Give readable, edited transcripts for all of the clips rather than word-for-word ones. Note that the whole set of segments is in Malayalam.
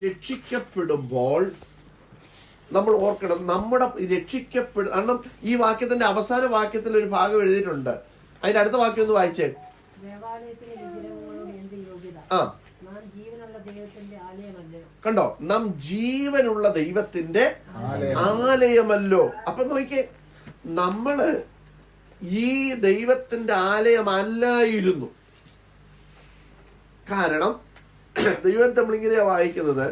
രക്ഷിക്കപ്പെടുമ്പോൾ നമ്മൾ ഓർക്കണം, നമ്മുടെ കാരണം ഈ വാക്യത്തിന്റെ അവസാന വാക്യത്തിൽ ഒരു ഭാഗം എഴുതിയിട്ടുണ്ട്. അതിന്റെ അടുത്ത വാക്യം ഒന്ന് വായിച്ചേ. കണ്ടോ, നാം ജീവനുള്ള ദൈവത്തിന്റെ ആലയമല്ലോ. അപ്പൊ നോക്കിയേ, നമ്മള് ഈ ദൈവത്തിന്റെ ആലയമല്ലായിരുന്നു. കാരണം ദൈവം നമ്മളിങ്ങനെയാ വായിക്കുന്നത്,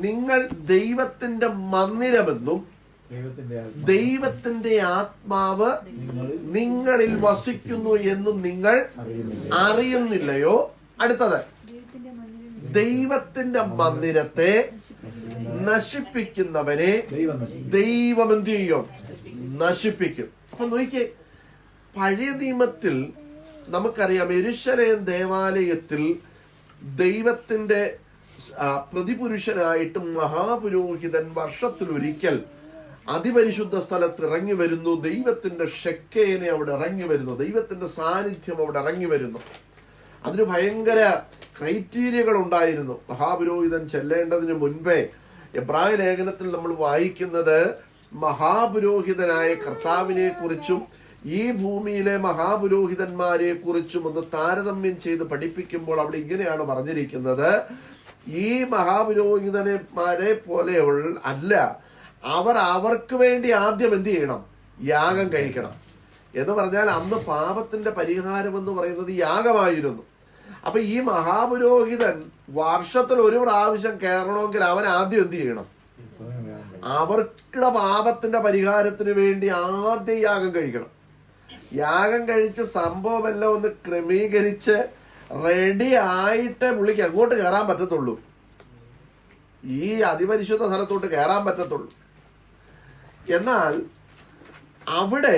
നിങ്ങൾ ദൈവത്തിന്റെ മന്ദിരമെന്നും ദൈവത്തിന്റെ ആത്മാവ് നിങ്ങളിൽ വസിക്കുന്നു എന്നും നിങ്ങൾ അറിയുന്നില്ലയോ. അടുത്തത്, ദൈവത്തിന്റെ മന്ദിരത്തെ നശിപ്പിക്കുന്നവനെ ദൈവം എന്ത് ചെയ്യും? നശിപ്പിക്കും. അപ്പൊ നോക്കിയേ, പഴയ നിയമത്തിൽ നമുക്കറിയാം, യെരൂശലേം ദേവാലയത്തിൽ ദൈവത്തിന്റെ പ്രതിപുരുഷനായിട്ടും മഹാപുരോഹിതൻ വർഷത്തിലൊരിക്കൽ അതിപരിശുദ്ധ സ്ഥലത്ത് ഇറങ്ങി വരുന്നു. ദൈവത്തിന്റെ ഷെക്കേനെ അവിടെ ഇറങ്ങി വരുന്നു, ദൈവത്തിന്റെ സാന്നിധ്യം അവിടെ ഇറങ്ങി വരുന്നു. അതിന് ഭയങ്കര ക്രൈറ്റീരിയകൾ ഉണ്ടായിരുന്നു. മഹാപുരോഹിതൻ ചെല്ലേണ്ടതിന് മുൻപേ എബ്രായ ലേഖനത്തിൽ നമ്മൾ വായിക്കുന്നത്, മഹാപുരോഹിതനായ കർത്താവിനെ കുറിച്ചും ഈ ഭൂമിയിലെ മഹാപുരോഹിതന്മാരെ കുറിച്ചും ഒന്ന് താരതമ്യം ചെയ്ത് പഠിപ്പിക്കുമ്പോൾ അവിടെ ഇങ്ങനെയാണ് പറഞ്ഞിരിക്കുന്നത്, ഈ മഹാപുരോഹിതന്മാരെ പോലെയുള്ള അല്ല, അവർക്ക് വേണ്ടി ആദ്യം എന്ത് ചെയ്യണം? യാഗം കഴിക്കണം എന്ന് പറഞ്ഞാൽ, അന്ന് പാപത്തിന്റെ പരിഹാരം എന്ന് പറയുന്നത് യാഗമായിരുന്നു. അപ്പൊ ഈ മഹാപുരോഹിതൻ വർഷത്തിൽ ഒരു പ്രാവശ്യം കയറണമെങ്കിൽ അവൻ ആദ്യം എന്ത് ചെയ്യണം? അവരുടെ പാപത്തിന്റെ പരിഹാരത്തിന് വേണ്ടി ആദ്യം യാഗം കഴിക്കണം. യാഗം കഴിച്ച് സംഭവമെല്ലാം ഒന്ന് ക്രമീകരിച്ച് റെഡി ആയിട്ട് പുള്ളിക്ക് അങ്ങോട്ട് കയറാൻ പറ്റത്തുള്ളൂ, ഈ അതിപരിശുദ്ധ സ്ഥലത്തോട്ട് കയറാൻ പറ്റത്തുള്ളൂ. എന്നാൽ അവിടെ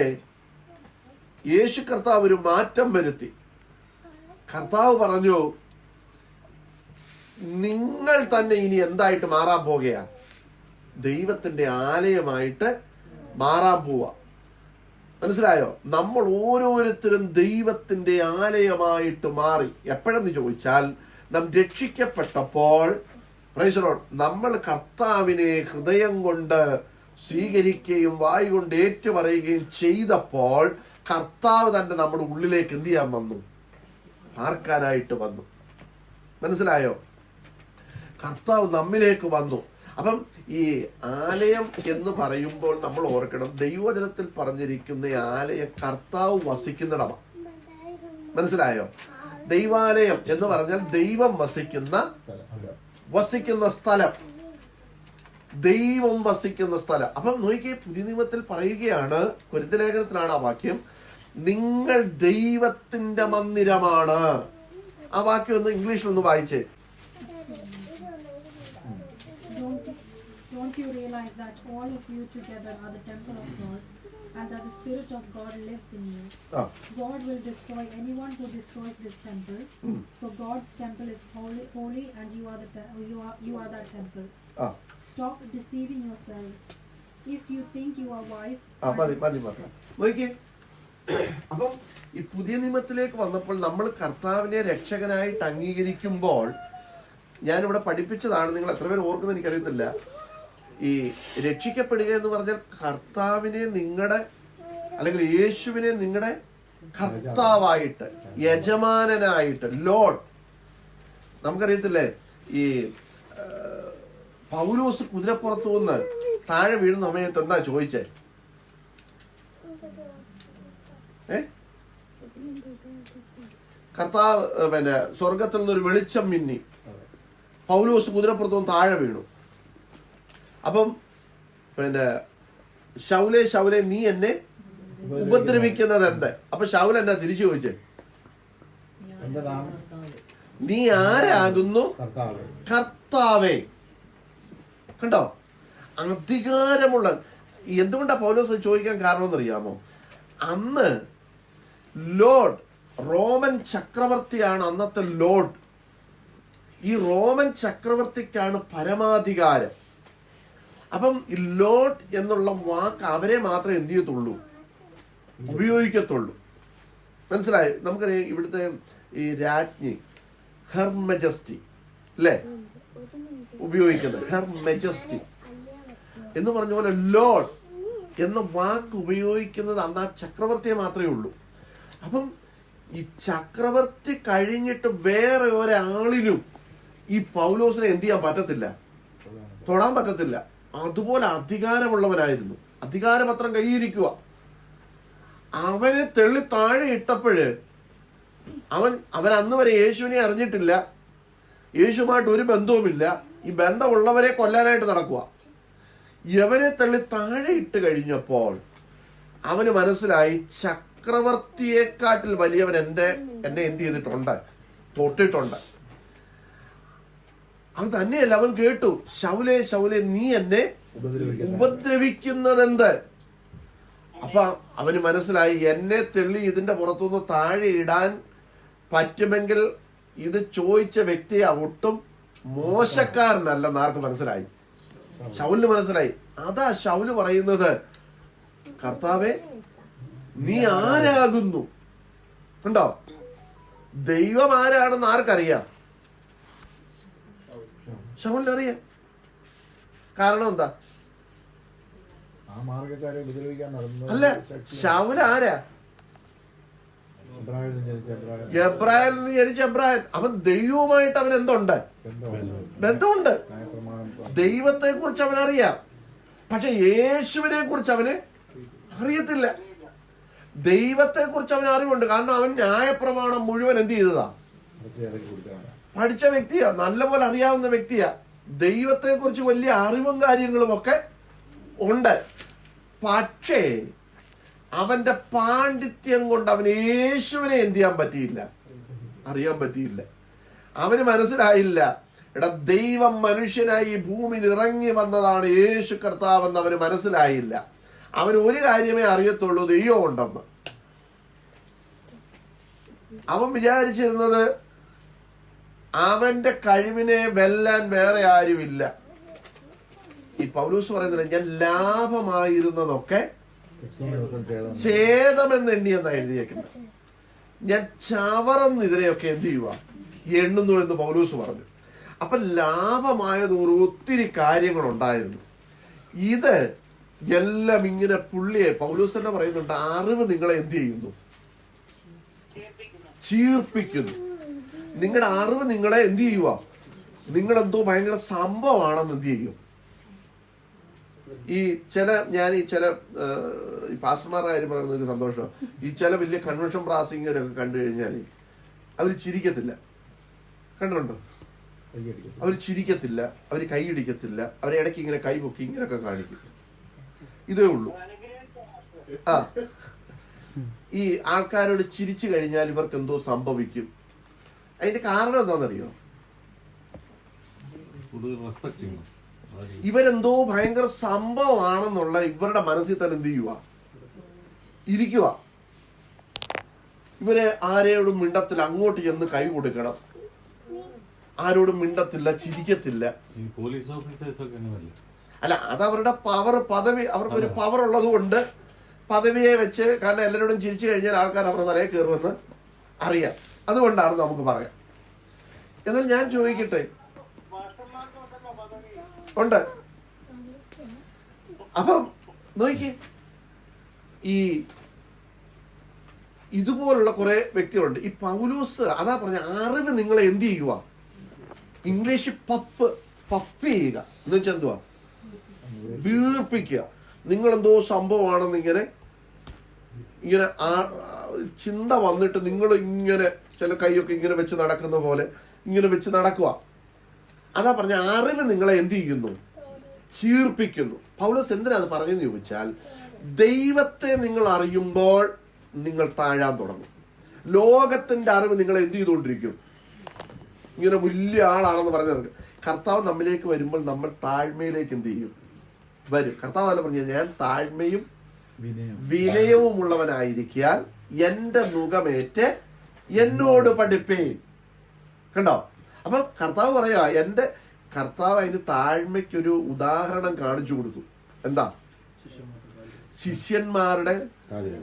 യേശു കർത്താവ് ഒരു മാറ്റം വരുത്തി. കർത്താവ് പറഞ്ഞു, നിങ്ങൾ തന്നെ ഇനി എന്തായിട്ട് മാറാൻ പോകുകയാ? ദൈവത്തിന്റെ ആലയമായിട്ട് മാറാൻ പോവാ. മനസ്സിലായോ? നമ്മൾ ഓരോരുത്തരും ദൈവത്തിന്റെ ആലയമായിട്ട് മാറി. എപ്പോഴെന്ന് ചോദിച്ചാൽ, നാം രക്ഷിക്കപ്പെട്ടപ്പോൾ, പ്രൈസ് ദി ലോർഡ്, നമ്മൾ കർത്താവിനെ ഹൃദയം കൊണ്ട് സ്വീകരിക്കുകയും വായ് കൊണ്ട് ഏറ്റുപറയുകയും ചെയ്തപ്പോൾ കർത്താവ് തന്നെ നമ്മുടെ ഉള്ളിലേക്ക് എന്ത് ചെയ്യാൻ വന്നു? പാർക്കാനായിട്ട് വന്നു. മനസ്സിലായോ? കർത്താവ് നമ്മിലേക്ക് വന്നു. അപ്പം ഈ ആലയം എന്ന് പറയുമ്പോൾ നമ്മൾ ഓർക്കണം, ദൈവവചനത്തിൽ പറഞ്ഞിരിക്കുന്ന ആലയം കർത്താവ് വസിക്കുന്നിടമാണ്. മനസ്സിലായോ? ദൈവാലയം എന്ന് പറഞ്ഞാൽ ദൈവം വസിക്കുന്ന സ്ഥലം, ദൈവം വസിക്കുന്ന സ്ഥലം. അപ്പം നോക്കിയേ, പുതിയ നിയമത്തിൽ പറയുകയാണ്, കൊരിന്ത്യർ ലേഖനത്തിലാണ് ആ വാക്യം, നിങ്ങൾ ദൈവത്തിന്റെ മന്ദിരമാണ്. ആ വാക്യം ഒന്ന് ഇംഗ്ലീഷിലൊന്ന് വായിച്ചേ. Don't you realize that all of you together are the temple of God, and that the Spirit of God lives in you? God will destroy anyone who destroys this temple, for God's temple is holy, and you are that temple. Stop deceiving yourselves. If you think you are wise. അപ്പം ഈ പുതിയ നിയമത്തിലേക്ക് വന്നപ്പോൾ നമ്മൾ കർത്താവിനെ രക്ഷകനായിട്ട് അംഗീകരിക്കുമ്പോൾ, ഞാനിവിടെ പഠിപ്പിച്ചതാണ്, നിങ്ങൾ എത്ര പേര് ഓർക്കുന്നത് എനിക്കറിയത്തില്ല. ഈ രക്ഷിക്കപ്പെടുക എന്ന് പറഞ്ഞാൽ കർത്താവിനെ നിങ്ങളുടെ, അല്ലെങ്കിൽ യേശുവിനെ നിങ്ങളുടെ കർത്താവായിട്ട്, യജമാനനായിട്ട്, ലോർഡ്. നമുക്കറിയത്തില്ലേ, ഈ പൗലോസ് കുതിരപ്പുറത്തു നിന്ന് താഴെ വീഴുന്ന സമയത്ത് എന്താ ചോദിച്ചേ? കർത്താവ് പിന്നെ സ്വർഗത്തിൽ നിന്നൊരു വെളിച്ചം മിന്നി, പൗലോസ് കുതിരപ്പുറത്തു നിന്ന് താഴെ വീണു. അപ്പം പിന്നെ ശൗലേ ശൗലേ, നീ എന്നെ ഉപദ്രവിക്കുന്നത് എന്ത്? അപ്പൊ ശൗൽ എന്നാ തിരിച്ചു ചോദിച്ചേ? നീ ആരാകുന്നു? കർത്താവേ. കണ്ടോ, അധികാരമുള്ള. എന്തുകൊണ്ടാ പൗലോസ് ചോദിക്കാൻ കാരണം എന്നറിയാമോ? അന്ന് ലോർഡ്, റോമൻ ചക്രവർത്തിയാണ് അന്നത്തെ ലോർഡ്. ഈ റോമൻ ചക്രവർത്തിക്കാണ് പരമാധികാരം. അപ്പം ഈ ലോർഡ് എന്നുള്ള വാക്ക് അവരെ മാത്രമേ എന്ത് ചെയ്യത്തുള്ളൂ? ഉപയോഗിക്കത്തുള്ളൂ. മനസ്സിലായി? നമുക്കറിയാം, ഇവിടുത്തെ ഈ രാജ്ഞി, ഹെർ മജസ്റ്റി അല്ലേ, ഉപയോഗിക്കുന്നത്. ഹെർ മെജസ്റ്റി എന്ന് പറഞ്ഞ പോലെ ലോഡ് എന്ന വാക്ക് ഉപയോഗിക്കുന്നത് അന്ന് ആ ചക്രവർത്തിയെ മാത്രമേ ഉള്ളൂ. അപ്പം ഈ ചക്രവർത്തി കഴിഞ്ഞിട്ട് വേറെ ഒരാളിനും ഈ പൗലോസിനെ എന്ത് ചെയ്യാൻ പറ്റത്തില്ല, തൊടാൻ പറ്റത്തില്ല. അതുപോലെ അധികാരമുള്ളവനായിരുന്നു. അധികാരപത്രം കൈയിരിക്കുക. അവനെ തെള്ളി താഴെ ഇട്ടപ്പോഴ് അവൻ അന്ന് വരെ യേശുവിനെ അറിഞ്ഞിട്ടില്ല, യേശുവുമായിട്ട് ഒരു ബന്ധവുമില്ല. ഈ ബന്ധമുള്ളവരെ കൊല്ലാനായിട്ട് നടക്കുക. യവനെ തള്ളി താഴെ ഇട്ട് കഴിഞ്ഞപ്പോൾ അവന് മനസ്സിലായി, ചക്രവർത്തിയെക്കാട്ടിൽ വലിയവൻ എന്നെ എന്ത് ചെയ്തിട്ടുണ്ട്, തൊട്ടിട്ടുണ്ട്. അത് തന്നെയല്ല, അവൻ കേട്ടു, ശൗലേ ശൗലേ നീ എന്നെ ഉപദ്രവിക്കുന്നതെന്ത്. അപ്പൊ അവന് മനസ്സിലായി, എന്നെ തെള്ളി ഇതിന്റെ പുറത്തുനിന്ന് താഴെ ഇടാൻ പറ്റുമെങ്കിൽ ഇത് ചോദിച്ച വ്യക്തിയെ ഒട്ടും മോശക്കാരനല്ലെന്ന് ആർക്ക് മനസ്സിലായി? ശൗലിന് മനസ്സിലായി. അതാ ശൗല് പറയുന്നത്, കർത്താവേ നീ ആരാകുന്നു. കണ്ടോ, ദൈവം ആരാണെന്ന് ആർക്കറിയാം? ശൗലിനറിയാം. കാരണം എന്താ? അല്ല, ശൗല് ആരാ? എബ്രാഹിൽ നിന്ന് ജനിച്ച എബ്രാഹിം. അവൻ ദൈവവുമായിട്ട് അവൻ എന്തുണ്ട്? ബന്ധമുണ്ട്. ദൈവത്തെ കുറിച്ച് അവൻ അറിയാം. പക്ഷെ യേശുവിനെ കുറിച്ച് അവന് അറിയത്തില്ല. ദൈവത്തെ കുറിച്ച് അവന് അറിവുണ്ട്. കാരണം അവൻ ന്യായപ്രമാണം മുഴുവൻ എന്ത് ചെയ്തതാ? പഠിച്ച വ്യക്തിയാ, നല്ലപോലെ അറിയാവുന്ന വ്യക്തിയാ. ദൈവത്തെ കുറിച്ച് വലിയ അറിവും കാര്യങ്ങളും ഒക്കെ ഉണ്ട്. പക്ഷേ അവന്റെ പാണ്ഡിത്യം കൊണ്ട് അവന് യേശുവിനെ എന്ത് ചെയ്യാൻ പറ്റിയില്ല, അറിയാൻ പറ്റിയില്ല. അവന് മനസ്സിലായില്ല, എടാ ദൈവം മനുഷ്യനായി ഈ ഭൂമിയിൽ ഇറങ്ങി വന്നതാണ് യേശു കർത്താവെന്ന് അവന് മനസ്സിലായില്ല. അവന് ഒരു കാര്യമേ അറിയത്തുള്ളൂ, ദൈവം ഉണ്ടെന്ന്. അവൻ വിചാരിച്ചിരുന്നത് അവന്റെ കഴിവിനെ വെല്ലാൻ വേറെ ആരുമില്ല. ഈ പൗലോസ് പറയുന്നില്ല, ഞാൻ ലാഭമായിരുന്നതൊക്കെ ഛേദമെന്ന് എണ്ണിയെന്നാണ് എഴുതിയേക്കുന്നത്. ഞാൻ ചവറന്ന് ഇതിനെയൊക്കെ എന്ത് ചെയ്യുക, എണ്ണുന്നു എന്ന് പൗലോസ് പറഞ്ഞു. അപ്പൊ ലാഭമായതോറും ഒത്തിരി കാര്യങ്ങളുണ്ടായിരുന്നു. ഇത് എല്ലാം ഇങ്ങനെ പുള്ളിയെ പൗലോസ് തന്നെ പറയുന്നുണ്ട്, അറിവ് നിങ്ങളെ എന്ത് ചെയ്യുന്നു, ചീർപ്പിക്കുന്നു. നിങ്ങളുടെ അറിവ് നിങ്ങളെ എന്ത് ചെയ്യുക, നിങ്ങളെന്തോ ഭയങ്കര സംഭവമാണെന്ന് എന്ത് ചെയ്യും. ഈ ചില ഈ പാസ്റ്റർമാരുടെ കാര്യം പറയുന്ന ഒരു സന്തോഷം, ഈ ചില വലിയ കൺവെൻഷൻ പ്രാസിംഗരൊക്കെ കണ്ടു കഴിഞ്ഞാൽ അവർ ചിരിക്കത്തില്ല. കണ്ടിട്ടുണ്ടോ? അവർ ചിരിക്കത്തില്ല, അവർ കൈയിടിക്കത്തില്ല, അവർ ഇടയ്ക്ക് ഇങ്ങനെ കൈ പൊക്കി ഇങ്ങനെയൊക്കെ കാണിക്കും. ഇതേ ഉള്ളൂ. ആ ഈ ആൾക്കാരോട് ചിരിച്ചു കഴിഞ്ഞാൽ ഇവർക്ക് എന്തോ സംഭവിക്കും. അതിന്റെ കാരണം എന്താണെന്നറിയോ? ഇവരെന്തോ ഭയങ്കര സംഭവമാണെന്നുള്ള ഇവരുടെ മനസ്സിൽ തന്നെ എന്ത് ചെയ്യുക, ഇരിക്കുക. ഇവരെ ആരോടും മിണ്ടത്തില്ല, അങ്ങോട്ട് ചെന്ന് കൈ കൊടുക്കണം, ആരോടും മിണ്ടത്തില്ല, ചിരിക്കത്തില്ല. അല്ല, അതവരുടെ പവർ, പദവി, അവർക്കൊരു പവർ ഉള്ളത് കൊണ്ട് പദവിയെ വെച്ച്, കാരണം എല്ലാവരോടും ചിരിച്ചു കഴിഞ്ഞാൽ ആൾക്കാർ അവരുടെ തലയിൽ കയറുമെന്ന് അറിയാം. അതുകൊണ്ടാണ് നമുക്ക് പറയാം. എന്നാൽ ഞാൻ ചോദിക്കട്ടെ, ഉണ്ട്. അപ്പം നോക്കി, ഈ ഇതുപോലുള്ള കുറെ വ്യക്തികളുണ്ട്. ഈ പൗലോസ് അതാ പറഞ്ഞ, അറിവ് നിങ്ങളെ എന്ത് ചെയ്യുക, ഇംഗ്ലീഷ് പഫ് ചെയ്യുക എന്ന് വെച്ചാൽ എന്തുവാ, വീർപ്പിക്കുക. നിങ്ങളെന്തോ സംഭവമാണെന്ന് ഇങ്ങനെ ആ ചിന്ത വന്നിട്ട് നിങ്ങൾ ഇങ്ങനെ ചില കൈയൊക്കെ ഇങ്ങനെ വെച്ച് നടക്കുന്ന പോലെ ഇങ്ങനെ വെച്ച് നടക്കുക. അതാ പറഞ്ഞ, അറിവ് നിങ്ങളെ എന്ത് ചെയ്യുന്നു, ചീർപ്പിക്കുന്നു. പൗലോസ് എന്തിനാ അത് പറഞ്ഞെന്ന് ചോദിച്ചാൽ, ദൈവത്തെ നിങ്ങൾ അറിയുമ്പോൾ നിങ്ങൾ താഴാൻ തുടങ്ങും. ലോകത്തിന്റെ അറിവ് നിങ്ങളെ എന്ത് ചെയ്തുകൊണ്ടിരിക്കും, ഇങ്ങനെ വലിയ ആളാണെന്ന് പറഞ്ഞു. കർത്താവ് നമ്മിലേക്ക് വരുമ്പോൾ നമ്മൾ താഴ്മയിലേക്ക് എന്ത് ചെയ്യും, വരും. കർത്താവ് അല്ല പറഞ്ഞു, ഞാൻ താഴ്മയും വിനയവും ഉള്ളവനായിരിക്കാൻ എന്റെ മുഖമേറ്റ് എന്നോട് പഠിപ്പേൻ. കണ്ടോ? അപ്പൊ കർത്താവ് പറയാ, എന്റെ കർത്താവ് അതിന് താഴ്മയ്ക്കൊരു ഉദാഹരണം കാണിച്ചു കൊടുത്തു. എന്താ? ശിഷ്യന്മാരുടെ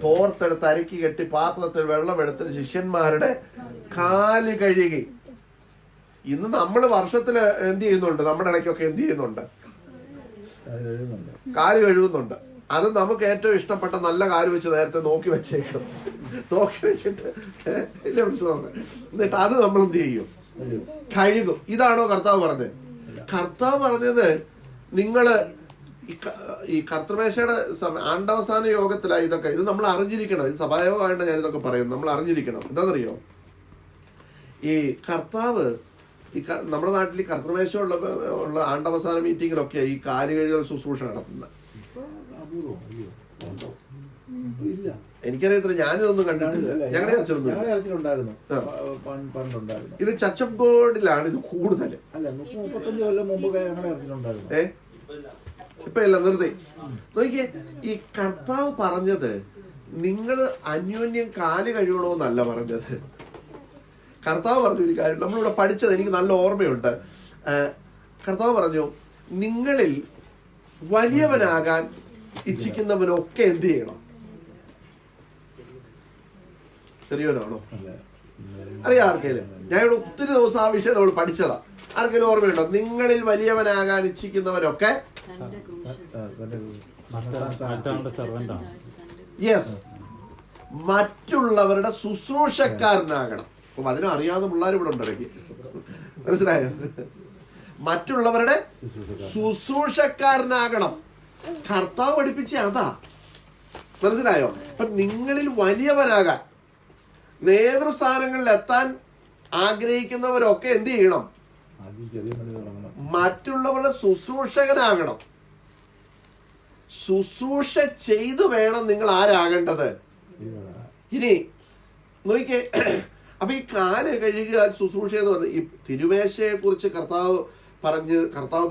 തോർത്തെടുത്ത് അരക്കി കെട്ടി പാത്രത്തിൽ വെള്ളം എടുത്തിട്ട് ശിഷ്യന്മാരുടെ കാല് കഴുകി. ഇന്ന് നമ്മൾ വർഷത്തില് എന്ത് ചെയ്യുന്നുണ്ട്? നമ്മുടെ ഇടയ്ക്കൊക്കെ എന്ത് ചെയ്യുന്നുണ്ട്? കാല് കഴുകുന്നുണ്ട്. അത് നമുക്ക് ഏറ്റവും ഇഷ്ടപ്പെട്ട നല്ല കാല് വെച്ച് നേരത്തെ നോക്കി വെച്ചേക്കും. നോക്കി വെച്ചിട്ട് എന്നിട്ട് അത് നമ്മൾ എന്ത് ചെയ്യും? കഴുകും. ഇതാണോ കർത്താവ് പറഞ്ഞത്? കർത്താവ് പറഞ്ഞത് നിങ്ങള് ഈ കർത്തൃമേശയുടെ ആണ്ടവസാന യോഗത്തിലായി ഇതൊക്കെ. ഇത് നമ്മൾ അറിഞ്ഞിരിക്കണം. ഇത് സഭായോഗമായിട്ട് ഞാൻ ഇതൊക്കെ പറയുന്നത്. നമ്മൾ അറിഞ്ഞിരിക്കണം. എന്താണെന്നറിയോ? ഈ കർത്താവ് നമ്മുടെ നാട്ടിൽ ഈ കർത്തൃമേശ ഉള്ള ആണ്ടവസാന മീറ്റിങ്ങിലൊക്കെ ഈ കാലുകഴുകൽ ശുശ്രൂഷ നടത്തുന്നത്. എനിക്കറിയത്തില്ല, ഞാനിതൊന്നും കണ്ടിട്ടില്ല. ഞങ്ങളുടെ ചർച്ചിലൊന്നും. ഇത് ചർച്ച് ഓഫ് ഗോഡിലാണ് ഇത് കൂടുതൽ. ഇപ്പൊ ഇല്ല, നിർത്തി. നോക്കിയേ, ഈ കർത്താവ് പറഞ്ഞത് നിങ്ങൾ അന്യോന്യം കാല് കഴുകണമെന്നല്ല പറഞ്ഞത്. കർത്താവ് പറഞ്ഞു ഒരു കാര്യം നമ്മളിവിടെ പഠിച്ചത് എനിക്ക് നല്ല ഓർമ്മയുണ്ട്. കർത്താവ് പറഞ്ഞു, നിങ്ങളിൽ വലിയവനാകാൻ ഇച്ഛിക്കുന്നവനൊക്കെ എന്ത് ചെയ്യണം? ചെറിയവനാണോ? അറിയാം ആർക്കേലും? ഞാൻ ഇവിടെ ഒത്തിരി ദിവസം ആ വിഷയം നമ്മൾ പഠിച്ചതാ. ആർക്കെങ്കിലും ഓർമ്മയുണ്ടോ? നിങ്ങളിൽ വലിയവനാകാൻ ഇച്ഛിക്കുന്നവരൊക്കെ യെസ് മറ്റുള്ളവരുടെ ശുശ്രൂഷക്കാരനാകണം. അപ്പൊ അതിനും അറിയാവുന്ന പിള്ളേർ ഇവിടെ ഉണ്ടിടയ്ക്ക്. മനസ്സിലായോ? മറ്റുള്ളവരുടെ ശുശ്രൂഷക്കാരനാകണം. കർത്താവ് പഠിപ്പിച്ച അതാ. മനസ്സിലായോ? അപ്പൊ നിങ്ങളിൽ വലിയവനാകാൻ, നേതൃസ്ഥാനങ്ങളിൽ എത്താൻ ആഗ്രഹിക്കുന്നവരൊക്കെ എന്ത് ചെയ്യണം? മറ്റുള്ളവരുടെ ശുശ്രൂഷകനാകണം. ശുശ്രൂഷ ചെയ്തു വേണം നിങ്ങൾ ആരാകേണ്ടത്. ഇനി നോക്കിക്കേ, അപ്പൊ ഈ കാല് കഴുകുക ശുശ്രൂഷ എന്ന് പറഞ്ഞ ഈ തിരുമേശയെ കുറിച്ച് കർത്താവ്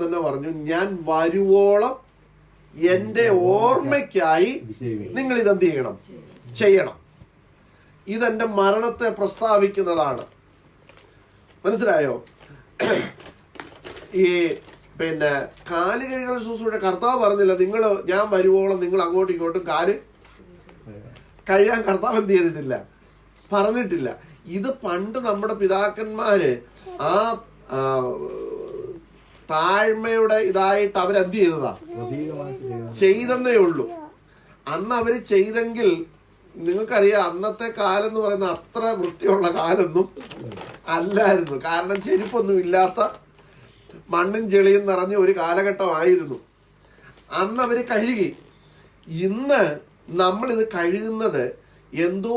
തന്നെ പറഞ്ഞു, ഞാൻ വരുവോളം എന്റെ ഓർമ്മയ്ക്കായി നിങ്ങൾ ഇതെന്ത് ചെയ്യണം. ഇതെന്റെ മരണത്തെ പ്രസ്താവിക്കുന്നതാണ്. മനസ്സിലായോ? ഈ പിന്നെ കാല് കഴുകൽ ശുശ്രൂഷ കർത്താവ് പറഞ്ഞില്ല, ഞാൻ വരുവോളം നിങ്ങൾ അങ്ങോട്ടും ഇങ്ങോട്ടും കാല് കഴുകാൻ കർത്താവ് എന്ത് ചെയ്തിട്ടില്ല, പറഞ്ഞിട്ടില്ല. ഇത് പണ്ട് നമ്മുടെ പിതാക്കന്മാര് ആ താഴ്മയുടെ ഇതായിട്ട് അവരെന്ത് ചെയ്തതാ, ചെയ്തെന്നേ ഉള്ളൂ. അന്ന് അവര് ചെയ്തെങ്കിൽ നിങ്ങൾക്കറിയാം, അന്നത്തെ കാലം എന്ന് പറയുന്ന അത്ര വൃത്തിയുള്ള കാലൊന്നും അല്ലായിരുന്നു. കാരണം ചെരുപ്പൊന്നും ഇല്ലാത്ത മണ്ണും ചെളിയും നിറഞ്ഞ ഒരു കാലഘട്ടമായിരുന്നു. അന്ന് അവര് കഴുകി. ഇന്ന് നമ്മളിത് കഴുകുന്നത് എന്തോ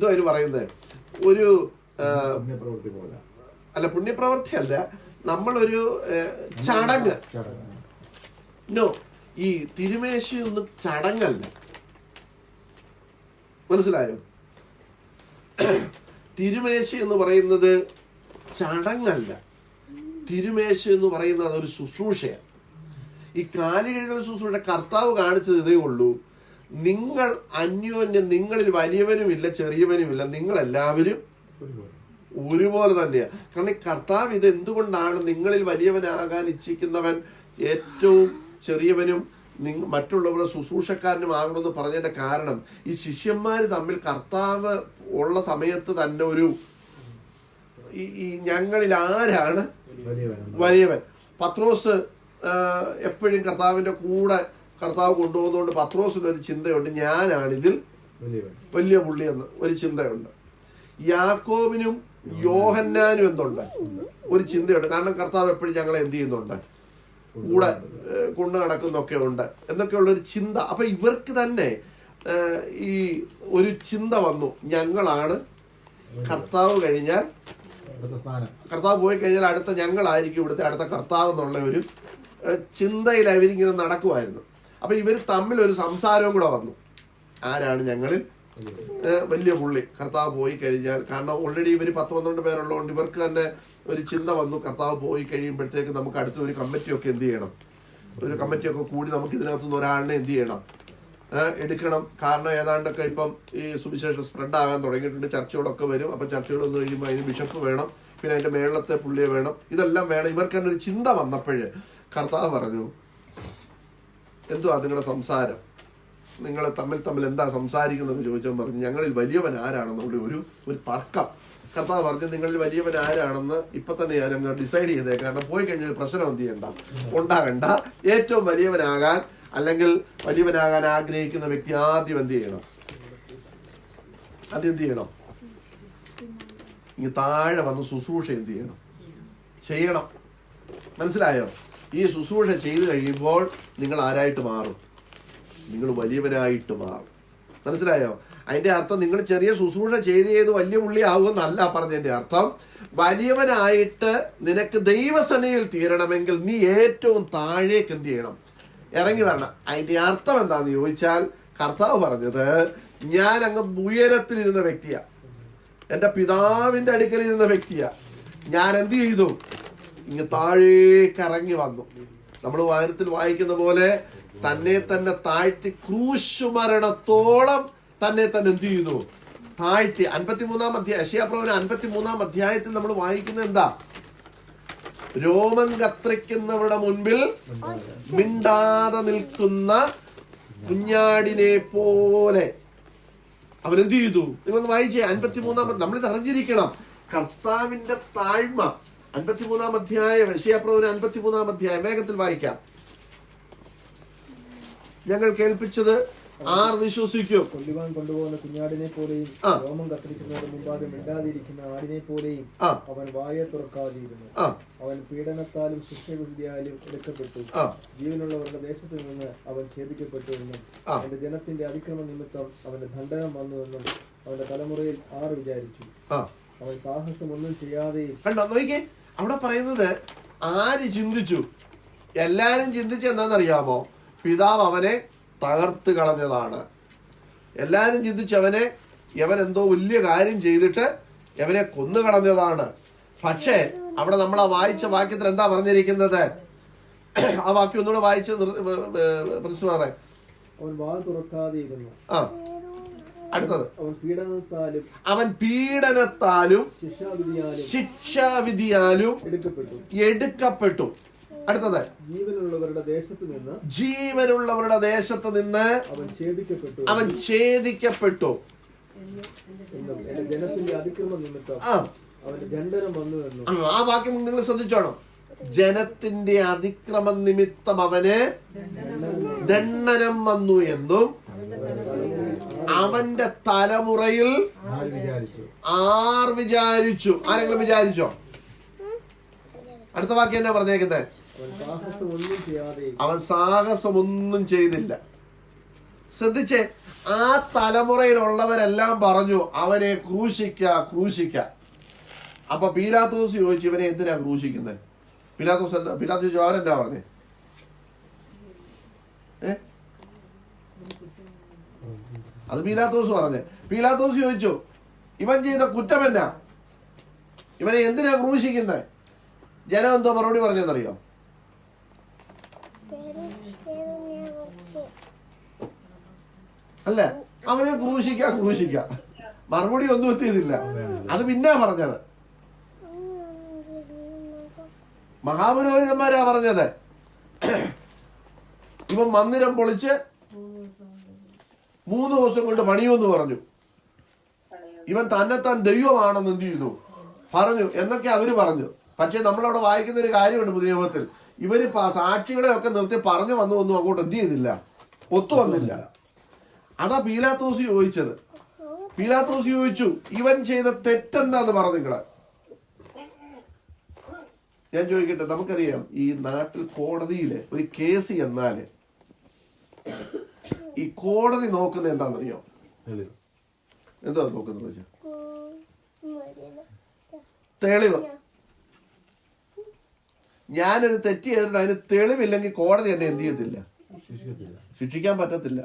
അതിന് പറയുന്നത് ഒരു പുണ്യപ്രവൃത്തി അല്ല, നമ്മളൊരു ചടങ്ങ്. നോ, ഈ തിരുമേശയൊന്നും ചടങ്ങല്ല. മനസ്സിലായോ? തിരുമേശ എന്ന് പറയുന്നത് ചടങ്ങല്ല. തിരുമേശ എന്ന് പറയുന്നത് അതൊരു ശുശ്രൂഷയാണ്. ഈ കാലുകഴുകൽ ശുശ്രൂഷ കർത്താവ് കാണിച്ചത് ഇതേ ഉള്ളൂ. നിങ്ങൾ അന്യോന്യം, നിങ്ങളിൽ വലിയവനുമില്ല ചെറിയവനുമില്ല, നിങ്ങളെല്ലാവരും ഒരുപോലെ തന്നെയാണ്. കാരണം ഈ കർത്താവ് ഇത് എന്തുകൊണ്ടാണ് നിങ്ങളിൽ വലിയവനാകാൻ ഇച്ഛിക്കുന്നവൻ ഏറ്റവും ചെറിയവനും മറ്റുള്ളവരുടെ ശുശ്രൂഷക്കാരനും ആകണമെന്ന് പറഞ്ഞതിന്റെ കാരണം, ഈ ശിഷ്യന്മാർ തമ്മിൽ കർത്താവ് ഉള്ള സമയത്ത് തന്നെ ഈ ഞങ്ങളിൽ ആരാണ് വലിയവൻ? പത്രോസ് എപ്പോഴും കർത്താവിന്റെ കൂടെ കർത്താവ് കൊണ്ടുപോകുന്നതുകൊണ്ട് പത്രോസിനൊരു ചിന്തയുണ്ട്, ഞാനാണിതിൽ വലിയ പുള്ളി എന്ന് ഒരു ചിന്തയുണ്ട്. യാക്കോബിനും യോഹന്നാനും എന്തുണ്ട്? ഒരു ചിന്തയുണ്ട്. കാരണം കർത്താവ് എപ്പോഴും ഞങ്ങളെ എന്ത് ചെയ്യുന്നുണ്ട്, കൂടെ കൊണ്ടു നടക്കുന്നൊക്കെ ഉണ്ട് എന്നൊക്കെയുള്ളൊരു ചിന്ത. അപ്പൊ ഇവർക്ക് തന്നെ ഈ ഒരു ചിന്ത വന്നു, ഞങ്ങളാണ് കർത്താവ് കഴിഞ്ഞാൽ, കർത്താവ് പോയി കഴിഞ്ഞാൽ അടുത്ത ഞങ്ങളായിരിക്കും ഇവിടുത്തെ അടുത്ത കർത്താവ് എന്നുള്ള ഒരു ചിന്തയിൽ അവരിങ്ങനെ നടക്കുമായിരുന്നു. അപ്പൊ ഇവർ തമ്മിൽ ഒരു സംസാരവും കൂടെ വന്നു, ആരാണ് ഞങ്ങളിൽ വലിയ പുള്ളി കർത്താവ് പോയി കഴിഞ്ഞാൽ. കാരണം ഓൾറെഡി ഇവർ 10-12 പേരുള്ളതുകൊണ്ട് ഇവർക്ക് തന്നെ ഒരു ചിന്ത വന്നു, കർത്താവ് പോയി കഴിയുമ്പോഴത്തേക്ക് നമുക്ക് അടുത്ത ഒരു കമ്മിറ്റിയൊക്കെ എന്ത് ചെയ്യണം, ഒരു കമ്മിറ്റിയൊക്കെ കൂടി നമുക്ക് ഇതിനകത്തുനിന്ന് ഒരാളിനെ എന്ത് ചെയ്യണം, എടുക്കണം. കാരണം ഏതാണ്ടൊക്കെ ഇപ്പം ഈ സുവിശേഷം സ്പ്രെഡ് ആകാൻ തുടങ്ങിയിട്ടുണ്ട്, ചർച്ചകളൊക്കെ വരും. അപ്പം ചർച്ചകൾ വന്നു കഴിയുമ്പോൾ അതിന് ബിഷപ്പ് വേണം, പിന്നെ അതിൻ്റെ മേളത്തെ പുള്ളിയെ വേണം, ഇതെല്ലാം വേണം. ഇവർക്ക് തന്നെ ഒരു ചിന്ത വന്നപ്പോഴ് കർത്താവ് പറഞ്ഞു, എന്തുവാ നിങ്ങളുടെ സംസാരം, നിങ്ങൾ തമ്മിൽ എന്താ സംസാരിക്കുന്നതെന്ന് ചോദിച്ചാൽ പറഞ്ഞു, ഞങ്ങളിൽ വലിയവൻ ആരാണെന്നുള്ള ഒരു തർക്കം കർത്താവ് പറഞ്ഞു നിങ്ങളിൽ വലിയവൻ ആരാണെന്ന് ഇപ്പൊ തന്നെ ഞാൻ അങ്ങ് ഡിസൈഡ് ചെയ്തേ. കാരണം പോയി കഴിഞ്ഞാൽ പ്രശ്നം എന്ത് ചെയ്യണ്ട, ഉണ്ടാകണ്ട. ഏറ്റവും വലിയവനാകാൻ അല്ലെങ്കിൽ വലിയവനാകാൻ ആഗ്രഹിക്കുന്ന വ്യക്തി ആദ്യം എന്ത് ചെയ്യണം? ആദ്യം എന്ത് ചെയ്യണം? ഇങ്ങ് താഴെ വന്ന് ശുശ്രൂഷ എന്ത് ചെയ്യണം? മനസ്സിലായോ? ഈ ശുശ്രൂഷ ചെയ്തു കഴിയുമ്പോൾ നിങ്ങൾ ആരായിട്ട് മാറും? നിങ്ങൾ വലിയവനായിട്ട് മാറും. മനസ്സിലായോ? അതിന്റെ അർത്ഥം നിങ്ങൾ ചെറിയ ശുശ്രൂഷ ചെയ്ത് വലിയ പുള്ളി ആവുമെന്നല്ല പറഞ്ഞതിന്റെ അർത്ഥം. വലിയവനായിട്ട് നിനക്ക് ദൈവസേനയിൽ തീരണമെങ്കിൽ നീ ഏറ്റവും താഴേക്ക് എന്ത് ചെയ്യണം? ഇറങ്ങി വരണം. അതിന്റെ അർത്ഥം എന്താണെന്ന് ചോദിച്ചാൽ കർത്താവ് പറഞ്ഞത് ഞാൻ അങ്ങ് ഉയരത്തിലിരുന്ന വ്യക്തിയാ, എൻ്റെ പിതാവിന്റെ അടുക്കലിരുന്ന വ്യക്തിയാ. ഞാൻ എന്ത് ചെയ്തു? ഇങ്ങ് താഴേക്ക് ഇറങ്ങി വന്നു. നമ്മൾ വായനത്തിൽ വായിക്കുന്ന പോലെ തന്നെ തന്നെ താഴ്ത്തി ക്രൂശുമരണത്തോളം തന്നെ തന്നെ എന്ത് ചെയ്യുന്നു? താഴ്ത്തി. 53-ാം അധ്യായം, യെശയ്യാപ്രവചനം 53-ാം അധ്യായത്തിൽ നമ്മൾ വായിക്കുന്നത് എന്താ? രോമം കത്രിക്കുന്നവരുടെ മുൻപിൽ മിണ്ടാതെ നിൽക്കുന്ന കുഞ്ഞാടിനെ പോലെ അവരെന്ത് ചെയ്തു? നിങ്ങളൊന്ന് വായിച്ചേ. 53-ാം, നമ്മളിത് അറിഞ്ഞിരിക്കണം കർത്താവിന്റെ താഴ്മ. 53-ാം അധ്യായം, യെശയ്യാപ്രവചനം 53-ാം അധ്യായം വേഗത്തിൽ വായിക്കാം. ഞങ്ങൾ കേൾപ്പിച്ചത് ആർ വിശ്വസിക്കും? കൊല്ലുവാൻ കൊണ്ടുപോകുന്ന കുഞ്ഞാടിനെ പോലെയും രോമം കത്തിരിക്കുന്നവരുടെ മുമ്പാകെ മിണ്ടാതിരിക്കുന്ന ആടിനെ പോലെയും അവൻ വായെ തുറക്കാതിരുന്നു. അവൻ പീഡനത്താലും ശിക്ഷവിധിയാലും എടുക്കപ്പെട്ടു. ജീവനുള്ളവരുടെ ദേശത്ത് നിന്ന് അവൻ ഛേദിക്കപ്പെട്ടു എന്നും അവന്റെ ജനത്തിന്റെ അതിക്രമ നിമിത്തം അവന്റെ ദണ്ഡനം വന്നുവെന്നും അവന്റെ തലമുറയിൽ ആർ വിചാരിച്ചു. അവൻ സാഹസം ഒന്നും ചെയ്യാതെയും. കണ്ടോ? നോക്കിക്കേ, അവിടെ പറയുന്നത് ആര് ചിന്തിച്ചു? എല്ലാരും ചിന്തിച്ച് എന്താണെന്നറിയാമോ? പിതാവ് അവനെ തകർത്ത് കളഞ്ഞതാണ്. എല്ലാരും ചിന്തിച്ചവനെ യവൻ എന്തോ വലിയ കാര്യം ചെയ്തിട്ട് യവനെ കൊന്നു കളഞ്ഞതാണ്. പക്ഷേ അവിടെ നമ്മൾ ആ വായിച്ച വാക്യത്തിൽ എന്താ പറഞ്ഞിരിക്കുന്നത്? ആ വാക്യം ഒന്നുകൂടെ വായിച്ച് പ്രിൻസിപ്പളെ. അവൻ വാ തുറക്കാതെയിരുന്നു. അടുത്തത് അവൻ പീഡനത്താലും ശിക്ഷാവിധിയാലും എടുക്കപ്പെട്ടു. അടുത്തത് ജീവനുള്ളവരുടെ ദേശത്ത് നിന്ന് അവൻ ഛേദിക്കപ്പെട്ടു. ജനത്തിന്റെ അതിക്രമ നിമിത്തം അവന്റെ ദണ്ഡനം വന്നുവെന്നും. ആ വാക്യം നിങ്ങൾ ശ്രദ്ധിച്ചോണം. ജനത്തിന്റെ അതിക്രമ നിമിത്തം അവന് ദണ്ഡനം വന്നു എന്നും അവന്റെ തലമുറയിൽ ആർ വിചാരിച്ചു? ആരെങ്കിലും വിചാരിച്ചോ? അടുത്ത വാക്യം എന്നാ പറഞ്ഞേക്കുന്നത്? അവൻ സാഹസമൊന്നും ചെയ്തില്ല. ശ്രദ്ധിച്ചേ, ആ തലമുറയിലുള്ളവരെല്ലാം പറഞ്ഞു അവനെ ക്രൂശിക്ക. അപ്പൊ പീലാത്തോസ് ചോദിച്ചു ഇവനെ എന്തിനാ ക്രൂശിക്കുന്നത്? പീലാത്തോസ് ചോദിച്ചു അവരെന്താ പറഞ്ഞേ? അത് പീലാത്തോസ് പറഞ്ഞേ. പീലാത്തോസ് ചോദിച്ചു ഇവൻ ചെയ്ത കുറ്റം എന്നാ? ഇവനെ എന്തിനാ ക്രൂശിക്കുന്നത്? ജനം എന്തോ മറുപടി പറഞ്ഞെന്നറിയോ? അല്ല, അവനെ ക്രൂശിക്ക. മറുപടി ഒന്നും എത്തിയതില്ല. അത് പിന്നെ പറഞ്ഞത് മഹാപുരോഹിതന്മാരാ പറഞ്ഞത്. ഇവൻ മന്ദിരം പൊളിച്ച് 3 ദിവസം കൊണ്ട് പണിയുമെന്ന് പറഞ്ഞു. ഇവൻ തന്നെത്താൻ ദൈവമാണെന്ന് എന്ത് ചെയ്തു? പറഞ്ഞു എന്നൊക്കെ അവര് പറഞ്ഞു. പക്ഷെ നമ്മളവിടെ വായിക്കുന്ന ഒരു കാര്യമുണ്ട് പുതിയ നിയമത്തിൽ. ഇവര് സാക്ഷികളെ ഒക്കെ നിർത്തി പറഞ്ഞു ഒന്നും അങ്ങോട്ട് എന്ത് ചെയ്തില്ല, ഒത്തു വന്നില്ല. അതാ പീലാത്തോസ് ചോദിച്ചത്. പീലാത്തോസ് ചോദിച്ചു ഇവൻ ചെയ്ത തെറ്റെന്താന്ന് പറഞ്ഞു നിങ്ങള്. ഞാൻ ചോദിക്കട്ടെ, നമുക്കറിയാം ഈ നാട്ടിൽ കോടതിയില് ഒരു കേസ് എന്നാല് ഈ കോടതി നോക്കുന്നത് എന്താണെന്നറിയോ? എന്താ നോക്കുന്നത് വെച്ചാൽ തെളിവ്. ഞാനൊരു തെറ്റ് ചെയ്തിട്ട് അതിന് തെളിവില്ലെങ്കിൽ കോടതി എന്നെ എന്ത് ചെയ്യത്തില്ല, ശിക്ഷിക്കാൻ പറ്റത്തില്ല.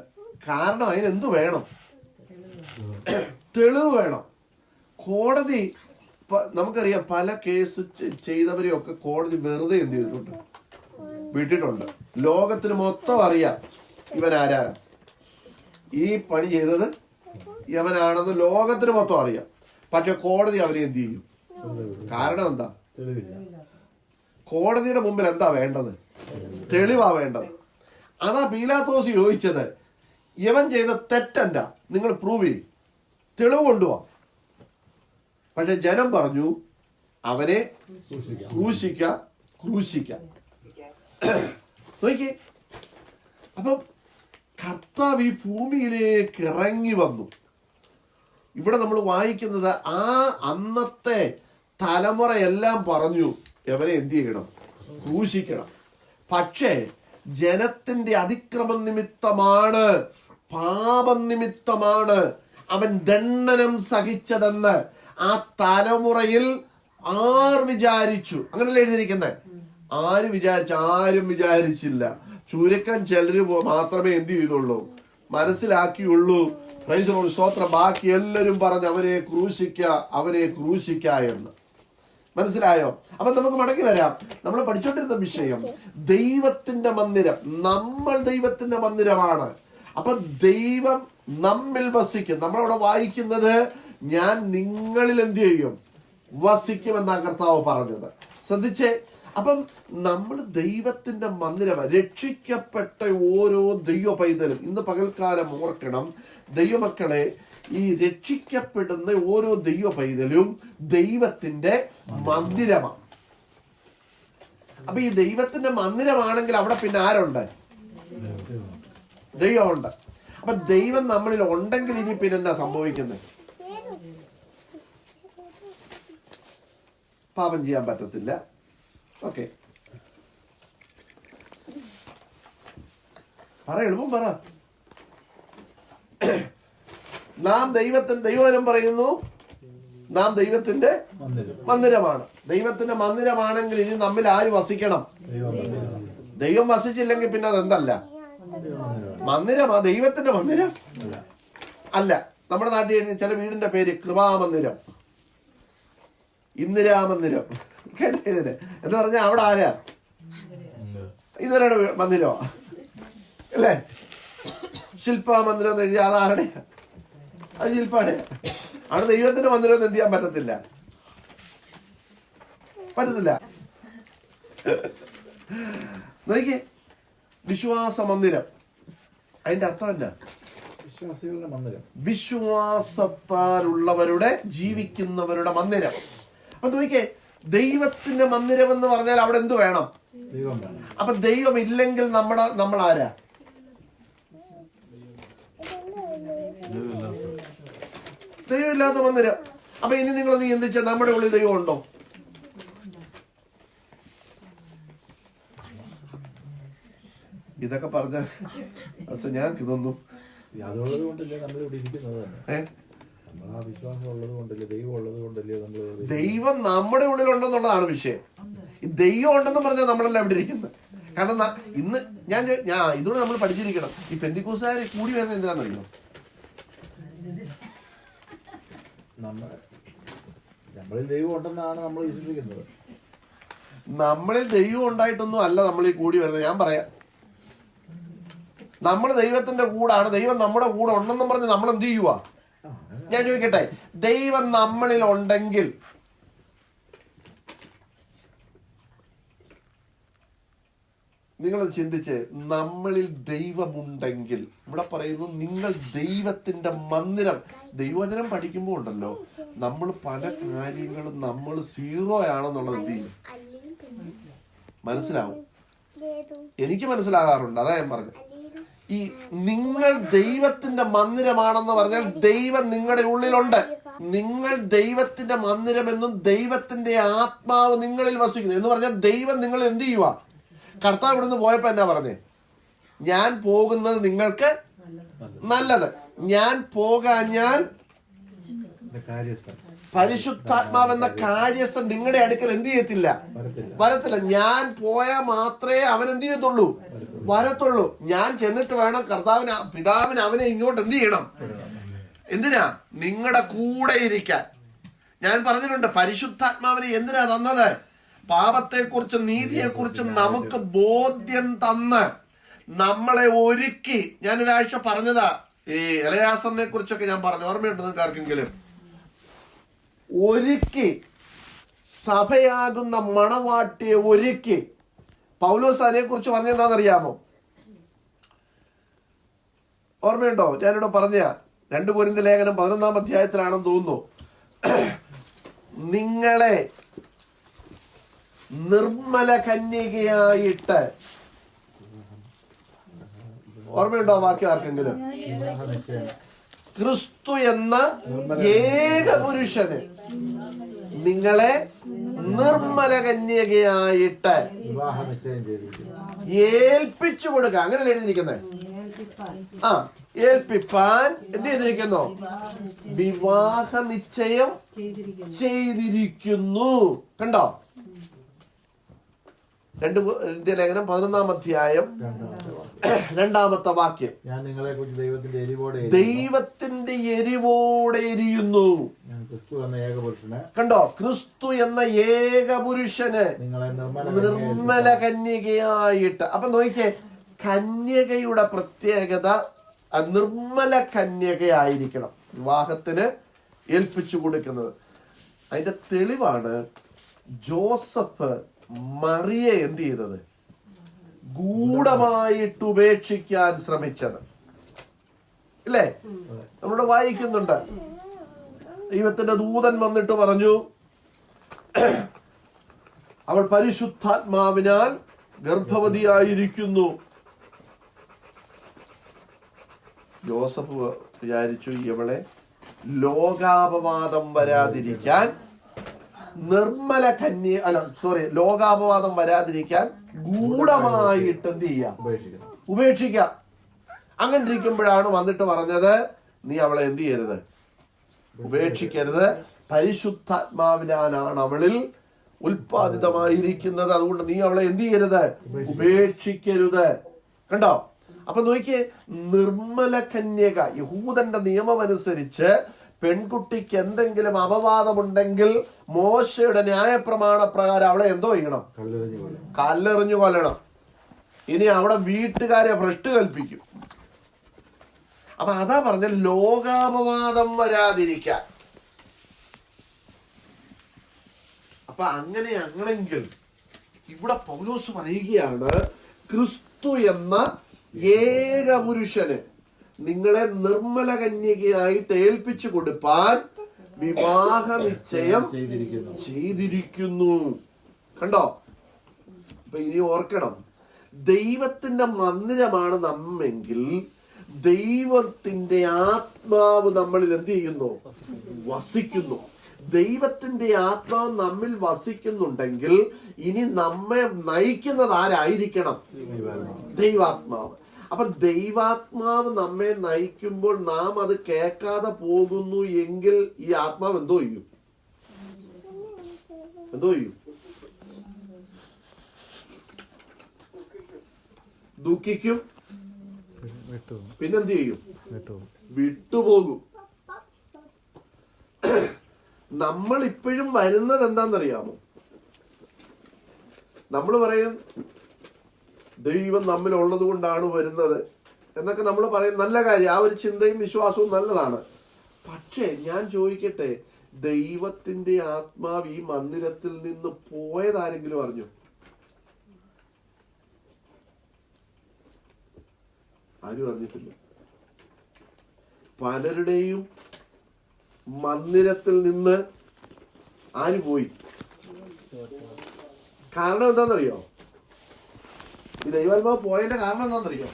കാരണം അതിനെന്ത് വേണം? തെളിവ് വേണം. കോടതി നമുക്കറിയാം പല കേസ് ചെയ്തവരെയൊക്കെ കോടതി വെറുതെ എന്ത് ചെയ്തിട്ടുണ്ട്, വിട്ടിട്ടുണ്ട്. ലോകത്തിന് മൊത്തം അറിയാം ഇവൻ ആരാ, ഈ പണി ചെയ്തത് ഇവനാണെന്ന് ലോകത്തിന് മൊത്തം അറിയാം. പക്ഷെ കോടതി അവരെ എന്ത് ചെയ്യും? കാരണം എന്താ? കോടതിയുടെ മുമ്പിൽ എന്താ വേണ്ടത്? തെളിവാ വേണ്ടത്. അതാ പീലാത്തോസ് ചോദിച്ചത്, ഇവൻ ചെയ്ത തെറ്റെന്താ, നിങ്ങൾ പ്രൂവ് ചെയ്യും, തെളിവ് കൊണ്ടുപോവാ. പക്ഷെ ജനം പറഞ്ഞു അവനെ ക്രൂശിക്ക. നോക്കിയേ, അപ്പം കർത്താവ് ഈ ഭൂമിയിലേക്ക് ഇറങ്ങി വന്നു. ഇവിടെ നമ്മൾ വായിക്കുന്നത് ആ അന്നത്തെ തലമുറയെല്ലാം പറഞ്ഞു അവനെ എന്ത് ചെയ്യണം, ക്രൂശിക്കണം. പക്ഷേ ജനത്തിന്റെ അതിക്രമം നിമിത്തമാണ്, പാപം നിമിത്തമാണ് അവൻ ദണ്ഡനം സഹിച്ചതെന്ന് ആ തലമുറയിൽ ആർ വിചാരിച്ചു? അങ്ങനല്ലേ എഴുതിയിരിക്കുന്നത്? ആര് വിചാരിച്ചു? ആരും വിചാരിച്ചില്ല. ചുരുക്കം ചിലര് മാത്രമേ എന്ത് ചെയ്തുള്ളൂ, മനസ്സിലാക്കിയുള്ളൂ. സ്തോത്രം. ബാക്കി എല്ലാവരും പറഞ്ഞു അവനെ ക്രൂശിക്ക എന്ന്. മനസ്സിലായോ? അപ്പൊ നമുക്ക് മടങ്ങി വരാം. നമ്മൾ പഠിച്ചുകൊണ്ടിരുന്ന വിഷയം ദൈവത്തിന്റെ മന്ദിരം. നമ്മൾ ദൈവത്തിന്റെ മന്ദിരമാണ്. അപ്പൊ ദൈവം നമ്മിൽ വസിക്കും. നമ്മളവിടെ വായിക്കുന്നത് ഞാൻ നിങ്ങളിൽ എന്ത് ചെയ്യും, വസിക്കുമെന്നാ കർത്താവ് പറഞ്ഞത്. ശ്രദ്ധിച്ചേ. അപ്പം നമ്മൾ ദൈവത്തിന്റെ മന്ദിരമാണ്. രക്ഷിക്കപ്പെട്ട ഓരോ ദൈവ പൈതലും ഇന്ന് പകൽക്കാലം ഓർക്കണം, ദൈവമക്കളെ, ഈ രക്ഷിക്കപ്പെടുന്ന ഓരോ ദൈവ പൈതലും ദൈവത്തിന്റെ മന്ദിരമാണ്. അപ്പൊ ഈ ദൈവത്തിന്റെ മന്ദിരമാണെങ്കിൽ അവിടെ പിന്നെ ആരുണ്ട്? ദൈവമുണ്ട്. അപ്പൊ ദൈവം നമ്മളിൽ ഉണ്ടെങ്കിൽ ഇനി പിന്നെ എന്താ സംഭവിക്കുന്നത്? പാപം ചെയ്യാൻ പറ്റത്തില്ല. ഓക്കെ, എളുപ്പം പറ. നാം ദൈവവചനം പറയുന്നു നാം ദൈവത്തിന്റെ മന്ദിരമാണ്. ദൈവത്തിന്റെ മന്ദിരമാണെങ്കിൽ ഇനി നമ്മിൽ ആര് വസിക്കണം? ദൈവം വസിച്ചില്ലെങ്കിൽ പിന്നെ അതെന്തല്ല? മന്ദിരമാ. ദൈവത്തിന്റെ മന്ദിരം അല്ല. നമ്മുടെ നാട്ടിൽ ചില വീടിന്റെ പേര് കൃപാമന്ദിരം, ഇന്ദിരാമന്ദിരം കേട്ടില്ലേ എന്ന് പറഞ്ഞാൽ അവിടെ ആരാ? ഇന്ദിരയുടെ മന്ദിരോ അല്ലേ? ശില്പാമന്ദിരം എന്ന് എഴുതിയ അതാരുടെ? അത് ശില്പാടെ. അവിടെ ദൈവത്തിന്റെ മന്ദിരം ഒന്നും എന്ത് ചെയ്യാൻ പറ്റത്തില്ല. നോക്കിയേ, വിശ്വാസ മന്ദിരം. അതിന്റെ അർത്ഥം എന്നാ? വിശ്വാസികളുടെ മന്ദിരം. വിശ്വാസത്താലുള്ളവരുടെ, ജീവിക്കുന്നവരുടെ മന്ദിരം. അപ്പൊ നോക്കിയേ, ദൈവത്തിന്റെ മന്ദിരം എന്ന് പറഞ്ഞാൽ അവിടെ എന്ത് വേണം? അപ്പൊ ദൈവം ഇല്ലെങ്കിൽ നമ്മൾ ആരാ? ദൈവമില്ലാത്ത മന്ദിരം. അപ്പൊ ഇനി നിങ്ങളൊന്ന് ചിന്തിച്ച, നമ്മുടെ ഉള്ളിൽ ദൈവം ഉണ്ടോ? ഇതൊക്കെ പറഞ്ഞ ഞങ്ങൾക്ക് ഇതൊന്നും ദൈവം നമ്മുടെ ഉള്ളിലുണ്ടെന്നുള്ളതാണ് വിഷയം. ദൈവം ഉണ്ടെന്ന് പറഞ്ഞാൽ നമ്മളെല്ലാം ഇവിടെ ഇരിക്കുന്നത്. കാരണം ഇന്ന് ഞാൻ ഇതുകൂടെ നമ്മൾ പഠിച്ചിരിക്കണം. ഈ പെന്തിക്കോസുകാരെ കൂടി വരുന്നത് എന്തിനാണെന്നറിയോ? നമ്മളിൽ ദൈവം ഉണ്ടെന്നാണ് നമ്മൾ വിശ്വസിക്കുന്നത്. നമ്മളിൽ ദൈവം ഉണ്ടായിട്ടൊന്നും അല്ല നമ്മൾ ഈ കൂടി വരുന്നത്. ഞാൻ പറയാം, നമ്മൾ ദൈവത്തിന്റെ കൂടാണ്. ദൈവം നമ്മുടെ കൂടെ ഉണ്ടെന്നും പറഞ്ഞ് നമ്മൾ എന്ത് ചെയ്യുക? ഞാൻ ചോദിക്കട്ടെ, ദൈവം നമ്മളിൽ ഉണ്ടെങ്കിൽ നിങ്ങളത് ചിന്തിച്ച്, നമ്മളിൽ ദൈവമുണ്ടെങ്കിൽ, ഇവിടെ പറയുന്നു നിങ്ങൾ ദൈവത്തിന്റെ മന്ദിരം. ദൈവവചനം പഠിക്കുമ്പോൾ ഉണ്ടല്ലോ, നമ്മൾ പല കാര്യങ്ങളും നമ്മൾ സീറോ ആണെന്നുള്ളത് എന്ത് ചെയ്യും? മനസ്സിലാവും. എനിക്ക് മനസ്സിലാകാറുണ്ട്. അതാ ഞാൻ പറഞ്ഞു. ഈ നിങ്ങൾ ദൈവത്തിന്റെ മന്ദിരമാണെന്ന് പറഞ്ഞാൽ ദൈവം നിങ്ങളുടെ ഉള്ളിലുണ്ട്. നിങ്ങൾ ദൈവത്തിന്റെ മന്ദിരമെന്നും ദൈവത്തിന്റെ ആത്മാവ് നിങ്ങളിൽ വസിക്കുന്നു എന്ന് പറഞ്ഞാൽ ദൈവം നിങ്ങൾ എന്ത് ചെയ്യുക? കർത്താവ് ഇവിടുന്ന് പോയപ്പോ എന്നാ പറഞ്ഞേ? ഞാൻ പോകുന്നത് നിങ്ങൾക്ക് നല്ലത്. ഞാൻ പോകാഞ്ഞാൽ പരിശുദ്ധാത്മാവെന്ന കാര്യസ്ഥൻ നിങ്ങളുടെ അടുക്കൽ എന്ത് ചെയ്യത്തില്ല? വരത്തില്ല. ഞാൻ പോയാൽ മാത്രമേ അവൻ എന്ത് ചെയ്യത്തുള്ളൂ? വരത്തുള്ളൂ. ഞാൻ ചെന്നിട്ട് വേണം പിതാവിന് അവനെ ഇങ്ങോട്ട് എന്ത് ചെയ്യണം? എന്തിനാ? നിങ്ങളുടെ കൂടെ ഇരിക്കാൻ. ഞാൻ പറഞ്ഞിട്ടുണ്ട്, പരിശുദ്ധാത്മാവിനെ എന്തിനാ തന്നത്? പാപത്തെക്കുറിച്ചും നീതിയെക്കുറിച്ചും നമുക്ക് ബോധ്യം തന്ന് നമ്മളെ ഒരുക്കി. ഞാൻ ഒരാഴ്ച പറഞ്ഞതാ, ഈ എലയാസറിനെ കുറിച്ചൊക്കെ ഞാൻ പറഞ്ഞു, ഓർമ്മയുണ്ട് നിങ്ങൾക്ക് ആർക്കെങ്കിലും? ഒരുക്കി, സഭയാകുന്ന മണവാട്ടിയെ ഒരുക്കി. പൗലോസ് അതിനെ കുറിച്ച് പറഞ്ഞെന്താണെന്നറിയാമോ? ഓർമ്മയുണ്ടോ? ഞാനിവിടെ പറഞ്ഞ 2 കൊരിന്ത്യർ ലേഖനം 11-ാം അധ്യായത്തിലാണെന്ന് തോന്നുന്നു. നിങ്ങളെ നിർമ്മല കന്യകയായിട്ട്. ഓർമ്മയുണ്ടോ വാക്യം ആർക്കെങ്കിലും? ക്രിസ്തു എന്ന ഏക പുരുഷന് നിങ്ങളെ നിർമ്മല കന്യകയായിട്ട് ഏൽപ്പിച്ചു കൊടുക്കുക. അങ്ങനെയല്ലേ എഴുതിയിരിക്കുന്നത്? ഏൽപ്പിപ്പാൻ എന്ത് ചെയ്തിരിക്കുന്നു? വിവാഹ നിശ്ചയം ചെയ്തിരിക്കുന്നു. കണ്ടോ? 2 ലേഖനം 11-ാം അധ്യായം 2-ാമത്തെ വാക്യം. ഞാൻ നിങ്ങളെ കുറിച്ച് ദൈവത്തിന്റെ എരിവോടെ എരിയുന്നു. ക്രിസ്തു എന്ന ഏകപുരുഷന്. കണ്ടോ? ക്രിസ്തു എന്ന ഏക പുരുഷന് നിർമ്മല കന്യകയായിട്ട്. അപ്പൊ നോക്കിക്കേ, കന്യകയുടെ പ്രത്യേകത നിർമ്മല കന്യകയായിരിക്കണം വിവാഹത്തിന് ഏൽപ്പിച്ചു കൊടുക്കുന്നത്. അതിന്റെ തെളിവാണ് ജോസഫ് മറിയെ എന്ത് ചെയ്തത്? ഗൂഢമായിട്ട് ഉപേക്ഷിക്കാൻ ശ്രമിച്ചത്. ഇല്ലേ? നമ്മളിവിടെ വായിക്കുന്നുണ്ട്. ദൈവത്തിന്റെ ദൂതൻ വന്നിട്ട് പറഞ്ഞു, അവൾ പരിശുദ്ധാത്മാവിനാൽ ഗർഭവതിയായിരിക്കുന്നു. ജോസഫ് വിചാരിച്ചു ഇവളെ ലോകാപവാദം വരാതിരിക്കാൻ ലോകാപവാദം വരാതിരിക്കാൻ ഗൂഢമായിട്ട് എന്ത് ചെയ്യാം? ഉപേക്ഷിക്കാം. അങ്ങനെ ഇരിക്കുമ്പോഴാണ് വന്നിട്ട് പറഞ്ഞത്, നീ അവളെ എന്ത് ചെയ്യരുത്? ഉപേക്ഷിക്കരുത്. പരിശുദ്ധാത്മാവിനാലാണ് അവളിൽ ഉൽപ്പാദിതമായിരിക്കുന്നത്. അതുകൊണ്ട് നീ അവളെ എന്ത് ചെയ്യരുത്? ഉപേക്ഷിക്കരുത്. കണ്ടോ? അപ്പൊ നോക്കിയേ, നിർമ്മല കന്യക. യഹൂദന്റെ നിയമം അനുസരിച്ച് പെൺകുട്ടിക്ക് എന്തെങ്കിലും അപവാദമുണ്ടെങ്കിൽ മോശയുടെ ന്യായപ്രമാണ പ്രകാരം അവളെ എന്തോ ചെയ്യണം? കല്ലെറിഞ്ഞു കൊല്ലണം. ഇനി അവിടെ വീട്ടുകാരെ ഭ്രഷ്ട് കൽപ്പിക്കും. അപ്പൊ അതാ പറഞ്ഞ ലോകാപവാദം വരാതിരിക്കാൻ. അപ്പൊ അങ്ങനെയാണെങ്കിൽ ഇവിടെ പൗലോസ് പറയുകയാണ്, ക്രിസ്തു എന്ന ഏക പുരുഷന് നിങ്ങളെ നിർമ്മല കന്യകയായിട്ട് ഏൽപ്പിച്ചു കൊടുപ്പാൻ വിവാഹ നിശ്ചയം ചെയ്തിരിക്കുന്നു. കണ്ടോ? അപ്പൊ ഇനി ഓർക്കണം, ദൈവത്തിന്റെ മന്ദിരമാണ് നമ്മെങ്കിൽ ദൈവത്തിന്റെ ആത്മാവ് നമ്മളിൽ എന്ത് ചെയ്യുന്നു? വസിക്കുന്നു. ദൈവത്തിന്റെ ആത്മാവ് നമ്മിൽ വസിക്കുന്നുണ്ടെങ്കിൽ ഇനി നമ്മെ നയിക്കുന്നത് ആരായിരിക്കണം? ദൈവാത്മാവ്. അപ്പൊ ദൈവാത്മാവ് നമ്മെ നയിക്കുമ്പോൾ നാം അത് കേൾക്കാതെ പോകുന്നു എങ്കിൽ ഈ ആത്മാവ് എന്തോ ചെയ്യും? ദുഃഖിക്കും. പിന്നെന്ത് ചെയ്യും? വിട്ടുപോകും. നമ്മൾ ഇപ്പോഴും വരുന്നത് എന്താണെന്നറിയാമോ? നമ്മൾ പറയും ദൈവം നമ്മിലുള്ളത് കൊണ്ടാണ് വരുന്നത് എന്നൊക്കെ നമ്മൾ പറയും. നല്ല കാര്യം, ആ ഒരു ചിന്തയും വിശ്വാസവും നല്ലതാണ്. പക്ഷേ ഞാൻ ചോദിക്കട്ടെ, ദൈവത്തിന്റെ ആത്മാവ് ഈ മന്ദിരത്തിൽ നിന്ന് പോയതാരെങ്കിലും അറിഞ്ഞു? ആരും അറിഞ്ഞിട്ടില്ല. പലരുടെയും മന്ദിരത്തിൽ നിന്ന് ആര് പോയി? കാരണം എന്താണെന്നറിയോ? ഈ ദൈവാത്മാവ് പോയതിന്റെ കാരണം എന്താണെന്നറിയോ?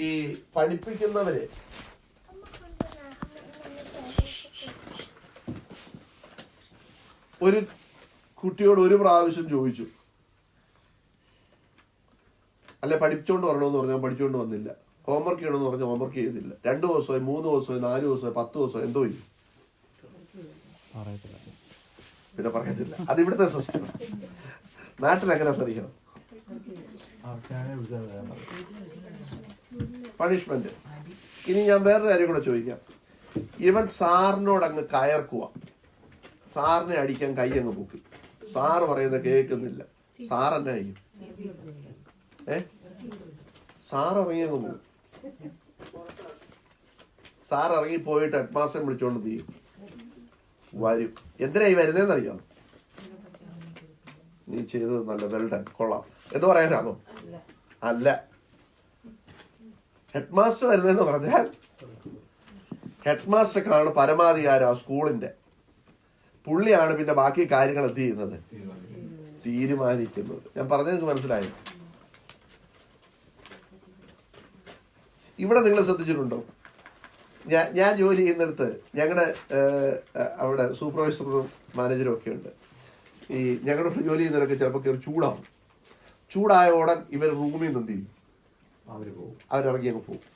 ഈ പഠിപ്പിക്കുന്നവര് ഒരു കുട്ടിയോട് ഒരു പ്രാവശ്യം ചോദിച്ചു, അല്ലെ പഠിപ്പിച്ചോണ്ട് വരണമെന്ന് പറഞ്ഞാൽ പഠിച്ചുകൊണ്ട് വന്നില്ല, ഹോംവർക്ക് ചെയ്യണമെന്ന് പറഞ്ഞാൽ ഹോംവർക്ക് ചെയ്തില്ല, 2 ദിവസമായി 3 ദിവസമായി 4 ദിവസമായി 10 ദിവസമായി, എന്തോ ചെയ്യും? പിന്നെ പറയത്തില്ല. അത് ഇവിടുത്തെ സിസ്റ്റം. നാട്ടിൽ എങ്ങനെ അറിയണം? പണിഷ്മെന്റ്. ഇനി ഞാൻ വേറൊരു കാര്യം കൂടെ ചോദിക്കാം. ഇവൻ സാറിനോട് അങ്ങ് കയർക്കുക, സാറിനെ അടിക്കാൻ കൈ അങ്ങ് പൊക്കി, സാറ് പറയുന്നത് കേൾക്കുന്നില്ല, സാർ എന്നാ ചെയ്യും? സാർ ഇറങ്ങിയങ്ങ് പോകും. സാർ ഇറങ്ങിപ്പോയിട്ട് ഹെഡ് മാസ്റ്ററെ വിളിച്ചോണ്ട് തീയും വരും. എന്തിനായി വരുന്നതെന്നറിയാം? നീ ചെയ്തത് നല്ല, വെൽഡൺ, കൊള്ളാം എന്ന് പറയാനാണോ? അല്ല. ഹെഡ് മാസ്റ്റർ വരുന്നതെന്ന് പറഞ്ഞാൽ ഹെഡ് മാസ്റ്റർക്കാണ് പരമാധികാരം ആ സ്കൂളിന്റെ. പുള്ളിയാണ് പിന്നെ ബാക്കി കാര്യങ്ങൾ എന്ത് ചെയ്യുന്നത്, തീരുമാനിക്കുന്നത്. ഞാൻ പറഞ്ഞത് മനസ്സിലായോ? ഇവിടെ നിങ്ങൾ ശ്രദ്ധിച്ചിട്ടുണ്ടോ? ഞാൻ ജോലി ചെയ്യുന്നിടത്ത് ഞങ്ങളുടെ അവിടെ സൂപ്പർവൈസറും മാനേജറും ഒക്കെ ഉണ്ട്. ഈ ഞങ്ങളുടെ ജോലി ചെയ്യുന്നവരൊക്കെ ചിലപ്പോൾ കയറി ചൂടാവും. ചൂടായ ഉടൻ ഇവർ റൂമിൽ നിന്ന് എന്ത് ചെയ്യും, അവരിറങ്ങി അങ്ങ് പോകും.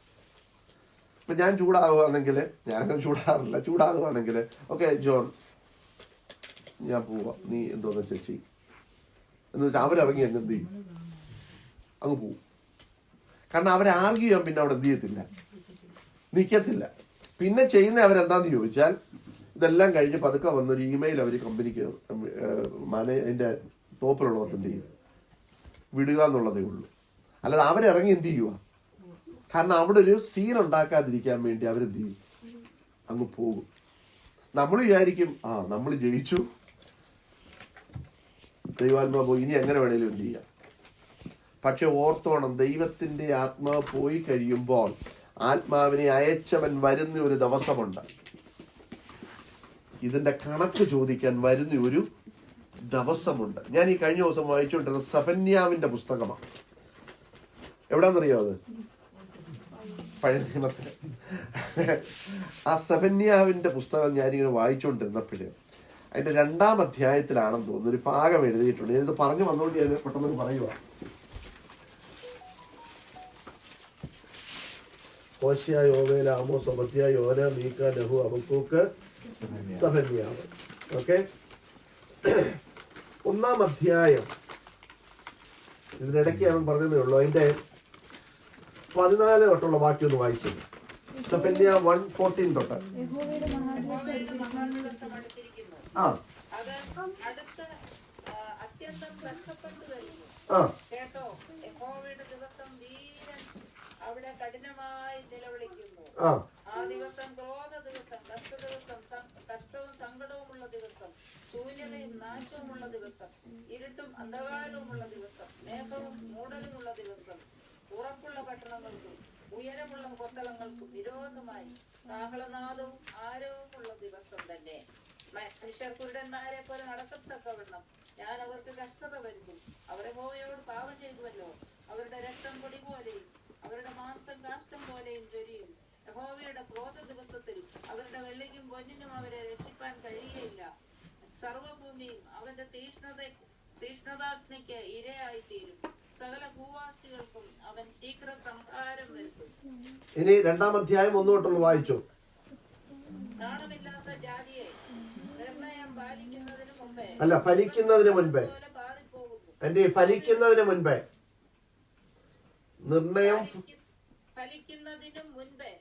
ഇപ്പം ഞാൻ ചൂടാകുകയാണെങ്കിൽ, ഞാനങ്ങനെ ചൂടാറില്ല, ചൂടാകുകയാണെങ്കിൽ ഓക്കെ ജോൺ ഞാൻ പോവാം, നീ എന്തോന്ന് വെച്ചാൽ ചെയ്യും എന്ന് വെച്ചാൽ അവരിറങ്ങി അങ്ങ് എന്ത് ചെയ്യും, അങ്ങ് പോവും. കാരണം അവരെ ആർഗ്യൂ ചെയ്യാൻ പിന്നെ അവിടെ എന്ത് ചെയ്യത്തില്ല, നിൽക്കത്തില്ല. പിന്നെ ചെയ്യുന്ന അവരെന്താന്ന് ചോദിച്ചാൽ ഇതെല്ലാം കഴിഞ്ഞ് പതുക്കെ വന്നൊരു ഇമെയിൽ അവർ കമ്പനിക്ക് അതിൻ്റെ ടോപ്പിലുള്ളവർക്ക് എന്ത് ചെയ്യും, വിടുക എന്നുള്ളതേ ഉള്ളൂ. അല്ലാതെ അവരിറങ്ങി എന്ത് ചെയ്യുക, കാരണം അവിടെ ഒരു സീൻ ഉണ്ടാക്കാതിരിക്കാൻ വേണ്ടി അവരെന്ത് ചെയ്യും, അങ്ങ് പോകും. നമ്മൾ വിചാരിക്കും നമ്മൾ ജയിച്ചു, ദൈവാത്മാ പോയി, ഇനി എങ്ങനെ വേണേലും എന്ത് ചെയ്യാം. പക്ഷെ ഓർത്തോണം, ദൈവത്തിന്റെ ആത്മാവ് പോയി കഴിയുമ്പോൾ ആത്മാവിനെ അയച്ചവൻ വരുന്ന ഒരു ദിവസമുണ്ട്. ഇതിന്റെ കണക്ക് ചോദിക്കാൻ വരുന്ന ഒരു ദിവസമുണ്ട്. ഞാൻ ഈ കഴിഞ്ഞ ദിവസം വായിച്ചുകൊണ്ടിരുന്ന സെഫന്യാവിന്റെ പുസ്തകമാണ്. എവിടാന്നറിയോ അത്? പഴയ നിയമത്തില്. ആ സെഫന്യാവിന്റെ പുസ്തകം ഞാനിങ്ങനെ വായിച്ചുകൊണ്ടിരുന്നപ്പോഴേ അതിന്റെ 2-ാം അധ്യായത്തിലാണെന്ന് തോന്നുന്നു ഒരു ഭാഗം എഴുതിയിട്ടുണ്ട്. ഞാനിത് പറഞ്ഞു വന്നുകൊണ്ട് ഞാൻ പെട്ടെന്ന് പറയുക. ഹോശിയ, യോവേൽ, ആമോസ്, ഒബദ്യ, യോന, മീക്ക, നഹു, ഹബക്കൂക്ക്, സെഫന്യാവ്. ഓക്കെ, 1-ാം അധ്യായം ഇതിനിടയ്ക്ക് ഞാൻ പറഞ്ഞതേ ഉള്ളൂ. അതിന്റെ 14 തൊട്ടുള്ള വാക്യം ഒന്ന് വായിച്ചത്. സെഫന്യ 1:14 തൊട്ട്. അവിടെ കഠിനമായി നിലവിളിക്കുന്നു. ആ ദിവസം ക്രോധ ദിവസം, കഷ്ടവും സങ്കടവുമുള്ള ദിവസം, ശൂന്യതയും നാശവുമുള്ള ദിവസം, ഇരുട്ടും അന്ധകാരവുമുള്ള ദിവസം, മേഘവും മൂടലുമുള്ള ദിവസം, ഉറപ്പുള്ള പട്ടണങ്ങൾക്കും ഉയരമുള്ള കൊത്തളങ്ങൾക്കും വിരോധമായി കാഹളനാദവും ആരവുമുള്ള ദിവസം തന്നെ. മനുഷ്യർ കുരുടന്മാരെ പോലെ നടക്കത്തക്കവണ്ണം ഞാൻ അവർക്ക് കഷ്ടത വരുത്തും. അവരെ യഹോവയോട് പാപം ചെയ്തുവല്ലോ. അവരുടെ രക്തം പൊടി പോലെയും അവരുടെ മാംസം കാഷ്ടം പോലെയും ചൊരിയും. യഹോവയുടെ ക്രോധ ദിവസത്തിൽ അവരുടെ വെള്ളിക്കും പൊന്നിനും അവരെ രക്ഷിപ്പാൻ കഴിയുകയില്ല. സർവഭൂമിയും അവന്റെ തീഷ്ണതാഗ്നിക്ക് ഇരയായിത്തീരും. സകല ഭൂവാസികൾക്കും അവൻ ശീഘ്ര സംഹാരം വരുത്തും. ഇനി 2-ാം അധ്യായം 1 തൊട്ടുള്ള വായിച്ചു. നാണമില്ലാത്ത ജാതിയെ നിർണയം പാലിക്കുന്നതിന് മുമ്പേ, അല്ല, ഫലിക്കുന്നതിന് മുൻപേ, എന്റെ ഫലിക്കുന്നതിന് മുൻപേ, നിർണയം ഫലിക്കുന്നതിനു മുൻപേ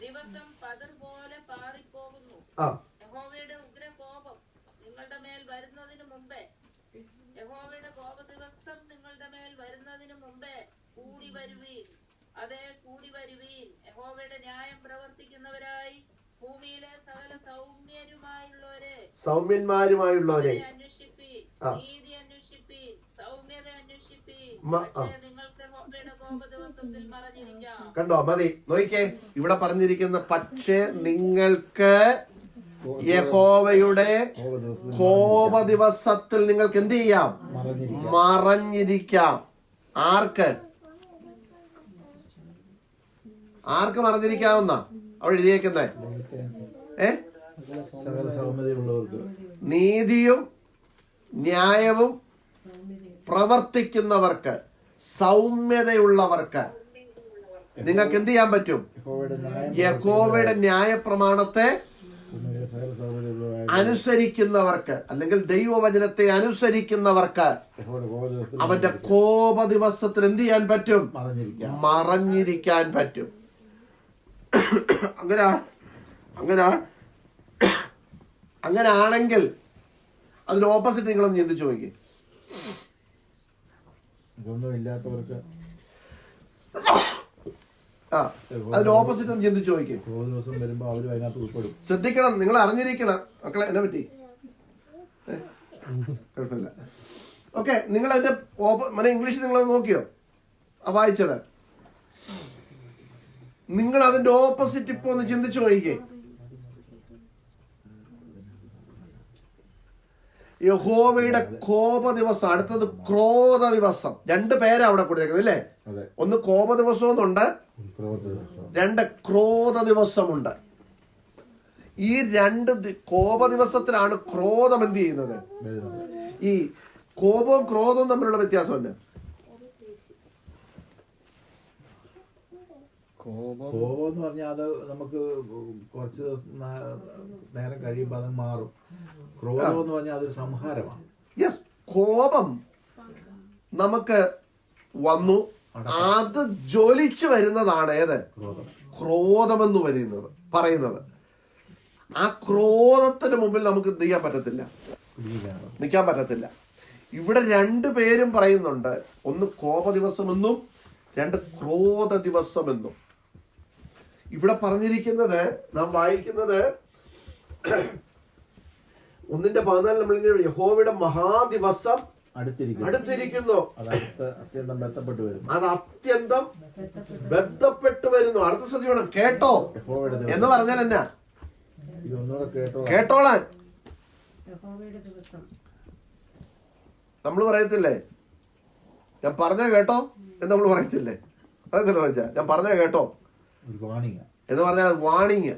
ദിവസം പതിർ പോലെ പാറിപ്പോകുന്നു. യഹോവയുടെ ഉഗ്രകോപം നിങ്ങളുടെ മേൽ വരുന്നതിന് മുമ്പേ, യഹോവയുടെ കോപ ദിവസം നിങ്ങളുടെ മേൽ വരുന്നതിന് മുമ്പേ കൂടി വരുവീൻ. അതേ, കൂടി വരുവീൻ. യഹോവയുടെ ന്യായം പ്രവർത്തിക്കുന്നവരായി ഭൂമിയിലെ സകല സൗമ്യന്മാരുമായുള്ളവരെ അന്വേഷിപ്പീൻ. നീതി അന്വേഷിപ്പീൻ, സൗമ്യത അന്വേഷിപ്പീൻ. നിങ്ങൾക്ക് യഹോവയുടെ കോപ ദിവസത്തിൽ മറഞ്ഞിരിക്കാം. കണ്ടോ, മതി നോക്കിക്കേ. ഇവിടെ പറഞ്ഞിരിക്കുന്ന പക്ഷേ നിങ്ങൾക്ക് യഹോവയുടെ കോപ ദിവസത്തിൽ നിങ്ങൾക്ക് എന്ത് ചെയ്യാം? മറഞ്ഞിരിക്കാം. ആർക്ക് മറഞ്ഞിരിക്കാവുന്ന അവിടെ എഴുതിയേക്കുന്നേ? നീതിയും ന്യായവും പ്രവർത്തിക്കുന്നവർക്ക്, സൗമ്യതയുള്ളവർക്ക് നിങ്ങൾക്ക് എന്ത് ചെയ്യാൻ പറ്റും? യഹോവയുടെ ന്യായപ്രമാണത്തെ അനുസരിക്കുന്നവർക്ക്, അല്ലെങ്കിൽ ദൈവവചനത്തെ അനുസരിക്കുന്നവർക്ക് അവന്റെ കോപ ദിവസത്തിൽ എന്ത് ചെയ്യാൻ പറ്റും? മറഞ്ഞിരിക്കാൻ പറ്റും. അങ്ങനാണെങ്കിൽ അതിന്റെ ഓപ്പോസിറ്റ് നിങ്ങളൊന്ന് ചിന്തിച്ചു നോക്കി. ഇല്ലാത്തവർക്ക് അതിന്റെ ഓപ്പോസിറ്റ് ഒന്ന് ചിന്തിച്ചു നോക്കി. ദിവസം വരുമ്പോ അവരും അതിനകത്ത് ഉൾപ്പെടും. ശ്രദ്ധിക്കണം, നിങ്ങൾ അറിഞ്ഞിരിക്കണം മക്കളെ. എന്നെ പറ്റി കുഴപ്പമില്ല. ഓക്കെ, നിങ്ങൾ അതിന്റെ ഇംഗ്ലീഷിൽ നിങ്ങളത് നോക്കിയോ? വായിച്ചത് നിങ്ങൾ അതിന്റെ ഓപ്പോസിറ്റ് ഇപ്പൊ ഒന്ന് ചിന്തിച്ചു നോക്കിക്കേ. യഹോവയുടെ കോപ ദിവസം, അടുത്തത് ക്രോധ ദിവസം. രണ്ട് പേരാ അവിടെ കൊടുത്തേക്കുന്നത് അല്ലേ? ഒന്ന് കോപ ദിവസം എന്നുണ്ട്, രണ്ട് ക്രോധ ദിവസമുണ്ട്. ഈ രണ്ട് കോപ ദിവസത്തിലാണ് ക്രോധം എന്ത് ചെയ്യുന്നത്. ഈ കോപവും ക്രോധവും തമ്മിലുള്ള വ്യത്യാസം തന്നെ. കോപം എന്ന് പറഞ്ഞാൽ അത് നമുക്ക് കുറച്ച് നേരം കഴിയുമ്പോൾ അത് മാറും. ക്രോധം എന്ന് പറഞ്ഞാൽ അതൊരു സംഹാരമാണ്. യെസ്, കോപം നമുക്ക് വന്നു, അത് ജ്വലിച്ചു വരുന്നതാണ് ഏത്? ക്രോധമെന്ന് പറയുന്നത്. ആ ക്രോധത്തിന് മുമ്പിൽ നമുക്ക് എന്ത് ചെയ്യാൻ പറ്റത്തില്ല, നിൽക്കാൻ പറ്റത്തില്ല. ഇവിടെ രണ്ടു പേരും പറയുന്നുണ്ട്, ഒന്ന് കോപ ദിവസമെന്നും രണ്ട് ക്രോധ ദിവസമെന്നും. ഇവിടെ പറഞ്ഞിരിക്കുന്നത്, നാം വായിക്കുന്നത് 1:14 നമ്മളിങ്ങനെ യഹോവയുടെ മഹാദിവസം അടുത്തിരിക്കുന്നു, അത് അത്യന്തം ബന്ധപ്പെട്ടു വരുന്നു. അടുത്ത ശ്രദ്ധിക്കണം, കേട്ടോ എന്ന് പറഞ്ഞാൽ എന്നാ? കേട്ടോളാൻ. നമ്മൾ പറയത്തില്ലേ, ഞാൻ പറഞ്ഞ കേട്ടോ എന്ന് നമ്മൾ പറയത്തില്ലേ? ഞാൻ പറഞ്ഞ കേട്ടോ എന്ന് പറഞ്ഞാൽ വാണിങ്.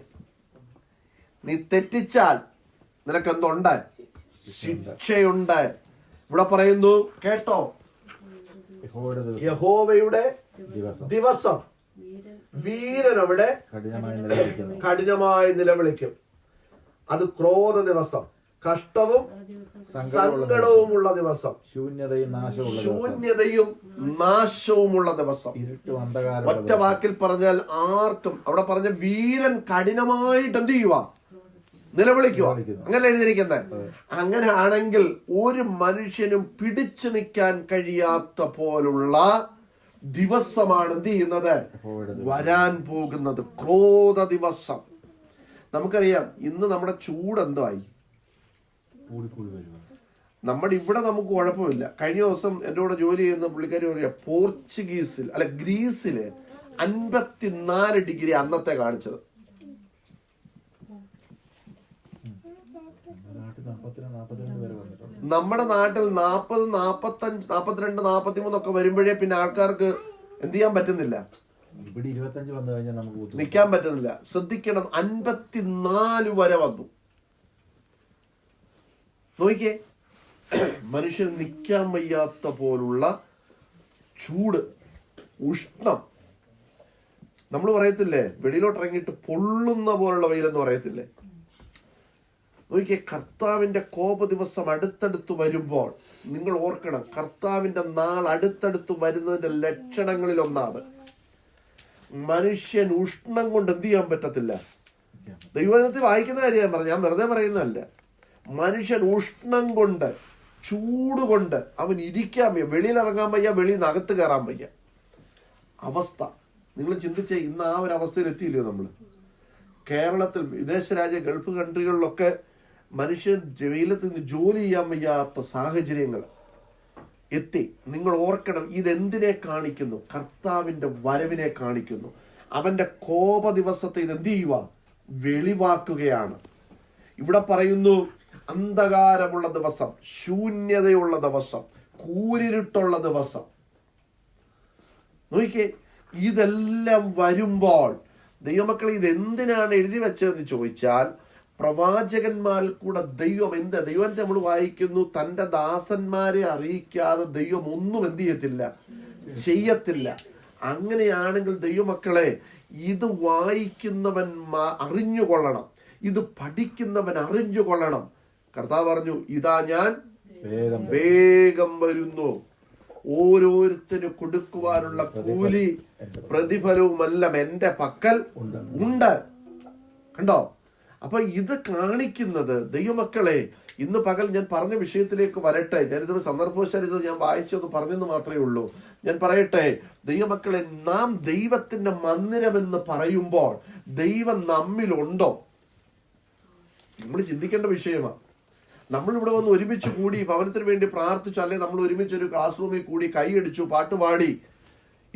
നീ തെറ്റിച്ചാൽ നിനക്ക് എന്തുണ്ട്? ശിക്ഷയുണ്ട്. ഇവിടെ പറയുന്നു കേട്ടോ, യഹോവയുടെ ദിവസം വീരൻ അവിടെ കഠിനമായി നിലവിളിക്കും. അത് ക്രോധ ദിവസം, കഷ്ടവും സങ്കടവുമുള്ള ദിവസം, ശൂന്യതയും നാശവുമുള്ള ദിവസം. ഒറ്റ വാക്കിൽ പറഞ്ഞാൽ ആർക്കും, അവിടെ പറഞ്ഞ വീരൻ കഠിനമായിട്ട് എന്ത് ചെയ്യുക? നിലവിളിക്കുക. അങ്ങനെ എഴുതിയിരിക്കുന്നത്. അങ്ങനെ ആണെങ്കിൽ ഒരു മനുഷ്യനും പിടിച്ചു നിൽക്കാൻ കഴിയാത്ത പോലുള്ള ദിവസമാണ് എന്ത് ചെയ്യുന്നത്? വരാൻ പോകുന്നത് ക്രോധ ദിവസം. നമുക്കറിയാം ഇന്ന് നമ്മുടെ ചൂട് എന്തായി. നമ്മുടെ ഇവിടെ നമുക്ക് കുഴപ്പമില്ല. കഴിഞ്ഞ ദിവസം എൻ്റെ കൂടെ ജോലി ചെയ്യുന്ന പുള്ളിക്കാരി പറയാ, പോർച്ചുഗീസിൽ അല്ല ഗ്രീസില് 54 ഡിഗ്രി അന്നത്തെ കാണിച്ചത്. നമ്മുടെ നാട്ടിൽ 40, 45, 42, 43 ഒക്കെ വരുമ്പോഴേ പിന്നെ ആൾക്കാർക്ക് എന്ത് ചെയ്യാൻ പറ്റുന്നില്ല, നിൽക്കാൻ പറ്റുന്നില്ല. ശ്രദ്ധിക്കണം, 54 വരെ വന്നു. നോക്കിക്കേ, മനുഷ്യൻ നിൽക്കാൻ വയ്യാത്ത പോലുള്ള ചൂട്, ഉഷ്ണം. നമ്മൾ പറയത്തില്ലേ, വെളിയിലോട്ട് ഇറങ്ങിയിട്ട് പൊള്ളുന്ന പോലുള്ള വെയിലെന്ന് പറയത്തില്ലേ? നോക്കിയേ, കർത്താവിന്റെ കോപ ദിവസം അടുത്തടുത്ത് വരുമ്പോൾ നിങ്ങൾ ഓർക്കണം, കർത്താവിന്റെ നാൾ അടുത്തടുത്ത് വരുന്നതിന്റെ ലക്ഷണങ്ങളിൽ ഒന്നാത് മനുഷ്യൻ ഉഷ്ണം കൊണ്ട് എന്ത് ചെയ്യാൻ പറ്റത്തില്ല. ദൈവവചനത്തിൽ വായിക്കുന്ന കാര്യം ഞാൻ പറഞ്ഞു, ഞാൻ വെറുതെ പറയുന്നതല്ല. മനുഷ്യൻ ഉഷ്ണം കൊണ്ട്, ചൂട് കൊണ്ട് അവൻ ഇരിക്കാൻ വയ്യ, വെളിയിൽ ഇറങ്ങാൻ വയ്യ, വെളിയിൽ നിന്ന് അകത്ത് കയറാൻ വയ്യ അവസ്ഥ. നിങ്ങൾ ചിന്തിച്ചേ, ഇന്ന് ആ ഒരു അവസ്ഥയിൽ എത്തിയില്ലയോ നമ്മൾ? കേരളത്തിൽ, വിദേശ രാജ്യ ഗൾഫ് കൺട്രികളിലൊക്കെ മനുഷ്യൻ വെയിലത്ത് നിന്ന് ജോലി ചെയ്യാൻ വയ്യാത്ത സാഹചര്യങ്ങൾ എത്തി. നിങ്ങൾ ഓർക്കണം, ഇതെന്തിനെ കാണിക്കുന്നു? കർത്താവിന്റെ വരവിനെ കാണിക്കുന്നു. അവന്റെ കോപ ദിവസത്തെ ഇത് എന്ത് ചെയ്യുക? വെളിവാക്കുകയാണ്. ഇവിടെ പറയുന്നു, അന്ധകാരമുള്ള ദിവസം, ശൂന്യതയുള്ള ദിവസം, കൂരിരുട്ടുള്ള ദിവസം. നോക്കിക്കേ, ഇതെല്ലാം വരുമ്പോൾ ദൈവമക്കളെ ഇതെന്തിനാണ് എഴുതി വെച്ചതെന്ന് ചോദിച്ചാൽ, പ്രവാചകന്മാരിൽ കൂടെ ദൈവത്തെ നമ്മൾ വായിക്കുന്നു, തൻ്റെ ദാസന്മാരെ അറിയിക്കാതെ ദൈവം ഒന്നും എന്ത് ചെയ്യത്തില്ല. അങ്ങനെയാണെങ്കിൽ ദൈവമക്കളെ, ഇത് വായിക്കുന്നവൻ അറിഞ്ഞുകൊള്ളണം, ഇത് പഠിക്കുന്നവൻ അറിഞ്ഞുകൊള്ളണം. കർത്താവ് പറഞ്ഞു, ഇതാ ഞാൻ വേഗം വരുന്നു, ഓരോരുത്തരും കൊടുക്കുവാനുള്ള കൂലി പ്രതിഫലവുമെല്ലാം എൻ്റെ പക്കൽ ഉണ്ട്. കണ്ടോ? അപ്പൊ ഇത് കാണിക്കുന്നത്, ദൈവമക്കളെ, ഇന്ന് പകൽ ഞാൻ പറഞ്ഞ വിഷയത്തിലേക്ക് വരട്ടെ. ഞാനിത് സന്ദർഭവശാൽ ഇത് ഞാൻ വായിച്ചൊന്ന് പറഞ്ഞെന്ന് മാത്രമേ ഉള്ളൂ. ഞാൻ പറയട്ടെ, ദൈവമക്കളെ, നാം ദൈവത്തിന്റെ മന്ദിരമെന്ന് പറയുമ്പോൾ ദൈവം നമ്മിലുണ്ടോ? നമ്മൾ ചിന്തിക്കേണ്ട വിഷയമാണ്. നമ്മളിവിടെ വന്ന് ഒരുമിച്ച് കൂടി ഭവനത്തിന് വേണ്ടി പ്രാർത്ഥിച്ചു, അല്ലെ നമ്മൾ ഒരുമിച്ച് ഒരു ക്ലാസ് റൂമിൽ കൂടി കൈയടിച്ചു, പാട്ടുപാടി,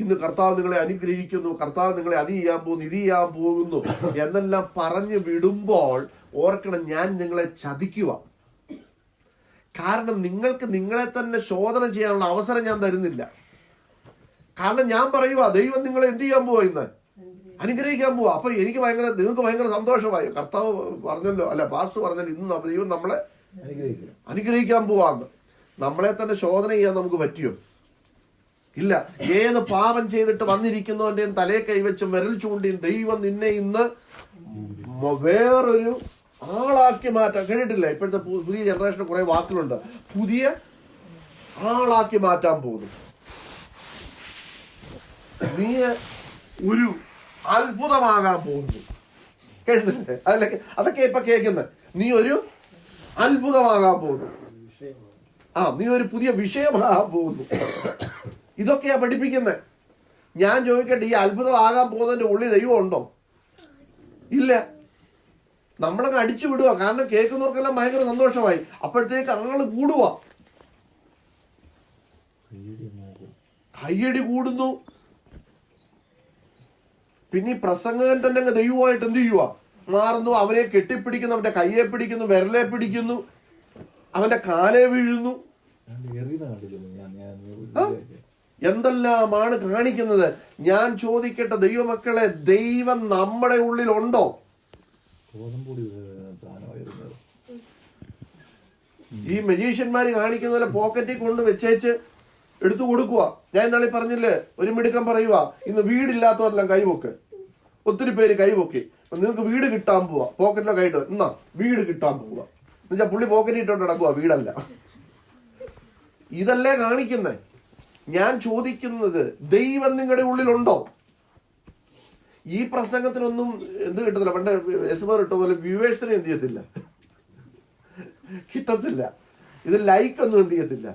ഇന്ന് കർത്താവ് നിങ്ങളെ അനുഗ്രഹിക്കുന്നു, കർത്താവ് നിങ്ങളെ അത് ചെയ്യാൻ പോകുന്നു, ഇത് ചെയ്യാൻ പോകുന്നു എന്നെല്ലാം പറഞ്ഞു വിടുമ്പോൾ ഓർക്കണം, ഞാൻ നിങ്ങളെ ചതിക്കുക. കാരണം നിങ്ങൾക്ക് നിങ്ങളെ തന്നെ ശോധന ചെയ്യാനുള്ള അവസരം ഞാൻ തരുന്നില്ല. കാരണം ഞാൻ പറയുക, ദൈവം നിങ്ങളെ എന്ത് ചെയ്യാൻ പോവാ? ഇന്ന് അനുഗ്രഹിക്കാൻ പോവാ. അപ്പൊ നിങ്ങൾക്ക് ഭയങ്കര സന്തോഷമായി. കർത്താവ് പറഞ്ഞല്ലോ, അല്ല പാസ്റ്റർ പറഞ്ഞല്ലോ, ഇന്ന് ദൈവം നമ്മളെ അനുഗ്രഹിക്കാൻ പോവാന്ന്. നമ്മളെ തന്നെ ശോധന ചെയ്യാൻ നമുക്ക് പറ്റിയോ? ഇല്ല. ഏത് പാപം ചെയ്തിട്ട് വന്നിരിക്കുന്നവന്റെയും തലയെ കൈവച്ചും വിരൽ ചൂണ്ടിയും ദൈവം നിന്നെ ഇന്ന് വേറൊരു ആളാക്കി മാറ്റാൻ. കേട്ടിട്ടില്ല? ഇപ്പോഴത്തെ പുതിയ ജനറേഷന് കുറെ വാക്കുകളുണ്ട്. പുതിയ ആളാക്കി മാറ്റാൻ പോകുന്നു. നീ ഒരു അത്ഭുതമാകാൻ പോകുന്നു. കേട്ടിട്ടില്ലേ? അതൊക്കെ ഇപ്പൊ കേൾക്കുന്നത്. നീ ഒരു അത്ഭുതമാകാൻ പോകുന്നു. നീ ഒരു പുതിയ വിഷയമാകാൻ പോകുന്നു. ഇതൊക്കെയാ പഠിപ്പിക്കുന്നത്. ഞാൻ ചോദിക്കട്ടെ, ഈ അത്ഭുതമാകാൻ പോകുന്നതിന്റെ ഉള്ളിൽ ദൈവം ഉണ്ടോ? ഇല്ല. നമ്മളങ്ങ് അടിച്ചു വിടുക. കാരണം കേൾക്കുന്നവർക്കെല്ലാം ഭയങ്കര സന്തോഷമായി. അപ്പോഴത്തേക്ക് ആള് കൂടുക, കയ്യടി കൂടുന്നു. പിന്നെ ഈ പ്രസംഗകൻ തന്നെ അങ്ങ് ദൈവമായിട്ട് എന്ത് ചെയ്യുക? മാറുന്നു. അവനെ കെട്ടിപ്പിടിക്കുന്നു, അവന്റെ കയ്യെ പിടിക്കുന്നു, വിരലെ പിടിക്കുന്നു, അവന്റെ കാലേ വീഴുന്നു. എന്തെല്ലാമാണ് കാണിക്കുന്നത്. ഞാൻ ചോദിക്കട്ടെ ദൈവമക്കളെ, ദൈവം നമ്മുടെ ഉള്ളിലുണ്ടോ? ഈ മജീഷ്യന്മാര് കാണിക്കുന്നതിലെ പോക്കറ്റിൽ കൊണ്ട് വെച്ചേച്ച് എടുത്തു കൊടുക്കുക. ഞാൻ ഇന്നാളി പറഞ്ഞില്ലേ, ഒരു മിടുക്കം പറയുക, ഇന്ന് വീടില്ലാത്തവരെല്ലാം കൈപൊക്ക്. ഒത്തിരി പേര് കൈപൊക്കി. നിങ്ങൾക്ക് വീട് കിട്ടാൻ പോവാ, പോക്കറ്റിലെ കൈയിട്ട് എന്നാ വീട് കിട്ടാൻ പോവുക എന്നുവെച്ചാൽ പുള്ളി പോക്കറ്റ് ഇട്ടോണ്ട് നടക്കുക, വീടല്ല. ഇതല്ലേ കാണിക്കുന്നേ. ഞാൻ ചോദിക്കുന്നത്, ദൈവം നിങ്ങളുടെ ഉള്ളിലുണ്ടോ? ഈ പ്രസംഗത്തിനൊന്നും എന്ത് കിട്ടത്തില്ല. പണ്ട് എസ്ബർ ഇട്ട പോലെ വ്യൂവേഴ്സിനെ എന്ത് ചെയ്യത്തില്ല, കിട്ടത്തില്ല. ഇത് ലൈക്കൊന്നും എന്ത് ചെയ്യത്തില്ല,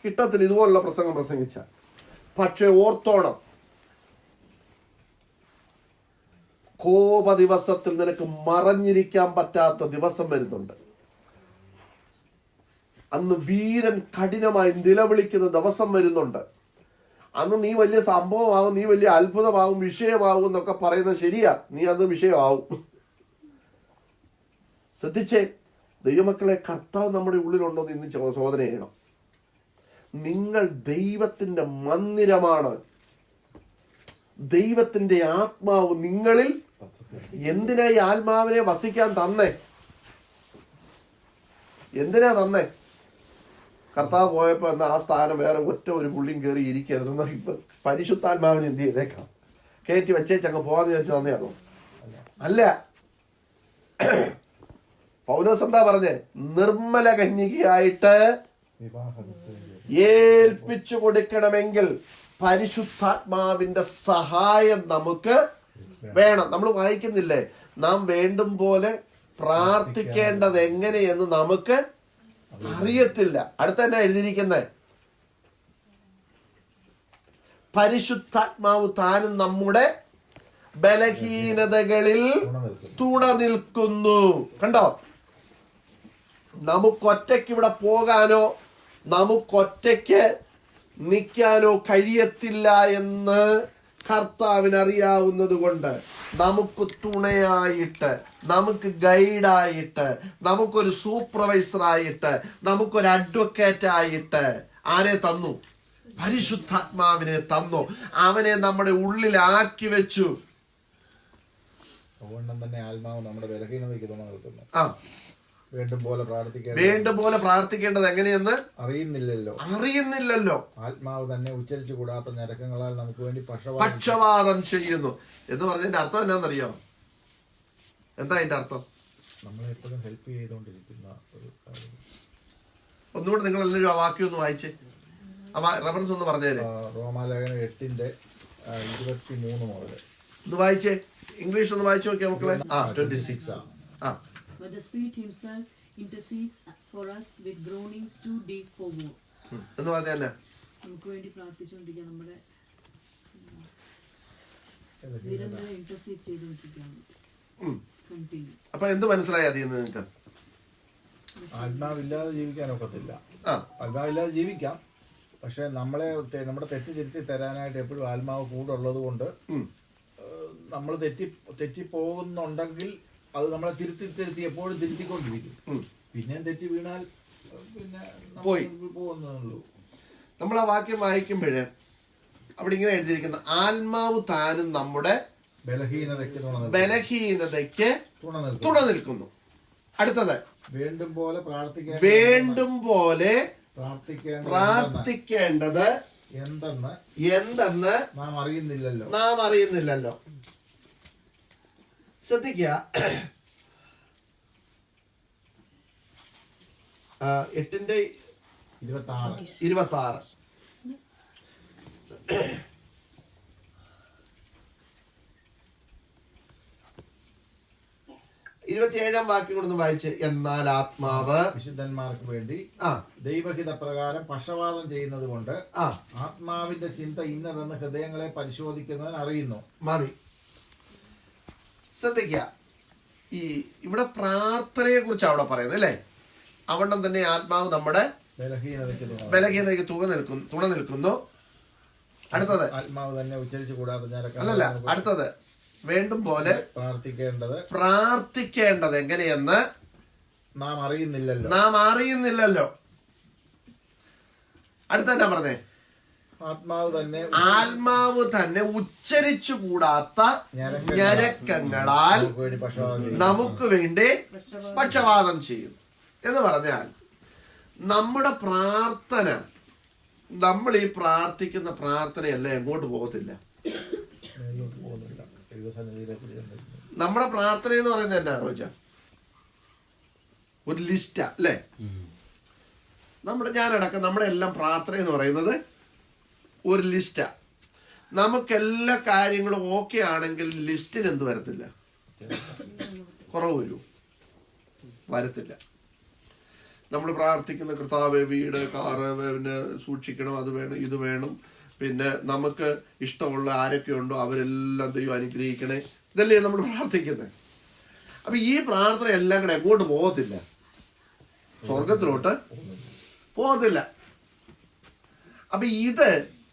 കിട്ടത്തില്ല ഇതുപോലുള്ള പ്രസംഗം പ്രസംഗിച്ച. പക്ഷെ ഓർത്തോണം, കോപ ദിവസത്തിൽ നിനക്ക് മറഞ്ഞിരിക്കാൻ പറ്റാത്ത ദിവസം വരുന്നുണ്ട്. അന്ന് വീരൻ കഠിനമായി നിലവിളിക്കുന്ന ദിവസം വരുന്നുണ്ട്. അന്ന് നീ വലിയ സംഭവമാകും, നീ വലിയ അത്ഭുതമാകും, വിഷയമാകും എന്നൊക്കെ പറയുന്നത് ശരിയാ. നീ അന്ന് വിഷയമാവും. ശ്രദ്ധിച്ചേ ദൈവമക്കളെ, കർത്താവ് നമ്മുടെ ഉള്ളിലുണ്ടോ എന്ന് ഇന്ന് ശോധന ചെയ്യണം. നിങ്ങൾ ദൈവത്തിന്റെ മന്ദിരമാണ്. ദൈവത്തിന്റെ ആത്മാവ് നിങ്ങളിൽ. എന്തിനാ ഈ ആത്മാവിനെ വസിക്കാൻ തന്നേ? എന്തിനാ തന്നേ? കർത്താവ് പോയപ്പോ എന്നാ ആ സ്ഥാനം വേറെ ഒറ്റ ഒരു പുള്ളിയും കയറി ഇരിക്കരുതെന്ന് ഇപ്പൊ പരിശുദ്ധാത്മാവിനെ എന്ത് ചെയ്തേക്കാം, കയറ്റി വെച്ചേച്ചങ്ങ് പോകാന്ന് വിചാരിച്ചു തന്നെയാണോ? അല്ല. പൗലോസ് എന്താ പറഞ്ഞേ? നിർമ്മല കന്യകയായിട്ട് ഏൽപ്പിച്ചു കൊടുക്കണമെങ്കിൽ പരിശുദ്ധാത്മാവിന്റെ സഹായം നമുക്ക് വേണം. നമ്മൾ വായിക്കുന്നില്ലേ, നാം വേണ്ടും പോലെ പ്രാർത്ഥിക്കേണ്ടത് എങ്ങനെയെന്ന് നമുക്ക് അറിയത്തില്ല. അടുത്ത തന്നെ എഴുതിയിരിക്കുന്നത്, പരിശുദ്ധാത്മാവ് താനും നമ്മുടെ ബലഹീനതകളിൽ തുണ നിൽക്കുന്നു. കണ്ടോ? നമുക്കൊറ്റയ്ക്ക് ഇവിടെ പോകാനോ നമുക്കൊറ്റയ്ക്ക് നിൽക്കാനോ കഴിയത്തില്ല എന്ന് കർത്താവിന് അറിയാവുന്നത് കൊണ്ട് നമുക്ക് തുണയായിട്ട്, നമുക്ക് ഗൈഡായിട്ട്, നമുക്കൊരു സൂപ്പർവൈസറായിട്ട്, നമുക്കൊരു അഡ്വക്കേറ്റ് ആയിട്ട് ആരെ തന്നു? പരിശുദ്ധാത്മാവിനെ തന്നു. അവനെ നമ്മുടെ ഉള്ളിലാക്കി വെച്ചു. അതുകൊണ്ടും തന്നെ ആത്മാവ് നമ്മുടെ ബലഹീനതയ്ക്ക് തുണ നിൽക്കുന്നു. വേണ്ടും പോലെ പ്രാർത്ഥിക്കേണ്ടത് എങ്ങനെയെന്ന് അറിയുന്നില്ലല്ലോ. ആത്മാവ് തന്നെ ഉച്ചരിച്ചു കൂടാത്ത ഞരക്കങ്ങളാൽ നമുക്ക് വേണ്ടി പക്ഷവാദം ചെയ്യുന്നു എന്ന് പറഞ്ഞതിന്റെ അർത്ഥം എന്നാന്നറിയോ? എന്താ അതിന്റെ അർത്ഥം? നമ്മളെ എപ്പോഴും ഹെൽപ്പ് ചെയ്തുകൊണ്ടിരിക്കുന്ന ഒരു കാര്യം. ഒന്നുകൂടെ നിങ്ങൾ എല്ലാവരും ആ വാക്യം ഒന്ന് വായിച്ചേ, റെഫറൻസ് ഒന്ന് പറഞ്ഞേരെ. റോമാലേഖനം 8:23 മുതൽ ഒന്ന് വായിച്ചേ. ഇംഗ്ലീഷ് ഒന്ന് വായിച്ചു നോക്കിയാ മക്കളെ. 26. But the Spirit Himself intercedes for us with groanings too deep for words. എന്ന് പറഞ്ഞാൽ നമുക്ക് വേണ്ടി പ്രാർത്ഥിച്ചുകൊണ്ടിരിക്കുക, നമ്മുടെ നിരന്തരം ഇന്റർസീഡ് ചെയ്തുകൊണ്ടിരിക്കുകയാണ്. കണ്ടിന്യൂ. അപ്പൊ എന്ത് മനസ്സിലായി അതിൽ നിന്ന് നിങ്ങൾക്ക്? ആത്മാവില്ലാതെ ജീവിക്കാൻ ഒക്കത്തില്ല. ആത്മാവില്ലാതെ ജീവിക്കാം, പക്ഷെ നമ്മുടെ തെറ്റ് തിരുത്തി തരാനായിട്ട് എപ്പോഴും ആത്മാവ് കൂടെ ഉള്ളത് കൊണ്ട് നമ്മൾ തെറ്റിപ്പോകുന്നുണ്ടെങ്കിൽ അത് നമ്മളെ തിരുത്തി എപ്പോഴും തിരുത്തിക്കൊണ്ടിരിക്കും. പിന്നെയും തെറ്റി വീണാൽ പിന്നെ പോയി പോകുന്നുള്ളൂ. നമ്മൾ ആ വാക്യം വായിക്കുമ്പോഴേ അവിടെ ഇങ്ങനെ എഴുതിയിരിക്കുന്ന ആത്മാവ് താനും നമ്മുടെ ബലഹീനതയ്ക്ക് തുണ നിൽക്കുന്നു. അടുത്തത് വീണ്ടും പോലെ പ്രാർത്ഥിക്കേണ്ടത് എന്തെന്ന് നാം അറിയുന്നില്ലല്ലോ. ശ്രദ്ധിക്കുക, 8:26 27 വാക്യം കൊണ്ടൊന്ന് വായിച്ച്. എന്നാൽ ആത്മാവ് വിശുദ്ധന്മാർക്ക് വേണ്ടി ദൈവഹിത പ്രകാരം പക്ഷവാദം ചെയ്യുന്നത് കൊണ്ട് ആത്മാവിന്റെ ചിന്ത ഇന്നതെന്ന് ഹൃദയങ്ങളെ പരിശോധിക്കുന്നവൻ അറിയുന്നു. മതി. ശ്രദ്ധിക്കുക, ഇവിടെ പ്രാർത്ഥനയെ കുറിച്ച് അവിടെ പറയുന്നത് അല്ലേ. അവിടെ തന്നെ ആത്മാവ് നമ്മുടെ ബലഹീനതയ്ക്ക് തുണ നിൽക്കുന്നു. അടുത്തത് ആത്മാവ് തന്നെ ഉച്ചരിച്ചു കൂടാതെ അല്ലല്ല, അടുത്തത് വേണ്ടും പോലെ പ്രാർത്ഥിക്കേണ്ടത് എങ്ങനെയെന്ന് നാം അറിയുന്നില്ലല്ലോ. അടുത്ത എന്നാ പറഞ്ഞേ? ആത്മാവ് തന്നെ ഉച്ചരിച്ചു കൂടാത്ത ഞരക്കങ്ങളാൽ നമുക്ക് വേണ്ടി പക്ഷവാദം ചെയ്യുന്നു എന്ന് പറഞ്ഞാൽ നമ്മുടെ പ്രാർത്ഥന, നമ്മൾ ഈ പ്രാർത്ഥിക്കുന്ന പ്രാർത്ഥനയല്ല എങ്ങോട്ട് പോകത്തില്ല. നമ്മുടെ പ്രാർത്ഥന എന്ന് പറയുന്നത് എന്നാ റോജ? ഒരു ലിസ്റ്റാ അല്ലേ? ഞാനടക്കം നമ്മുടെ എല്ലാം പ്രാർത്ഥന എന്ന് പറയുന്നത് ഒരു ലിസ്റ്റാ. നമുക്കെല്ലാ കാര്യങ്ങളും ഓക്കെ ആണെങ്കിൽ ലിസ്റ്റിന് എന്ത് വരത്തില്ല? കുറവ് വരത്തില്ല. നമ്മൾ പ്രാർത്ഥിക്കുന്ന കർത്താവേ വീട്, കാറ്, പിന്നെ സൂക്ഷിക്കണം, അത് വേണം, ഇത് വേണം, പിന്നെ നമുക്ക് ഇഷ്ടമുള്ള ആരൊക്കെ ഉണ്ടോ അവരെല്ലാം ദൈവം അനുഗ്രഹിക്കണേ, ഇതല്ലേ നമ്മൾ പ്രാർത്ഥിക്കുന്നത്. അപ്പൊ ഈ പ്രാർത്ഥന എല്ലാം കൂടെ എങ്ങോട്ട് പോകത്തില്ല? സ്വർഗത്തിലോട്ട് പോകത്തില്ല. അപ്പൊ ഇത്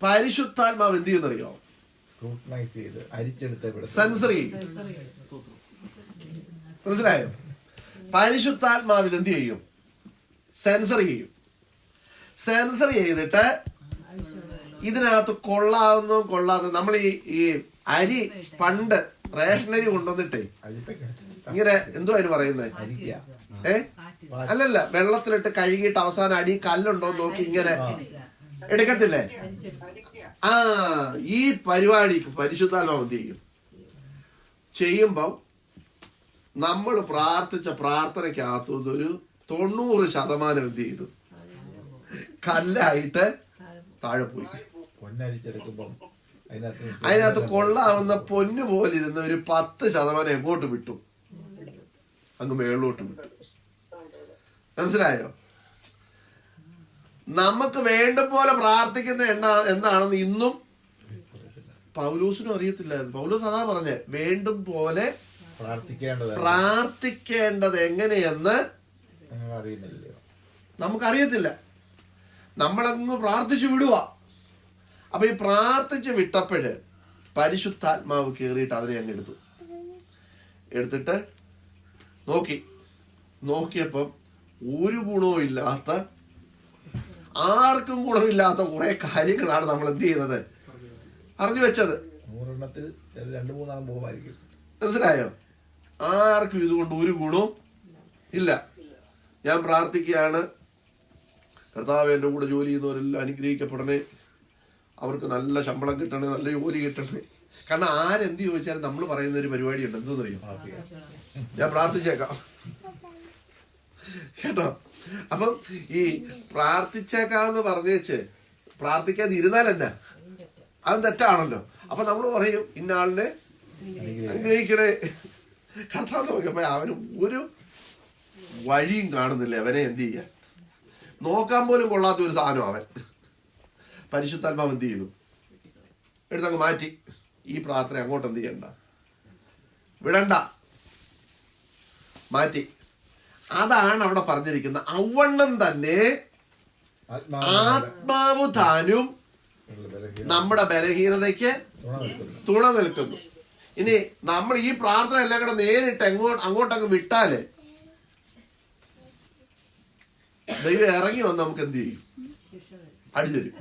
പരിശുദ്ധാത്മാവ് എന്ത് ചെയ്യുന്നറിയോ? സെൻസറി. മനസ്സിലായോ? പരിശുദ്ധാത്മാവിൽ എന്ത് ചെയ്യും? സെൻസറി ചെയ്തിട്ട് ഇതിനകത്ത് കൊള്ളാവുന്ന നമ്മൾ ഈ അരി പണ്ട് റേഷനരി കൊണ്ടുവന്നിട്ടേ ഇങ്ങനെ എന്തോ അതിന് പറയുന്നത് അല്ലല്ല, വെള്ളത്തിലിട്ട് കഴുകിയിട്ട് അവസാനം അടി കല്ലുണ്ടോ നോക്കി ഇങ്ങനെ എടുക്കത്തില്ലേ? ഈ പരിപാടിക്ക് പരിശുദ്ധാത്മാവ് എന്ത് ചെയ്യുമ്പം നമ്മൾ പ്രാർത്ഥിച്ച പ്രാർത്ഥനയ്ക്കകത്തൊരു 90% എന്ത് ചെയ്തു? കല്ലായിട്ട് താഴെ പോയി. അതിനകത്ത് കൊള്ളാവുന്ന പൊന്നു പോലിരുന്ന ഒരു 10% എങ്ങോട്ട് വിട്ടു? അങ്ങ് മേളിലോട്ട് വിട്ടു. മനസ്സിലായോ? നമുക്ക് വേണ്ട പോലെ പ്രാർത്ഥിക്കുന്ന എന്താണെന്ന് ഇന്നും പൗലോസിനും അറിയത്തില്ലായിരുന്നു. പൗലോസ് അതാ പറഞ്ഞേ, വേണ്ടും പോലെ പ്രാർത്ഥിക്കേണ്ടത് എങ്ങനെയെന്ന് നമുക്കറിയത്തില്ല. നമ്മളങ്ങ് പ്രാർത്ഥിച്ചു വിടുക. അപ്പൊ ഈ പ്രാർത്ഥിച്ച് വിട്ടപ്പോഴ് പരിശുദ്ധാത്മാവ് കയറിയിട്ട് അതിനെ അങ്ങ് എടുത്തിട്ട് നോക്കിയപ്പം ഒരു ഗുണവും ഇല്ലാത്ത, ആർക്കും ഗുണമില്ലാത്ത കുറെ കാര്യങ്ങളാണ് നമ്മൾ എന്ത് ചെയ്യുന്നത്? അറിഞ്ഞു വെച്ചത്. 100 2-3 പോകുമായിരിക്കും. മനസ്സിലായോ? ആർക്കും ഇതുകൊണ്ട് ഒരു ഗുണവും ഇല്ല. ഞാൻ പ്രാർത്ഥിക്കുകയാണ്, കർത്താവ് എൻ്റെ കൂടെ ജോലി ചെയ്യുന്നവരെല്ലാം അനുഗ്രഹിക്കപ്പെടണേ, അവർക്ക് നല്ല ശമ്പളം കിട്ടണേ, നല്ല ജോലി കിട്ടണേ. കാരണം ആരെന്ത് ചോദിച്ചാലും നമ്മൾ പറയുന്ന ഒരു പരിപാടിയുണ്ട്. എന്തെന്നറിയോ? ഞാൻ പ്രാർത്ഥിച്ചേക്കാം കേട്ടോ. അപ്പം ഈ പ്രാർത്ഥിച്ചേക്കാന്ന് പറഞ്ഞേച്ച് പ്രാർത്ഥിക്കാതെ ഇരുന്നാൽ എന്നാ? അത് തെറ്റാണല്ലോ. അപ്പൊ നമ്മൾ പറയും ഇന്ന ആളിനെ അനുഗ്രഹിക്കണേ കർത്താവ് നോക്കിയപ്പോ അവന് ഒരു വഴിയും കാണുന്നില്ല. അവനെ എന്ത് ചെയ്യാൻ? നോക്കാൻ പോലും കൊള്ളാത്ത ഒരു സാധനം അവൻ. പരിശുദ്ധാത്മാവ് എന്ത് ചെയ്തു? എടുത്തങ്ങ് മാറ്റി. ഈ പ്രാർത്ഥന അങ്ങോട്ട് എന്ത് ചെയ്യണ്ട, വിടണ്ട, മാറ്റി. അതാണ് അവിടെ പറഞ്ഞിരിക്കുന്നത്. അവണ്ണം തന്നെ ആത്മാവ് താനും നമ്മുടെ ബലഹീനതയ്ക്ക് തുണ നിൽക്കുന്നു. ഇനി നമ്മൾ ഈ പ്രാർത്ഥന എല്ലാം കൂടെ നേരിട്ട് അങ്ങോട്ടങ്ങ് വിട്ടാല് ദൈവം ഇറങ്ങി വന്ന് നമുക്ക് എന്ത് ചെയ്യും? അടിതരും.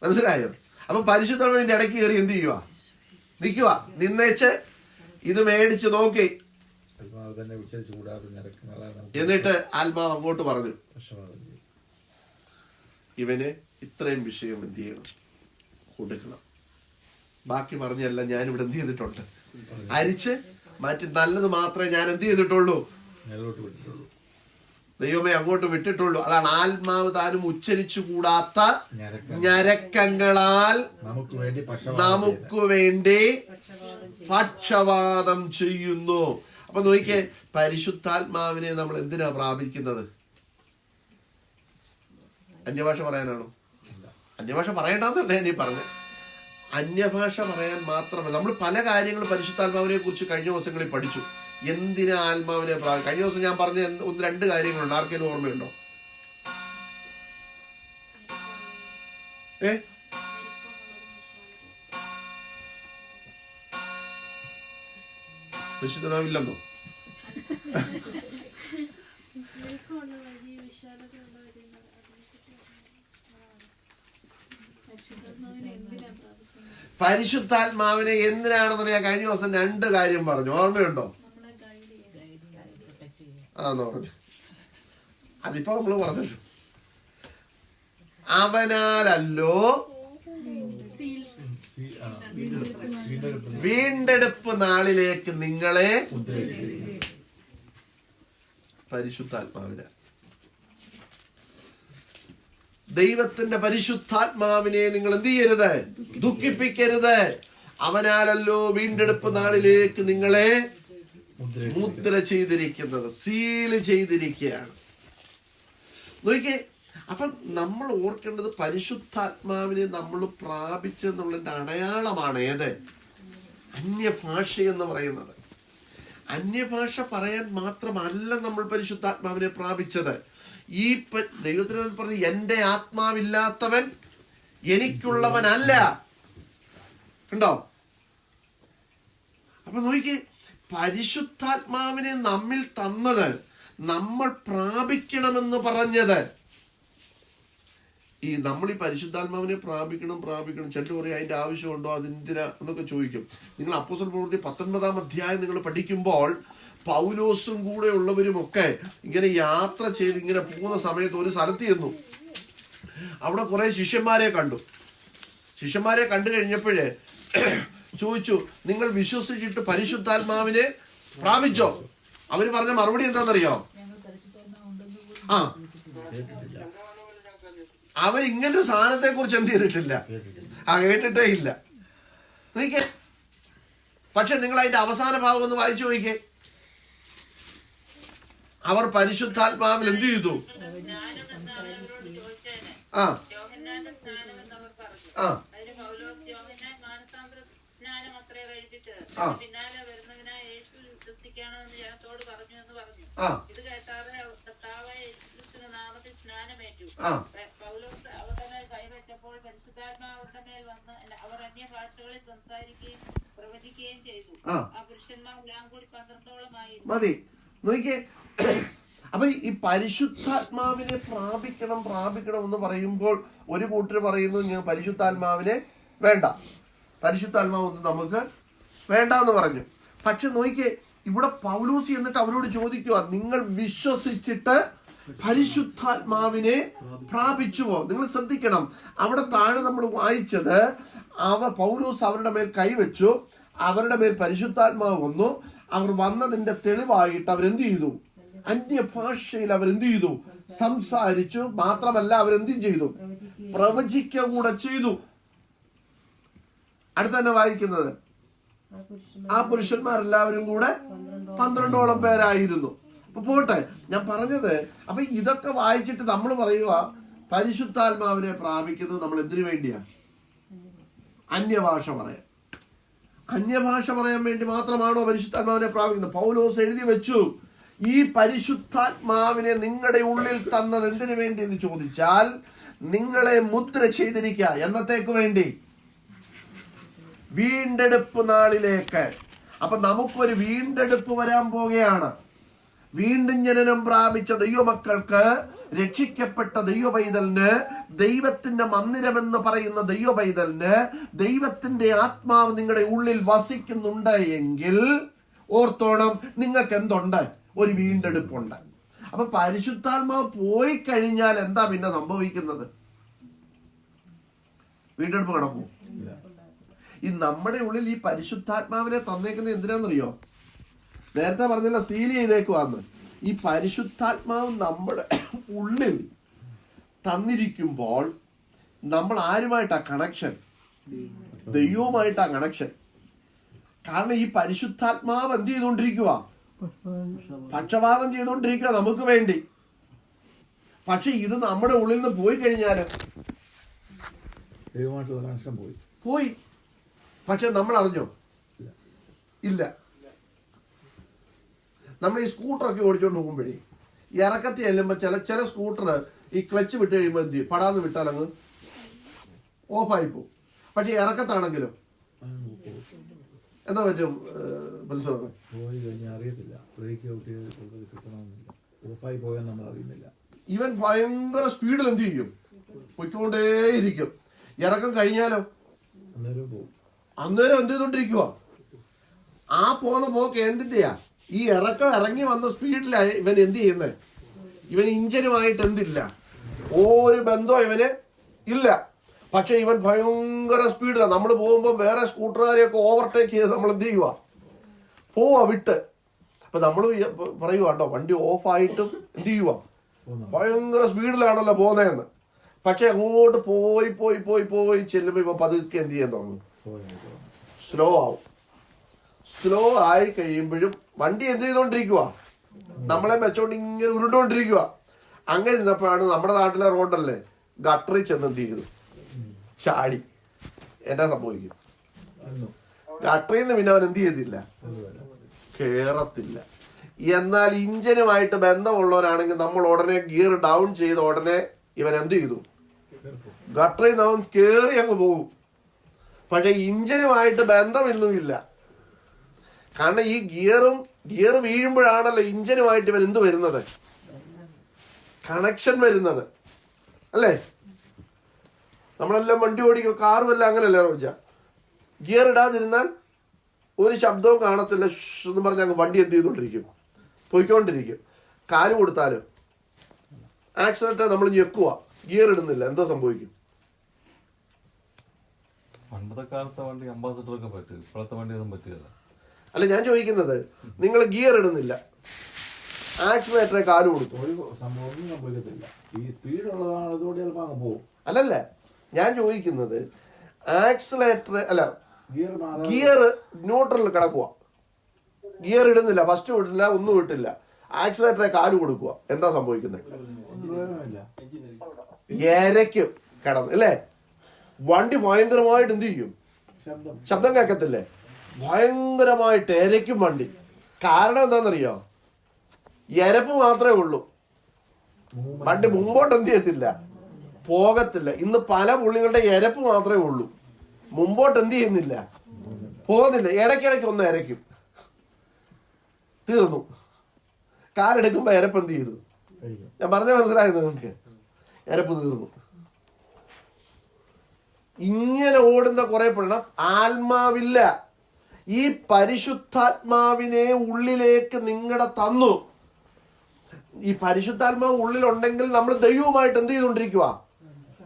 മനസ്സിലായോ? അപ്പൊ പരിശുദ്ധന്റെ ഇടയ്ക്ക് കയറി എന്ത് ചെയ്യുക? നിൽക്കുക. നിന്നേച്ച് ഇത് മേടിച്ച് നോക്കി, എന്നിട്ട് ആത്മാവ് അങ്ങോട്ട് പറഞ്ഞു, ഇവന് ഇത്രയും വിഷയം എന്ത് ചെയ്യണം? കൊടുക്കണം. ബാക്കി പറഞ്ഞല്ല ഞാനിവിടെ എന്ത് ചെയ്തിട്ടുണ്ട്? അരിച്ച് മാറ്റി നല്ലത് മാത്രമേ ഞാൻ എന്ത് ചെയ്തിട്ടുള്ളൂ? ദൈവമേ അങ്ങോട്ട് വിട്ടിട്ടുള്ളൂ. അതാണ് ആത്മാവ് താനും ഉച്ചരിച്ചു കൂടാത്ത ഞരക്കങ്ങളാൽ നമുക്ക് വേണ്ടി പക്ഷവാദം ചെയ്യുന്നു. അപ്പൊ നോക്കിക്കേ, പരിശുദ്ധാത്മാവിനെ നമ്മൾ എന്തിനാ പ്രാപിക്കുന്നത്? അന്യഭാഷ പറയാനാണോ? അന്യഭാഷ പറയണ്ടെന്നല്ലേ നീ പറഞ്ഞത്. അന്യഭാഷ പറയാൻ മാത്രമല്ല, നമ്മൾ പല കാര്യങ്ങളും പരിശുദ്ധാത്മാവിനെ കുറിച്ച് കഴിഞ്ഞ ദിവസങ്ങളിൽ പഠിച്ചു. എന്തിനാ ആത്മാവിനെ കഴിഞ്ഞ ദിവസം ഞാൻ പറഞ്ഞ 1-2 കാര്യങ്ങളുണ്ട്. ആർക്കെങ്കിലും ഓർമ്മയുണ്ടോ? പരിശുദ്ധാത്മാവില്ലെന്നോ? പരിശുദ്ധാത്മാവിനെ എന്തിനാണെന്ന് ഞാൻ കഴിഞ്ഞ ദിവസം 2 കാര്യം പറഞ്ഞു. ഓർമ്മയുണ്ടോ? ആന്ന് പറഞ്ഞു. അതിപ്പോ നമ്മള് പറഞ്ഞല്ലോ. അവനാലല്ലോ വീണ്ടെടുപ്പ് നാളിലേക്ക് നിങ്ങളെ പരിശുദ്ധാത്മാവിനെ, ദൈവത്തിന്റെ പരിശുദ്ധാത്മാവിനെ നിങ്ങൾ എന്ത് ചെയ്യരുത്? ദുഃഖിപ്പിക്കരുത്. അവനാലല്ലോ വീണ്ടെടുപ്പ് നാളിലേക്ക് നിങ്ങളെ മുദ്ര ചെയ്തിരിക്കുന്നത്, സീല് ചെയ്തിരിക്കുകയാണ്. നോക്കിക്കേ, അപ്പം നമ്മൾ ഓർക്കേണ്ടത് പരിശുദ്ധാത്മാവിനെ നമ്മൾ പ്രാപിച്ചെന്നുള്ളതിന്റെ അടയാളമാണ് ഏത്? അന്യഭാഷ എന്ന് പറയുന്നത്. അന്യഭാഷ പറയാൻ മാത്രമല്ല നമ്മൾ പരിശുദ്ധാത്മാവിനെ പ്രാപിച്ചത്. ഈ ദൈവത്തിന് പറഞ്ഞ് എന്റെ ആത്മാവില്ലാത്തവൻ എനിക്കുള്ളവനല്ല. കണ്ടോ? അപ്പൊ നോക്കിക്കേ, പരിശുദ്ധാത്മാവിനെ നമ്മിൽ തന്നത്, നമ്മൾ പ്രാപിക്കണമെന്ന് പറഞ്ഞത്, നമ്മൾ ഈ പരിശുദ്ധാത്മാവിനെ പ്രാപിക്കണം ചെല്ലു പറയും അതിന്റെ ആവശ്യമുണ്ടോ, അതെന്തിനാ എന്നൊക്കെ ചോദിക്കും. നിങ്ങൾ അപ്പോസ്തല പ്രവൃത്തി 19-ാം അധ്യായം നിങ്ങൾ പഠിക്കുമ്പോൾ പൗലോസും കൂടെ ഉള്ളവരുമൊക്കെ ഇങ്ങനെ യാത്ര ചെയ്ത് ഇങ്ങനെ പോകുന്ന സമയത്ത് ഒരു സ്ഥലത്ത് ചെന്നു. അവിടെ കുറെ ശിഷ്യന്മാരെ കണ്ടു. ശിഷ്യന്മാരെ കണ്ടു കഴിഞ്ഞപ്പോഴേ ചോദിച്ചു, നിങ്ങൾ വിശ്വസിച്ചിട്ട് പരിശുദ്ധാത്മാവിനെ പ്രാപിച്ചോ? അവര് പറഞ്ഞ മറുപടി എന്താണെന്നറിയോ? അവരിങ്ങനൊരു സാധനത്തെ കുറിച്ച് എന്ത് ചെയ്തിട്ടില്ല, കേട്ടിട്ടേ ഇല്ല. നോക്കിക്കേ, പക്ഷെ നിങ്ങൾ അതിന്റെ അവസാന ഭാഗം ഒന്ന് വായിച്ചു നോക്കിക്കേ. അവർ പരിശുദ്ധാത്മാവിൽ എന്ത് ചെയ്തു? പിന്നാലെ വരുന്നവനായ യേശു വിശ്വസിക്കണമെന്ന് ജനത്തോട് പറഞ്ഞു എന്ന് പറഞ്ഞു. ഇത് കേട്ടാതെ കർത്താവായ യേശുക്രിസ്തുവിന്റെ നാമത്തിൽ സ്നാനമേറ്റു. പൗലോസ് അവരുടെ കൈവച്ചപ്പോൾ പരിശുദ്ധാത്മാവ് അവരുടെ മേൽ വന്ന് അവർ അന്യഭാഷകളിൽ സംസാരിക്കുകയും പ്രവചിക്കുകയും ചെയ്തു. ആ പുരുഷന്മാർ എല്ലാം കൂടി 12ഓളമായി. മതി. നോക്കിക്കേ, അപ്പൊ ഈ പരിശുദ്ധാത്മാവിനെ പ്രാപിക്കണം എന്ന് പറയുമ്പോൾ ഒരു കൂട്ടർ പറയുന്നു ഞാൻ പരിശുദ്ധാത്മാവിനെ വേണ്ട, പരിശുദ്ധാത്മാവൊന്നും നമുക്ക് വേണ്ട എന്ന് പറഞ്ഞു. പക്ഷെ നോക്കിക്കേ, ഇവിടെ പൗലോസ് എന്നിട്ട് അവരോട് ചോദിക്കുക, നിങ്ങൾ വിശ്വസിച്ചിട്ട് പരിശുദ്ധാത്മാവിനെ പ്രാപിച്ചുവോ? നിങ്ങൾ ശ്രദ്ധിക്കണം, അവിടെ താഴെ നമ്മൾ വായിച്ചത് പൗലോസ് അവരുടെ മേൽ കൈവച്ചു, അവരുടെ മേൽ പരിശുദ്ധാത്മാവ് വന്നു. അവർ വന്നതിന്റെ തെളിവായിട്ട് അവരെന്ത് ചെയ്തു? അന്യഭാഷയിൽ അവരെന്ത് ചെയ്തു? സംസാരിച്ചു. മാത്രമല്ല അവരെന്തും ചെയ്തു? പ്രവചിക്കുക കൂടെ ചെയ്തു. അടുത്ത തന്നെ വായിക്കുന്നത്, ആ പുരുഷന്മാരെല്ലാവരും കൂടെ 12ഓളം പേരായിരുന്നു. അപ്പൊ പോട്ടെ, ഞാൻ പറഞ്ഞത്, അപ്പൊ ഇതൊക്കെ വായിച്ചിട്ട് നമ്മൾ പറയുക പരിശുദ്ധാത്മാവിനെ പ്രാപിക്കുന്നത് നമ്മൾ എന്തിനു വേണ്ടിയാ? അന്യഭാഷ പറയാൻ. അന്യഭാഷ പറയാൻ വേണ്ടി മാത്രമാണോ പരിശുദ്ധാത്മാവിനെ പ്രാപിക്കുന്നത്? പൗലോസ് എഴുതി വെച്ചു, ഈ പരിശുദ്ധാത്മാവിനെ നിങ്ങളുടെ ഉള്ളിൽ തന്നത് എന്തിനു വേണ്ടി എന്ന് ചോദിച്ചാൽ, നിങ്ങളെ മുദ്ര ചെയ്തിരിക്കുക. എന്നത്തേക്ക് വേണ്ടി? വീണ്ടെടുപ്പ് നാളിലേക്ക്. അപ്പൊ നമുക്കൊരു വീണ്ടെടുപ്പ് വരാൻ പോകുകയാണ്. വീണ്ടും ജനനം പ്രാപിച്ച ദൈവമക്കൾക്ക്, രക്ഷിക്കപ്പെട്ട ദൈവപൈതലിന്, ദൈവത്തിന്റെ മന്ദിരമെന്ന് പറയുന്ന ദൈവപൈതലിന് ദൈവത്തിന്റെ ആത്മാവ് നിങ്ങളുടെ ഉള്ളിൽ വസിക്കുന്നുണ്ട് എങ്കിൽ ഓർത്തോണം, നിങ്ങൾക്ക് എന്തുണ്ട്? ഒരു വീണ്ടെടുപ്പുണ്ട്. അപ്പൊ പരിശുദ്ധാത്മാവ് പോയി കഴിഞ്ഞാൽ എന്താ പിന്നെ സംഭവിക്കുന്നത്? വീണ്ടെടുപ്പ് നടക്കും. ഈ നമ്മുടെ ഉള്ളിൽ ഈ പരിശുദ്ധാത്മാവിനെ തന്നേക്കുന്നത് എന്തിനാണെന്നറിയോ? നേരത്തെ പറഞ്ഞില്ല, സീലിയയിലേക്ക് വന്ന് ഈ പരിശുദ്ധാത്മാവ് നമ്മുടെ ഉള്ളിൽ തന്നിരിക്കുമ്പോൾ നമ്മൾ ആരുമായിട്ടാ കണക്ഷൻ? ദൈവവുമായിട്ടാ കണക്ഷൻ. കാരണം ഈ പരിശുദ്ധാത്മാവ് എന്ത് ചെയ്തുകൊണ്ടിരിക്കുക? പക്ഷപാതം ചെയ്തുകൊണ്ടിരിക്കുക നമുക്ക് വേണ്ടി. പക്ഷെ ഇത് നമ്മുടെ ഉള്ളിൽ നിന്ന് പോയി കഴിഞ്ഞാല് ദൈവമായിട്ടുള്ള കണക്ഷൻ പോയി. പക്ഷെ നമ്മൾ അറിഞ്ഞോ? ഇല്ല. നമ്മൾ ഈ സ്കൂട്ടറൊക്കെ ഓടിച്ചോണ്ട് പോകുമ്പോഴേ ഇറക്കത്തി ചെല്ലുമ്പോൾ ചില സ്കൂട്ടർ ഈ ക്ലച്ച് വിട്ട് കഴിയുമ്പോൾ എന്ത് ചെയ്യും? പടാന്ന് വിട്ടാൽ അങ്ങ് ഓഫായി പോകും. പക്ഷെ ഇറക്കത്താണെങ്കിലോ എന്താ പറ്റും? പോയി കഴിഞ്ഞാൽ അറിയത്തില്ല, ബ്രേക്ക് ഔട്ട് ചെയ്ത് കിട്ടണമെന്നില്ല, ഓഫായി പോയാൽ നമ്മൾ അറിയുന്നില്ല. ഇവൻ ഭയങ്കര സ്പീഡിൽ എന്ത് ചെയ്യും? പൊയ്ക്കൊണ്ടേയിരിക്കും. ഇറക്കം കഴിഞ്ഞാലോ അന്നേരം പോകും. അന്നേരം എന്ത് ചെയ്തോണ്ടിരിക്കുക? ആ പോകുന്ന പോക്ക് എന്തിന്റെയാ? ഈ ഇറങ്ങി വന്ന സ്പീഡിലാണ് ഇവൻ എന്ത് ചെയ്യുന്നത്? ഇവൻ ഇഞ്ചനുമായിട്ട് എന്തില്ല, ഒരു ബന്ധവും ഇവന് ഇല്ല. പക്ഷെ ഇവൻ ഭയങ്കര സ്പീഡിലാണ്. നമ്മൾ പോകുമ്പോൾ വേറെ സ്കൂട്ടറുകാരെയൊക്കെ ഓവർടേക്ക് ചെയ്ത് നമ്മൾ എന്ത് ചെയ്യുക? പോവാ വിട്ട്. അപ്പൊ നമ്മൾ പറയുക കേട്ടോ, വണ്ടി ഓഫായിട്ടും എന്ത് ചെയ്യുക? ഭയങ്കര സ്പീഡിലാണല്ലോ പോകുന്നതെന്ന്. പക്ഷെ അങ്ങോട്ട് പോയി പോയി പോയി പോയി ചെല്ലുമ്പോ ഇപ്പൊ പതുക്കെ എന്ത് ചെയ്യാൻ തുടങ്ങും? സ്ലോ ആവും. സ്ലോ ആയി കഴിയുമ്പോഴും വണ്ടി എന്ത് ചെയ്തോണ്ടിരിക്കുക? നമ്മളെ വെച്ചോണ്ട് ഇങ്ങനെ ഉരുണ്ടോണ്ടിരിക്കുക. അങ്ങനെ ഇരുന്നപ്പോഴാണ് നമ്മുടെ നാട്ടിലെ റോഡല്ലേ ഗട്ടറിൽ ചെന്ന് എന്ത് ചെയ്തു? ചാടി. എന്നാ സംഭവിക്കും? ഗട്ടറിൽ നിന്ന് പിന്നെ അവൻ എന്ത് ചെയ്തില്ല? കേറത്തില്ല. എന്നാൽ ഇഞ്ചനുമായിട്ട് ബന്ധമുള്ളവരാണെങ്കിൽ നമ്മൾ ഉടനെ ഗിയർ ഡൗൺ ചെയ്ത് ഉടനെ ഇവൻ എന്ത് ചെയ്തു? ഗട്ടറിൽ നിന്ന് അവൻ കേറി അങ്ങ് പോകും. പക്ഷെ ഇഞ്ചനുമായിട്ട് ബന്ധമൊന്നുമില്ല. കാരണം ഈ ഗിയർ വീഴുമ്പോഴാണല്ലോ ഇഞ്ചനുമായിട്ട് ഇവൻ എന്ത് വരുന്നത്? കണക്ഷൻ വരുന്നത് അല്ലേ? നമ്മളെല്ലാം വണ്ടി ഓടിക്കും, കാറും എല്ലാം അങ്ങനല്ലേ റോജ? ഗിയർ ഇടാതിരുന്നാൽ ഒരു ശബ്ദവും കാണത്തില്ല, എന്ന് പറഞ്ഞ് അങ്ങ് വണ്ടി എന്ത് ചെയ്തുകൊണ്ടിരിക്കും? പോയിക്കൊണ്ടിരിക്കും. കാല് കൊടുത്താലോ ആക്സിഡന്റ് നമ്മൾ ഞെക്കുക, ഗിയർ ഇടുന്നില്ല, എന്തോ സംഭവിക്കും? പണ്ടത്തെ കാലത്തെ വണ്ടി അംബാസഡറൊക്കെ പറ്റും, ഇപ്പോഴത്തെ വണ്ടി ഒന്നും പറ്റില്ല. അല്ല, ഞാൻ ചോദിക്കുന്നത്, നിങ്ങൾ ഗിയർ ഇടുന്നില്ല, ആക്സിലേറ്ററെ കാല് കൊടുത്തു, ഒരു സംഭവം സംഭവിക്കത്തില്ല. ഈ സ്പീഡ് ഉള്ളതാണ്, അതുകൊണ്ട് ചിലപ്പോൾ അങ്ങ് പോകും. അല്ലല്ല, ഞാൻ ചോദിക്കുന്നത് ആക്സിലേറ്റർ അല്ല, ഗിയർ ഗിയർ ന്യൂട്രലിൽ കിടക്കുക, ഗിയർ ഇടുന്നില്ല, ഫസ്റ്റ് വിട്ടില്ല, ഒന്നും വിട്ടില്ല, ആക്സിലേറ്ററെ കാല് കൊടുക്കുക, എന്താ സംഭവിക്കുന്നത്? എരയ്ക്കും കിടന്ന് അല്ലേ? വണ്ടി ഭയങ്കരമായിട്ട് എന്ത് ചെയ്യും? ശബ്ദം കേൾക്കത്തില്ലേ? ഭയങ്കരമായിട്ട് എരയ്ക്കും വണ്ടി. കാരണം എന്താണെന്നറിയോ? എരപ്പ് മാത്രമേ ഉള്ളൂ, വണ്ടി മുമ്പോട്ട് എന്ത് ചെയ്യത്തില്ല, പോകത്തില്ല. ഇന്ന് പല പുള്ളികളുടെ എരപ്പ് മാത്രമേ ഉള്ളൂ, മുമ്പോട്ട് എന്ത് ചെയ്യുന്നില്ല, പോകുന്നില്ല. ഇടയ്ക്കിടയ്ക്ക് ഒന്ന് എരയ്ക്കും, തീർന്നു. കാലെടുക്കുമ്പോ എരപ്പ് എന്ത് ചെയ്തു? ഞാൻ പറഞ്ഞ മനസ്സിലായത് നിങ്ങൾക്ക്? എരപ്പ് തീർന്നു. ഇങ്ങനെ ഓടുന്ന കുറെ പെണ്ണം ആത്മാവില്ല. ഈ പരിശുദ്ധാത്മാവിനെ ഉള്ളിലേക്ക് നിങ്ങളുടെ തന്നു. ഈ പരിശുദ്ധാത്മാവ് ഉള്ളിലുണ്ടെങ്കിൽ നമ്മൾ ദൈവവുമായിട്ട് എന്ത് ചെയ്തുകൊണ്ടിരിക്കുക?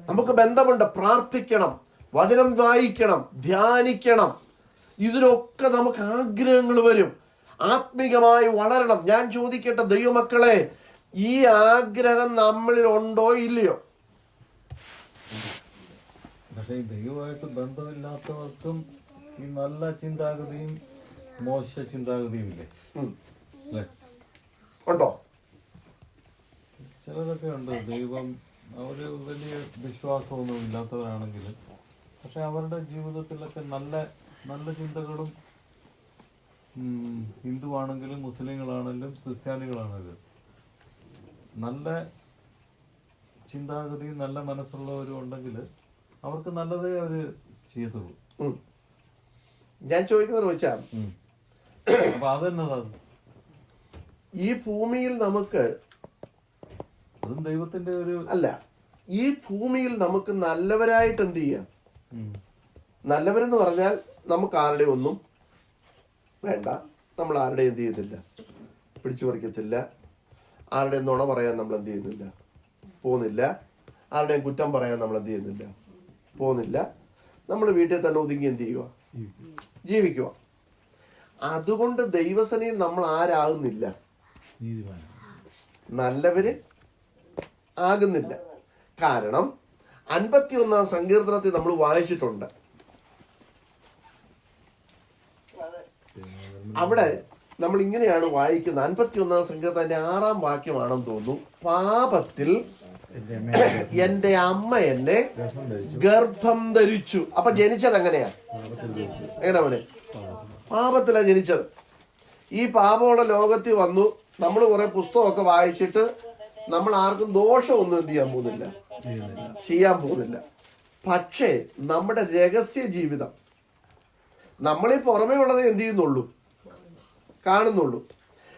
നമുക്ക് ബന്ധമുണ്ട്. പ്രാർത്ഥിക്കണം, വചനം വായിക്കണം, ധ്യാനിക്കണം. ഇതിനൊക്കെ നമുക്ക് ആഗ്രഹങ്ങൾ വരും. ആത്മീകമായി വളരണം. ഞാൻ ചോദിക്കട്ടെ ദൈവമക്കളെ, ഈ ആഗ്രഹം നമ്മളിൽ ഉണ്ടോ ഇല്ലയോ? പക്ഷെ ഈ ദൈവമായിട്ട് ബന്ധമില്ലാത്തവർക്കും ഈ നല്ല ചിന്താഗതിയും മോശ ചിന്താഗതിയും ഇല്ലേ? അല്ലേ? ഉണ്ടോ? ചിലരൊക്കെ ഉണ്ട്, ദൈവം അവര് വലിയ വിശ്വാസമൊന്നും ഇല്ലാത്തവരാണെങ്കിലും പക്ഷെ അവരുടെ ജീവിതത്തിലൊക്കെ നല്ല നല്ല ചിന്തകളും ഹിന്ദു ആണെങ്കിലും മുസ്ലിങ്ങളാണെങ്കിലും ക്രിസ്ത്യാനികളാണെങ്കിലും നല്ല ചിന്താഗതി നല്ല മനസ്സുള്ളവരും ഉണ്ടെങ്കിൽ അവർക്ക് നല്ലതേ അവര് ചെയ്യത്തുള്ളൂ. ഞാൻ ചോദിക്കുന്നത് വെച്ചാൽ അപ്പൊ അതെന്നതാ, ഈ ഭൂമിയിൽ നമുക്ക് അതും ദൈവത്തിന്റെ ഒരു അല്ല, ഈ ഭൂമിയിൽ നമുക്ക് നല്ലവരായിട്ട് എന്ത് ചെയ്യാം? നല്ലവരെന്ന് പറഞ്ഞാൽ നമുക്ക് ആരുടെ ഒന്നും വേണ്ട, നമ്മൾ ആരുടെ എന്ത് ചെയ്യുന്നില്ല, പിടിച്ചു പറിക്കത്തില്ല, ആരുടെയും നുണ പറയാൻ നമ്മൾ എന്ത് ചെയ്യുന്നില്ല, പോകുന്നില്ല, ആരുടെയും കുറ്റം പറയാൻ നമ്മൾ എന്ത് ചെയ്യുന്നില്ല, പോകുന്നില്ല. നമ്മൾ വീട്ടിൽ തന്നെ ഒതുങ്ങി എന്ത് ചെയ്യുക, ജീവിക്കുക. അതുകൊണ്ട് ദൈവസനയിൽ നമ്മൾ ആരാകുന്നില്ല, നല്ലവര് ആകുന്നില്ല. കാരണം 51 സങ്കീർത്തനത്തിൽ നമ്മൾ വായിച്ചിട്ടുണ്ട്. അവിടെ നമ്മൾ ഇങ്ങനെയാണ് വായിക്കുന്നത്. 51 സങ്കീർത്തനത്തിന്റെ 6-ാം വാക്യമാണെന്ന് തോന്നുന്നു. പാപത്തിൽ എന്റെ അമ്മ എന്നെ ഗർഭം ധരിച്ചു. അപ്പൊ ജനിച്ചത് എങ്ങനെയാ? എങ്ങനെ അവന് പാപത്തിലാ ജനിച്ചത്. ഈ പാപമുള്ള ലോകത്തിൽ വന്നു. നമ്മൾ കുറെ പുസ്തകമൊക്കെ വായിച്ചിട്ട് നമ്മൾ ആർക്കും ദോഷമൊന്നും എന്ത് ചെയ്യാൻ പോകുന്നില്ല, ചെയ്യാൻ പോകുന്നില്ല. പക്ഷേ നമ്മുടെ രഹസ്യ ജീവിതം നമ്മളീ പുറമേ ഉള്ളത് എന്ത് ചെയ്യുന്നുള്ളൂ, കാണുന്നുള്ളൂ.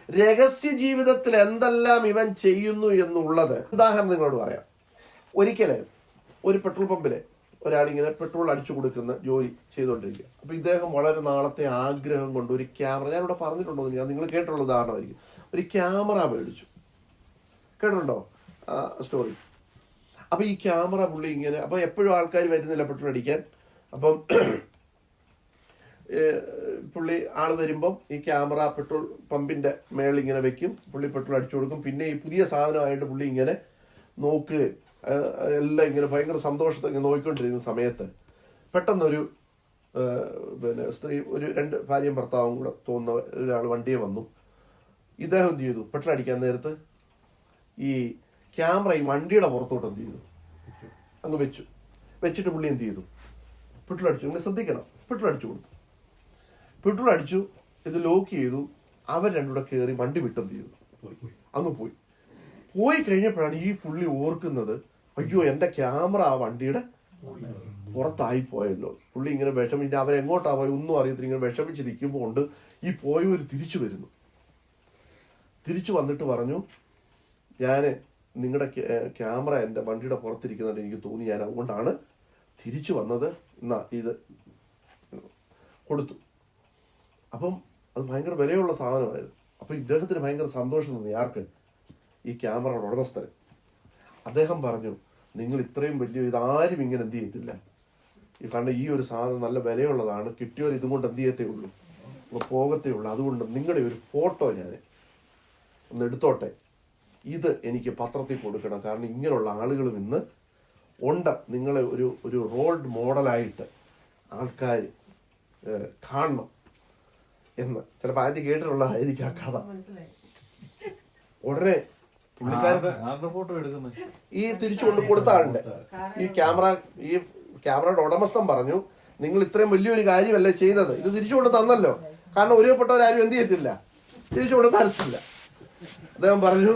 രഹസ്യ ജീവിതത്തിൽ എന്തെല്ലാം ഇവൻ ചെയ്യുന്നു എന്നുള്ളത് ഉദാഹരണം നിങ്ങളോട് പറയാം. ഒരിക്കല് ഒരു പെട്രോൾ പമ്പില് ഒരാളിങ്ങനെ പെട്രോൾ അടിച്ചു കൊടുക്കുന്ന ജോലി ചെയ്തുകൊണ്ടിരിക്കുക. അപ്പൊ ഇദ്ദേഹം വളരെ നാളത്തെ ആഗ്രഹം കൊണ്ട് ഒരു ക്യാമറ, ഞാനിവിടെ പറഞ്ഞിട്ടുണ്ടോ ഞാൻ, നിങ്ങൾ കേട്ടുള്ള ഉദാഹരണമായിരിക്കും, ഒരു ക്യാമറ മേടിച്ചു. കേട്ടിട്ടുണ്ടോ സ്റ്റോറി? അപ്പൊ ഈ ക്യാമറ പുള്ളി ഇങ്ങനെ, അപ്പൊ എപ്പോഴും ആൾക്കാർ വരുന്നില്ല പെട്രോൾ അടിക്കാൻ. അപ്പം പുള്ളി ആൾ വരുമ്പം ഈ ക്യാമറ പെട്രോൾ പമ്പിന്റെ മേളിൽ ഇങ്ങനെ വെക്കും. പുള്ളി പെട്രോൾ അടിച്ചു കൊടുക്കും. പിന്നെ ഈ പുതിയ സാധനമായിട്ട് പുള്ളി ഇങ്ങനെ നോക്കുകയും എല്ലാം ഇങ്ങനെ ഭയങ്കര സന്തോഷത്തിൽ നോക്കിക്കൊണ്ടിരിക്കുന്ന സമയത്ത് പെട്ടെന്നൊരു സ്ത്രീ, ഒരു 2 ഭാര്യയും ഭർത്താവും കൂടെ തോന്നുന്ന ഒരാൾ വണ്ടിയെ വന്നു. ഇദ്ദേഹം എന്ത് ചെയ്തു? പെട്രോൾ അടിക്കാൻ നേരത്ത് ഈ ക്യാമറ ഈ വണ്ടിയുടെ പുറത്തോട്ട് എന്ത് ചെയ്തു? അങ്ങ് വെച്ചു. വെച്ചിട്ട് പുള്ളി എന്ത് ചെയ്തു? പെട്രോൾ അടിച്ചു. നിങ്ങൾ ശ്രദ്ധിക്കണം, പെട്രോൾ അടിച്ചു കൊടുത്തു. പെട്രോൾ അടിച്ചു, ഇത് ലോക്ക് ചെയ്തു. അവർ രണ്ടുകൂടെ കയറി വണ്ടി വിട്ടെന്ത് ചെയ്തു? അങ്ങ് പോയി. പോയി കഴിഞ്ഞപ്പോഴാണ് ഈ പുള്ളി ഓർക്കുന്നത്, അയ്യോ എൻ്റെ ക്യാമറ ആ വണ്ടിയുടെ പുറത്തായി പോയല്ലോ. പുള്ളി ഇങ്ങനെ വിഷമിച്ച്, അവരെങ്ങോട്ടാ പോയി ഒന്നും അറിയത്തില്ല, ഇങ്ങനെ വിഷമിച്ചിരിക്കുമ്പോൾ കൊണ്ട് ഈ പോയവർ തിരിച്ചു വരുന്നു. തിരിച്ചു വന്നിട്ട് പറഞ്ഞു, ഞാൻ നിങ്ങളുടെ ക്യാമറ എൻ്റെ വണ്ടിയുടെ പുറത്തിരിക്കുന്നുണ്ട് എനിക്ക് തോന്നി, ഞാൻ അതുകൊണ്ടാണ് തിരിച്ചു വന്നത്, എന്നാ ഇത് കൊടുത്തു. അപ്പം അത് ഭയങ്കര വിലയുള്ള സാധനമായിരുന്നു. അപ്പം ഇദ്ദേഹത്തിന് ഭയങ്കര സന്തോഷം തോന്നി. ആർക്ക്? ഈ ക്യാമറയുടെ ഉടമസ്ഥന്. അദ്ദേഹം പറഞ്ഞു, നിങ്ങൾ ഇത്രയും വലിയ ഇതാരും ഇങ്ങനെ എന്ത് ചെയ്യത്തില്ല, കാരണം ഈ ഒരു സാധനം നല്ല വിലയുള്ളതാണ്, കിട്ടിയവർ ഇതും കൊണ്ട് എന്ത് ചെയ്യത്തേ ഉള്ളൂ, പോകത്തേ ഉള്ളൂ. അതുകൊണ്ട് നിങ്ങളുടെ ഒരു ഫോട്ടോ ഞാൻ ഒന്ന് എടുത്തോട്ടെ, ഇത് എനിക്ക് പത്രത്തിൽ കൊടുക്കണം, കാരണം ഇങ്ങനെയുള്ള ആളുകളും ഇന്ന് ഉണ്ട്, നിങ്ങളെ ഒരു റോൾ മോഡലായിട്ട് ആൾക്കാർ കാണണം എന്ന്. ചിലപ്പോൾ ആദ്യം കേട്ടിട്ടുള്ളതായിരിക്കും ആ കഥ. ഉടനെ ഈ തിരിച്ചു കൊണ്ട് കൊടുത്ത ആളുണ്ട് ഈ ക്യാമറയുടെ ഉടമസ്ഥൻ പറഞ്ഞു, നിങ്ങൾ ഇത്രയും വലിയൊരു കാര്യമല്ലേ ചെയ്തത്, ഇത് തിരിച്ചു കൊണ്ട് തന്നല്ലോ, കാരണം ഒരുപ്പെട്ടവരാരും എന്ത് ചെയ്യത്തില്ല, തിരിച്ചു കൊണ്ട് തരത്തില്ല. അദ്ദേഹം പറഞ്ഞു,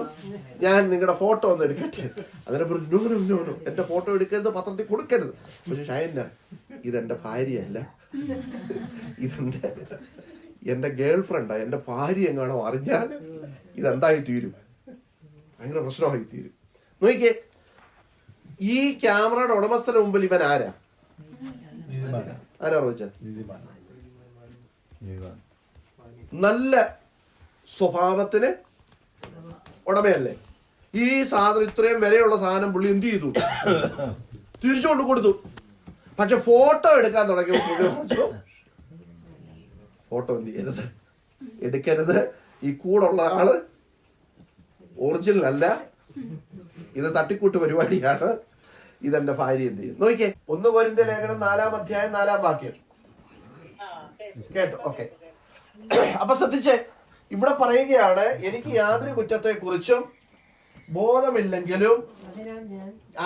ഞാൻ നിങ്ങളുടെ ഫോട്ടോ ഒന്ന് എടുക്കട്ടെ. അതിനെ പറഞ്ഞു, നോ, എന്റെ ഫോട്ടോ എടുക്കരുത്, പത്രത്തിൽ കൊടുക്കരുത്. പക്ഷെ ഷൈന, ഇതെന്റെ ഭാര്യയല്ല, എന്റെ ഗേൾ ഫ്രണ്ടാ, എന്റെ ഭാര്യ എങ്ങാണോ അറിഞ്ഞാൽ ഇതെന്തായി തീരും, ഭയങ്കര പ്രശ്നമായി തീരും. നോക്കിക്കേ, ഈ ക്യാമറയുടെ ഉടമസ്ഥന്റെ മുമ്പിൽ ഇവൻ ആരാ ചോദിച്ചാൽ? നല്ല സ്വഭാവത്തിന് ഉടമയല്ലേ? ഈ സാധനം, ഇത്രയും വിലയുള്ള സാധനം പുള്ളി എന്ത് ചെയ്തു? തിരിച്ചുകൊണ്ട് കൊടുത്തു. പക്ഷെ ഫോട്ടോ എടുക്കാൻ തുടങ്ങിയപ്പോൾ ഫോട്ടോ എന്ത് ചെയ്യരുത്, എടുക്കരുത്, ഈ കൂടെയുള്ള ആള് ഒറിജിനൽ അല്ല, ഇത് തട്ടിക്കൂട്ട് പരിപാടിയാണ്, ഇതെന്റെ ഭാര്യ എന്ത് ചെയ്യും. നോക്കിക്കേ, 1 കൊരിന്ത്യർ ലേഖനം 4-ാം അധ്യായം 4-ാം വാക്യം കേട്ടോ? ഓക്കെ, അപ്പൊ ശ്രദ്ധിച്ചേ, ഇവിടെ പറയുകയാണ്, എനിക്ക് യാതൊരു കുറ്റത്തെ കുറിച്ചും ബോധമില്ലെങ്കിലും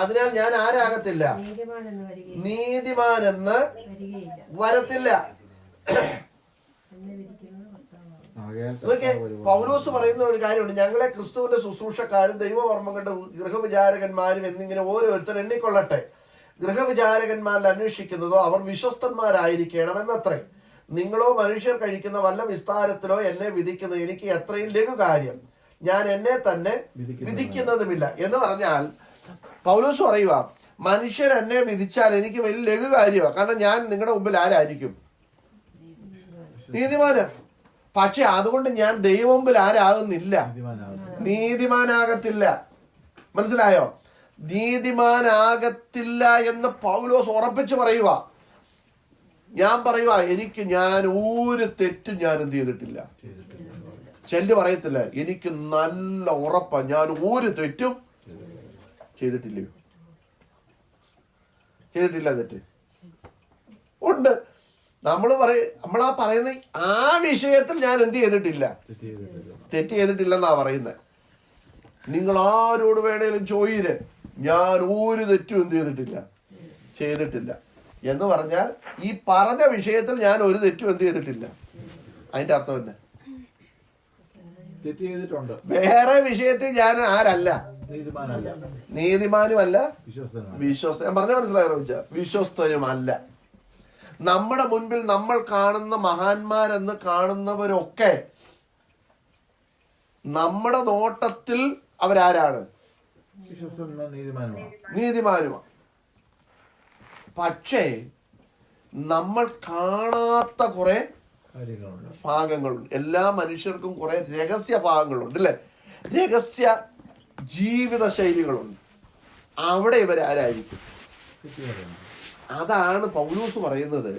അതിനാൽ ഞാൻ ആരാകത്തില്ല, നീതിമാനെന്ന് വരത്തില്ല. നോക്കിയേ, പൗലോസ് പറയുന്ന ഒരു കാര്യമുണ്ട്, ഞങ്ങളെ ക്രിസ്തുവിന്റെ ശുശ്രൂഷക്കാരും ദൈവവർമ്മങ്ങളുടെ ഗൃഹവിചാരകന്മാരും എന്നിങ്ങനെ ഓരോരുത്തർ എണ്ണിക്കൊള്ളട്ടെ. ഗൃഹവിചാരകന്മാരിൽ അന്വേഷിക്കുന്നതോ അവർ വിശ്വസ്തന്മാരായിരിക്കണമെന്നത്രേ. നിങ്ങളോ മനുഷ്യർ കഴിക്കുന്ന വല്ല വിസ്താരത്തിലോ എന്നെ വിധിക്കുന്നത് എനിക്ക് എത്രയും ലഘു കാര്യം. ഞാൻ എന്നെ തന്നെ വിധിക്കുന്നതുമില്ല എന്ന് പറഞ്ഞാൽ പൗലോസ് പറയുക, മനുഷ്യർ എന്നെ വിധിച്ചാൽ എനിക്ക് വലിയ ലഘു കാര്യമാണ്. കാരണം ഞാൻ നിങ്ങളുടെ മുമ്പിൽ ആരായിരിക്കും? നീതിമാനാ. പക്ഷെ അതുകൊണ്ട് ഞാൻ ദൈവം മുമ്പിൽ ആരാകുന്നില്ല, നീതിമാനാകത്തില്ല. മനസ്സിലായോ? നീതിമാനാകത്തില്ല എന്ന് പൗലോസ് ഉറപ്പിച്ച് പറയുക. ഞാൻ പറയുക, ഞാൻ ഒരു തെറ്റും ഞാൻ എന്ത് ചെയ്തിട്ടില്ല. ചെല്ല് പറയത്തില്ല, എനിക്ക് നല്ല ഉറപ്പാ ഞാൻ ഒരു തെറ്റും ചെയ്തിട്ടില്ലയോ? ചെയ്തിട്ടില്ല. തെറ്റ് ഉണ്ട്. നമ്മളാ പറയുന്ന ആ വിഷയത്തിൽ ഞാൻ എന്ത് ചെയ്തിട്ടില്ല, തെറ്റ് ചെയ്തിട്ടില്ലെന്നാ പറയുന്നത്. നിങ്ങൾ ആരോട് വേണേലും ചോദിര്, ഞാൻ ഒരു തെറ്റും എന്ത് ചെയ്തിട്ടില്ല എന്ന് പറഞ്ഞാൽ ഈ പറഞ്ഞ വിഷയത്തിൽ ഞാൻ ഒരു തെറ്റും എന്ത് ചെയ്തിട്ടില്ല. അതിന്റെ അർത്ഥം തന്നെ വേറെ വിഷയത്തിൽ ഞാൻ ആരല്ല, നീതിമാനുമല്ല, വിശ്വസ്ത. ഞാൻ പറഞ്ഞ മനസ്സിലായോ? വിശ്വസ്തനുമല്ല. നമ്മുടെ മുൻപിൽ നമ്മൾ കാണുന്ന മഹാന്മാരെന്ന് കാണുന്നവരൊക്കെ നമ്മുടെ നോട്ടത്തിൽ അവരാരാണ്? നീതിമാനുമാണ്. പക്ഷേ നമ്മൾ കാണാത്ത കുറെ ഭാഗങ്ങളുണ്ട്. എല്ലാ മനുഷ്യർക്കും കുറെ രഹസ്യ ഭാഗങ്ങളുണ്ട്, അല്ലെ? രഹസ്യ ജീവിത ശൈലികളുണ്ട്. അവിടെ ഇവരാരായിരിക്കും? അതാണ് പൗലോസ് പറയുന്നത്.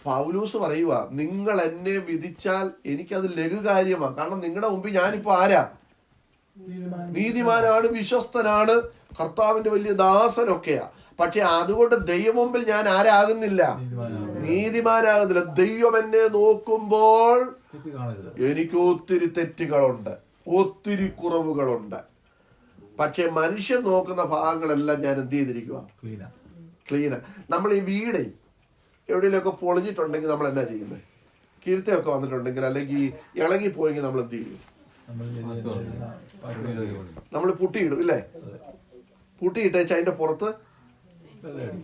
പൗലോസ് പറയുക, നിങ്ങൾ എന്നെ വിധിച്ചാൽ എനിക്കത് ലഘു കാര്യമാണ്. കാരണം നിങ്ങളുടെ മുമ്പിൽ ഞാനിപ്പോ ആരാ? നീതിമാനാണ്, വിശ്വസ്തനാണ്, കർത്താവിന്റെ വലിയ ദാസനൊക്കെയാ. പക്ഷെ അതുകൊണ്ട് ദൈവം മുമ്പിൽ ഞാൻ ആരാകുന്നില്ല, നീതിമാനാകുന്നില്ല. ദൈവം എന്നെ നോക്കുമ്പോൾ എനിക്ക് ഒത്തിരി തെറ്റുകളുണ്ട്, ഒത്തിരി കുറവുകളുണ്ട്. പക്ഷെ മനുഷ്യൻ നോക്കുന്ന ഭാഗങ്ങളെല്ലാം ഞാൻ എന്ത് ചെയ്തിരിക്കുക? ക്ലീന. നമ്മൾ ഈ വീട് എവിടെയെങ്കിലുമൊക്കെ പൊളിഞ്ഞിട്ടുണ്ടെങ്കിൽ നമ്മൾ എന്നാ ചെയ്യുന്നത്? കീഴ്ത്തയൊക്കെ വന്നിട്ടുണ്ടെങ്കിൽ അല്ലെങ്കിൽ ഇളകി പോയെങ്കിൽ നമ്മൾ എന്ത് ചെയ്യും? നമ്മൾ പുട്ടിയിടും, ഇല്ലേ? പുട്ടിയിട്ടേച്ച് അതിന്റെ പുറത്ത്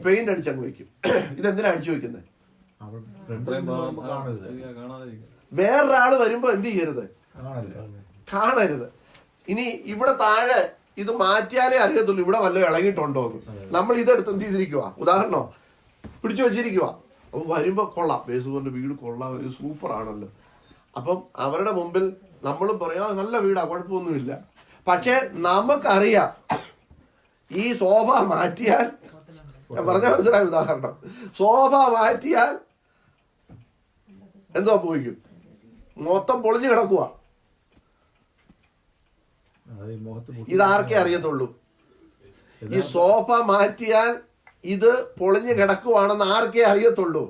പെയിന്റ് അടിച്ചങ്ങ് വെക്കും. ഇതെന്തിനാ അടിച്ചു വെക്കുന്നത്? വേറൊരാള് വരുമ്പോ എന്ത് ചെയ്യരുത്? കാണരുത്. ഇനി ഇവിടെ താഴെ ഇത് മാറ്റിയാലേ അറിയത്തുള്ളൂ ഇവിടെ വല്ലതും ഇളകിയിട്ടുണ്ടോ എന്ന്. നമ്മൾ ഇതെടുത്ത് എന്ത് ചെയ്തിരിക്കുക? ഉദാഹരണം പിടിച്ചു വെച്ചിരിക്കുക. അപ്പൊ വരുമ്പോ കൊള്ളാം, ബേസുവിന്റെ വീട് കൊള്ളാം, ഒരു സൂപ്പർ ആണല്ലോ. അപ്പം അവരുടെ മുമ്പിൽ നമ്മളും പറയാം നല്ല വീടാ, കുഴപ്പമൊന്നുമില്ല. പക്ഷെ നമുക്കറിയാം ഈ സോഫ മാറ്റിയാൽ, ഞാൻ പറഞ്ഞ മനസ്സിലായ ഉദാഹരണം, സോഫ മാറ്റിയാൽ എന്തോ പോയിക്കും, മൊത്തം പൊളിഞ്ഞു കിടക്കുക. ഇതാർക്കേ അറിയത്തുള്ളൂ? ഈ സോഫ മാറ്റിയാൽ ഇത് പൊളിഞ്ഞു കിടക്കുവാണെന്ന് ആർക്കേ അറിയത്തുള്ളൂ?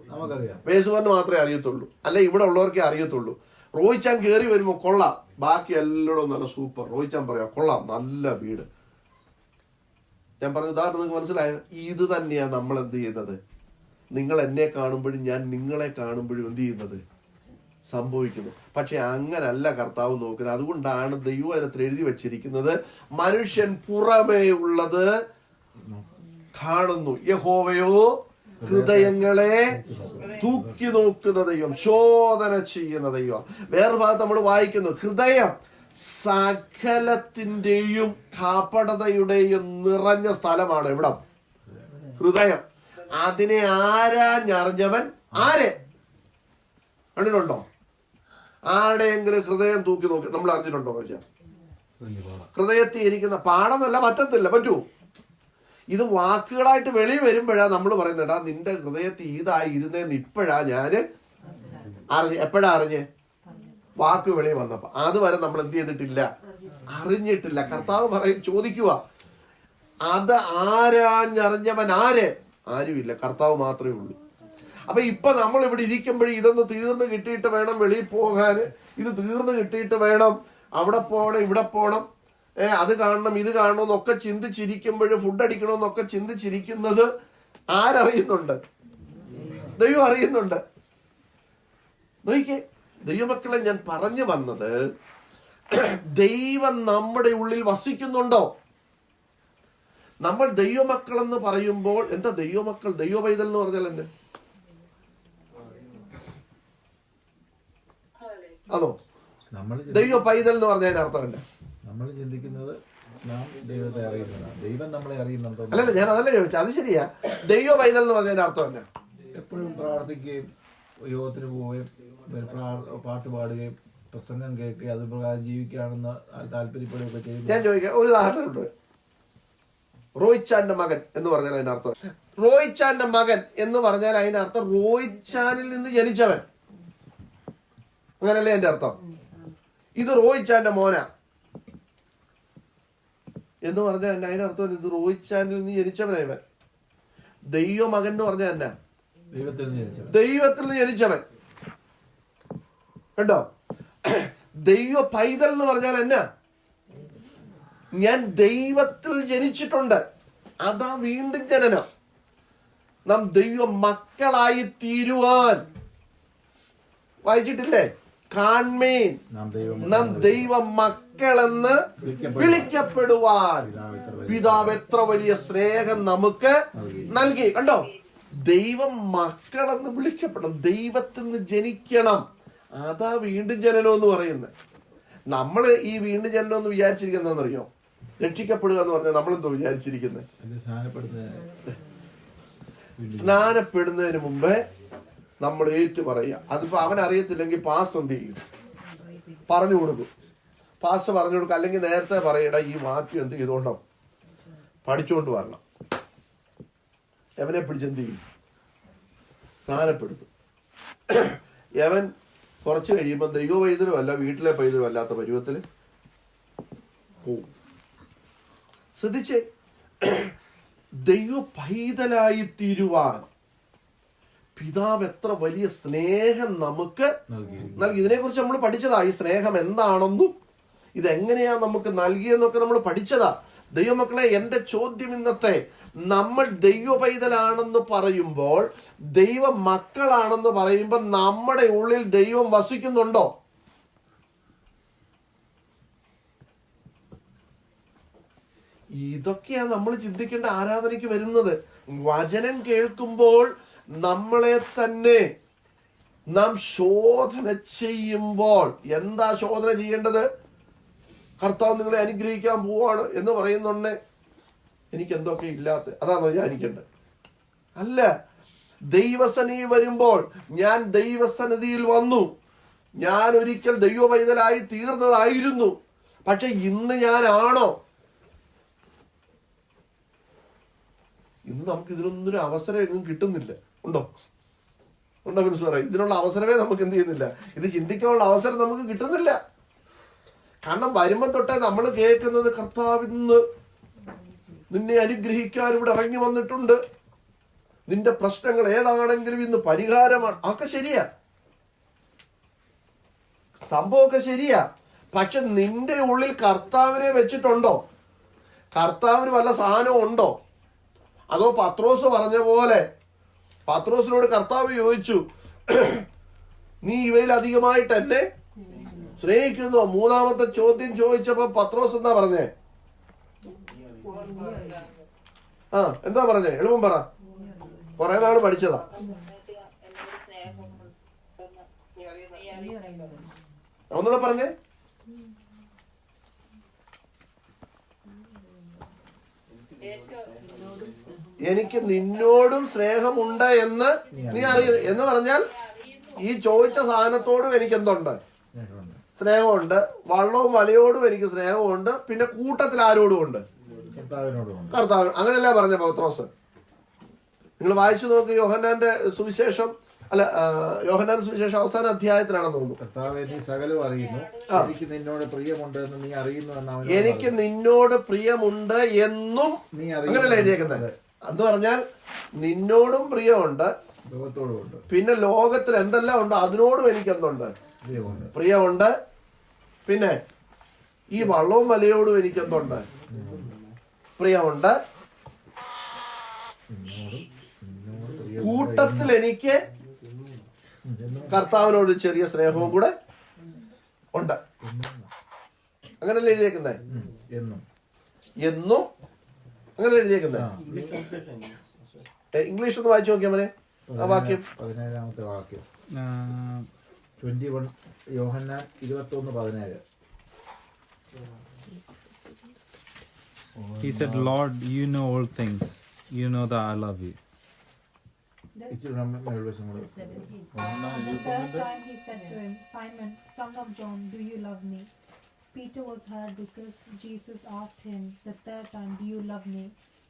ബേസുവറിന് മാത്രമേ അറിയത്തുള്ളൂ, അല്ലെ ഇവിടെ ഉള്ളവർക്കേ അറിയത്തുള്ളൂ. റോയിച്ചാൻ കയറി വരുമ്പോ കൊള്ളാം, ബാക്കി എല്ലായിടും നല്ല സൂപ്പർ. റോയിച്ചാൻ പറയാം കൊള്ളാം, നല്ല വീട്. ഞാൻ പറഞ്ഞ ഉദാഹരണം നിങ്ങൾക്ക് മനസ്സിലായോ? ഇത് തന്നെയാണ് നമ്മൾ എന്ത് ചെയ്യുന്നത്. നിങ്ങൾ എന്നെ കാണുമ്പോഴും ഞാൻ നിങ്ങളെ കാണുമ്പോഴും എന്ത് ചെയ്യുന്നത് സംഭവിക്കുന്നു. പക്ഷെ അങ്ങനല്ല കർത്താവ് നോക്കുന്നത്. അതുകൊണ്ടാണ് ദൈവവചനത്തിൽ എഴുതി വച്ചിരിക്കുന്നത്, മനുഷ്യൻ പുറമേ ഉള്ളത് കാണുന്നു, യഹോവയോ ഹൃദയങ്ങളെ തൂക്കി നോക്കുന്ന ദൈവം, ശോധന ചെയ്യുന്ന ദൈവം. വേറെ ഭാഗത്ത് നമ്മൾ വായിക്കുന്നു, ഹൃദയം സകലത്തിന്റെയും കാപടതയുടെയും നിറഞ്ഞ സ്ഥലമാണ് ഇവിടം. ഹൃദയം അതിനെ ആരാഞ്ഞറിഞ്ഞവൻ ആരെ? കണ്ടിട്ടുണ്ടോ? ആരുടെയെങ്കിലും ഹൃദയം തൂക്കി നോക്കി നമ്മൾ അറിഞ്ഞിട്ടുണ്ടോ? ഹൃദയത്തിൽ ഇരിക്കുന്ന പാടെന്നല്ല, പറ്റത്തില്ല, പറ്റൂ. ഇത് വാക്കുകളായിട്ട് വെളി വരുമ്പോഴാണ് നമ്മൾ പറയുന്നത്, നിന്റെ ഹൃദയത്തിൽ ഇതായി ഇരുന്നേന്ന് ഇപ്പോഴാ ഞാന് അറിഞ്ഞ്. എപ്പോഴാ അറിഞ്ഞ്? വാക്ക് വെളി വന്നപ്പോ. അതുവരെ നമ്മൾ എന്ത് ചെയ്തിട്ടില്ല, അറിഞ്ഞിട്ടില്ല. കർത്താവ് ചോദിക്കുക, അത് ആരാഞ്ഞറിഞ്ഞവൻ ആര്? ആരുമില്ല, കർത്താവ് മാത്രമേ ഉള്ളൂ. അപ്പൊ ഇപ്പൊ നമ്മൾ ഇവിടെ ഇരിക്കുമ്പോഴും ഇതൊന്ന് തീർന്ന് കിട്ടിയിട്ട് വേണം വെളിയിൽ പോകാൻ, ഇത് തീർന്ന് കിട്ടിയിട്ട് വേണം അവിടെ പോകണം, ഇവിടെ പോകണം, അത് കാണണം, ഇത് കാണണം എന്നൊക്കെ ചിന്തിച്ചിരിക്കുമ്പോഴും, ഫുഡ് അടിക്കണമെന്നൊക്കെ ചിന്തിച്ചിരിക്കുന്നത് ആരറിയുന്നുണ്ട്? ദൈവം അറിയുന്നുണ്ട്. നോക്കിക്കേ, ദൈവമക്കളെ, ഞാൻ പറഞ്ഞു വന്നത്, ദൈവം നമ്മുടെ ഉള്ളിൽ വസിക്കുന്നുണ്ടോ? നമ്മൾ ദൈവമക്കളെന്ന് പറയുമ്പോൾ എന്താ ദൈവമക്കൾ, ദൈവ പൈതൽ എന്ന് പറഞ്ഞാൽ എന്നെ അതോ? നമ്മൾ ദൈവ പൈതൽ എന്ന് പറഞ്ഞതിന്റെ അർത്ഥം എന്താ? നമ്മൾ ചിന്തിക്കുന്നത് നാം ദൈവത്തെ അറിയുന്നതാണ്, ദൈവം നമ്മളെ അറിയുന്നുണ്ടോ? അല്ലല്ല, ഞാൻ അതല്ല ചോദിച്ചത്. അത് ശരിയാ. ദൈവ പൈതൽ എന്ന് പറഞ്ഞതിന്റെ അർത്ഥം എന്നാ? എപ്പോഴും പ്രാർത്ഥിക്കുകയും യോഗത്തിന് പോവുകയും പാട്ട് പാടുകയും പ്രസംഗം കേൾക്കുകയും അത് പ്രകാരം ജീവിക്കുകയാണെന്ന് താല്പര്യപ്പെടുകയൊക്കെ ചെയ്യുന്നു. ഞാൻ ചോദിക്കാം, ഒരു ഉദാഹരണമുണ്ട്. റോയിച്ചാന്റെ മകൻ എന്ന് പറഞ്ഞാൽ അതിന്റെ അർത്ഥം, റോയിച്ചാന്റെ മകൻ എന്ന് പറഞ്ഞാൽ അതിന്റെ അർത്ഥം റോയിച്ചാനിൽ നിന്ന് ജനിച്ചവൻ, അങ്ങനല്ലേ എന്റെ അർത്ഥം? ഇത് റോയിച്ചാന്റെ മോന എന്ന് പറഞ്ഞാൽ എന്നെ അതിനർത്ഥം ഇത് റോയിച്ചാനിൽ നിന്ന് ജനിച്ചവനാ ഇവൻ. ദൈവ മകൻ എന്ന് പറഞ്ഞാൽ എന്നാ? ദൈവത്തിൽ നിന്ന് ജനിച്ചവൻ. കണ്ടോ? ദൈവ പൈതൽ എന്ന് പറഞ്ഞാൽ എന്നാ? ഞാൻ ദൈവത്തിൽ ജനിച്ചിട്ടുണ്ട്. അതാ വീണ്ടും ജനനം. നാം ദൈവ മക്കളായി തീരുവാൻ, വായിച്ചിട്ടില്ലേ? കാൺമേൻ നാം ദൈവ മക്കളെന്ന് വിളിക്കപ്പെടുവാൻ പിതാവ് എത്ര വലിയ സ്നേഹം നമുക്ക് നൽകി. കണ്ടോ? ദൈവം മക്കളെന്ന് വിളിക്കപ്പെടണം, ദൈവത്തിൽ നിന്ന് ജനിക്കണം. അതാ വീണ്ടും ജനനം എന്ന് പറയുന്നത്. നമ്മള് ഈ വീണ്ടും ജനനം എന്ന് വിചാരിച്ചിരിക്കുന്നറിയോ? രക്ഷിക്കപ്പെടുക എന്ന് പറഞ്ഞാൽ നമ്മളെന്തോ വിചാരിച്ചിരിക്കുന്നത്? സ്നാനപ്പെടുന്നതിന് മുമ്പേ നമ്മൾ ഏറ്റു പറയുക. അതിപ്പോ അവൻ അറിയത്തില്ലെങ്കിൽ പാസ് എന്ത് ചെയ്യും? പറഞ്ഞു കൊടുക്കും. പാസ് പറഞ്ഞു കൊടുക്കുക. അല്ലെങ്കിൽ നേരത്തെ പറയട ഈ വാക്യം എന്ത് ചെയ്തോണ്ടോ പഠിച്ചുകൊണ്ട് വരണം. എവനെ പിടിച്ചെന്ത് ചെയ്യും? സ്നാനപ്പെടുത്തും. യവൻ കുറച്ച് കഴിയുമ്പോൾ ദൈവ പൈതലും അല്ല, വീട്ടിലെ പൈതലും അല്ലാത്ത പരുവത്തിൽ പോവും. ശ്രദ്ധിച്ചേ, ദൈവ പൈതലായി തീരുവാൻ പിതാവ് എത്ര വലിയ സ്നേഹം നമുക്ക് നൽകി. ഇതിനെക്കുറിച്ച് നമ്മൾ പഠിച്ചതാ. ഈ സ്നേഹം എന്താണെന്നും ഇതെങ്ങനെയാ നമുക്ക് നൽകിയെന്നൊക്കെ നമ്മൾ പഠിച്ചതാ. ദൈവമക്കളെ, എൻ്റെ ചോദ്യം ഇന്നത്തെ, നമ്മൾ ദൈവ പൈതലാണെന്ന് പറയുമ്പോൾ, ദൈവ മക്കളാണെന്ന് പറയുമ്പോൾ നമ്മുടെ ഉള്ളിൽ ദൈവം വസിക്കുന്നുണ്ടോ? ഇതൊക്കെയാ നമ്മൾ ചിന്തിക്കേണ്ട ആരാധനയ്ക്ക് വരുന്നത്. വചനം കേൾക്കുമ്പോൾ നമ്മളെ തന്നെ നാം ശോധന ചെയ്യുമ്പോൾ, എന്താ ശോധന ചെയ്യേണ്ടത്? കർത്താവ് നിങ്ങളെ അനുഗ്രഹിക്കാൻ പോവാണ് എന്ന് പറയുന്നുണ്ടേ എനിക്ക് എന്തൊക്കെ ഇല്ലാത്ത അതാണോ ധ്യാനിക്കേണ്ടത്? അല്ല. ദൈവസന്നിധി വരുമ്പോൾ, ഞാൻ ദൈവസന്നിധിയിൽ വന്നു, ഞാൻ ഒരിക്കൽ ദൈവ പൈതലായി തീർന്നതായിരുന്നു, പക്ഷെ ഇന്ന് ഞാനാണോ? ഇന്ന് നമുക്ക് ഇതിനൊന്നൊരു അവസരം എങ്ങും കിട്ടുന്നില്ല. ഉണ്ടോ? മനസ്സിലായി? ഇതിനുള്ള അവസരമേ നമുക്ക് എന്ത് ചെയ്യുന്നില്ല, ഇത് ചിന്തിക്കാനുള്ള അവസരം നമുക്ക് കിട്ടുന്നില്ല. കാരണം വരുമ്പോൾ തൊട്ടേ നമ്മൾ കേൾക്കുന്നത്, കർത്താവ് ഇന്ന് നിന്നെ അനുഗ്രഹിക്കാൻ ഇവിടെ ഇറങ്ങി വന്നിട്ടുണ്ട്, നിന്റെ പ്രശ്നങ്ങൾ ഏതാണെങ്കിലും ഇന്ന് പരിഹാരമാണ്. ഒക്കെ ശരിയാ, സംഭവമൊക്കെ ശരിയാ. പക്ഷെ നിന്റെ ഉള്ളിൽ കർത്താവിനെ വെച്ചിട്ടുണ്ടോ? കർത്താവിന് വല്ല സാധനവും ഉണ്ടോ? അതോ പത്രോസ് പറഞ്ഞ പോലെ, പത്രോസിനോട് കർത്താവ് ചോദിച്ചു, നീ ഇവയിൽ അധികമായിട്ട് എന്നെ സ്നേഹിക്കുന്നു? മൂന്നാമത്തെ ചോദ്യം ചോദിച്ചപ്പോ പത്രോസ് എന്താ പറഞ്ഞേ? എന്താ പറഞ്ഞേ? എളുപ്പം പറ. കുറെ നാള് പഠിച്ചതാ. ഒന്നുകൂടെ പറഞ്ഞേ. എനിക്ക് നിന്നോടും സ്നേഹമുണ്ട് എന്ന് നീ അറിയുന്നു എന്ന് പറഞ്ഞാൽ, ഈ ചോദിച്ച സാധനത്തോടും എനിക്ക് എന്തുണ്ട്? സ്നേഹമുണ്ട്. വള്ളവും വലയോടും എനിക്ക് സ്നേഹമുണ്ട്. പിന്നെ കൂട്ടത്തിൽ ആരോടും ഉണ്ട്? കർത്താവ്. അങ്ങനെയല്ലേ പറഞ്ഞ പത്രോസ്? നിങ്ങൾ വായിച്ചു നോക്ക് യോഹന്നാന്റെ സുവിശേഷം, അല്ല യോഹന്നാന്റെ സുവിശേഷം അവസാന അധ്യായത്തിലാണെന്ന് തോന്നുന്നു. കർത്താവേ, നീ സകലവും അറിയുന്നു, എനിക്ക് നിന്നോട് പ്രിയമുണ്ട് എന്ന് നീ അറിയുന്നു എന്നാണ്. എനിക്ക് നിന്നോട് പ്രിയമുണ്ട് എന്നും നീ അങ്ങനെയല്ലേ എഴുതിയേക്കുന്നത്? എന്ന് പറഞ്ഞാൽ നിന്നോടും പ്രിയമുണ്ട്, ലോകത്തോടുമുണ്ട്. പിന്നെ ലോകത്തിൽ എന്തെല്ലാം ഉണ്ടോ അതിനോടും എനിക്ക് എന്തുണ്ട്? പ്രിയമുണ്ട്. പിന്നെ ഈ വള്ളവും വലയോടും എനിക്ക് എന്തുണ്ട്? പ്രിയമുണ്ട്. കൂട്ടത്തിൽ എനിക്ക് കർത്താവിനോട് ഒരു ചെറിയ സ്നേഹവും കൂടെ ഉണ്ട്. അങ്ങനല്ലേ എഴുതിയേക്കുന്നേ? എന്നും അങ്ങനെ എഴുതിയേക്കുന്നേ. ഇംഗ്ലീഷ് ഒന്ന് വായിച്ചു നോക്കിയാ മനെ ആ വാക്യം. 17-ാമത്തെ വാക്യം 21 യോഹന്നാൻ 21:17. He said, Lord, you know all things. You know that I love you. ഇച്ചിരി മേൽവശം കൂടെ. On the third time he said to him, Simon, son of John, do you love me? Peter was hurt because Jesus asked him the third time, do you love me?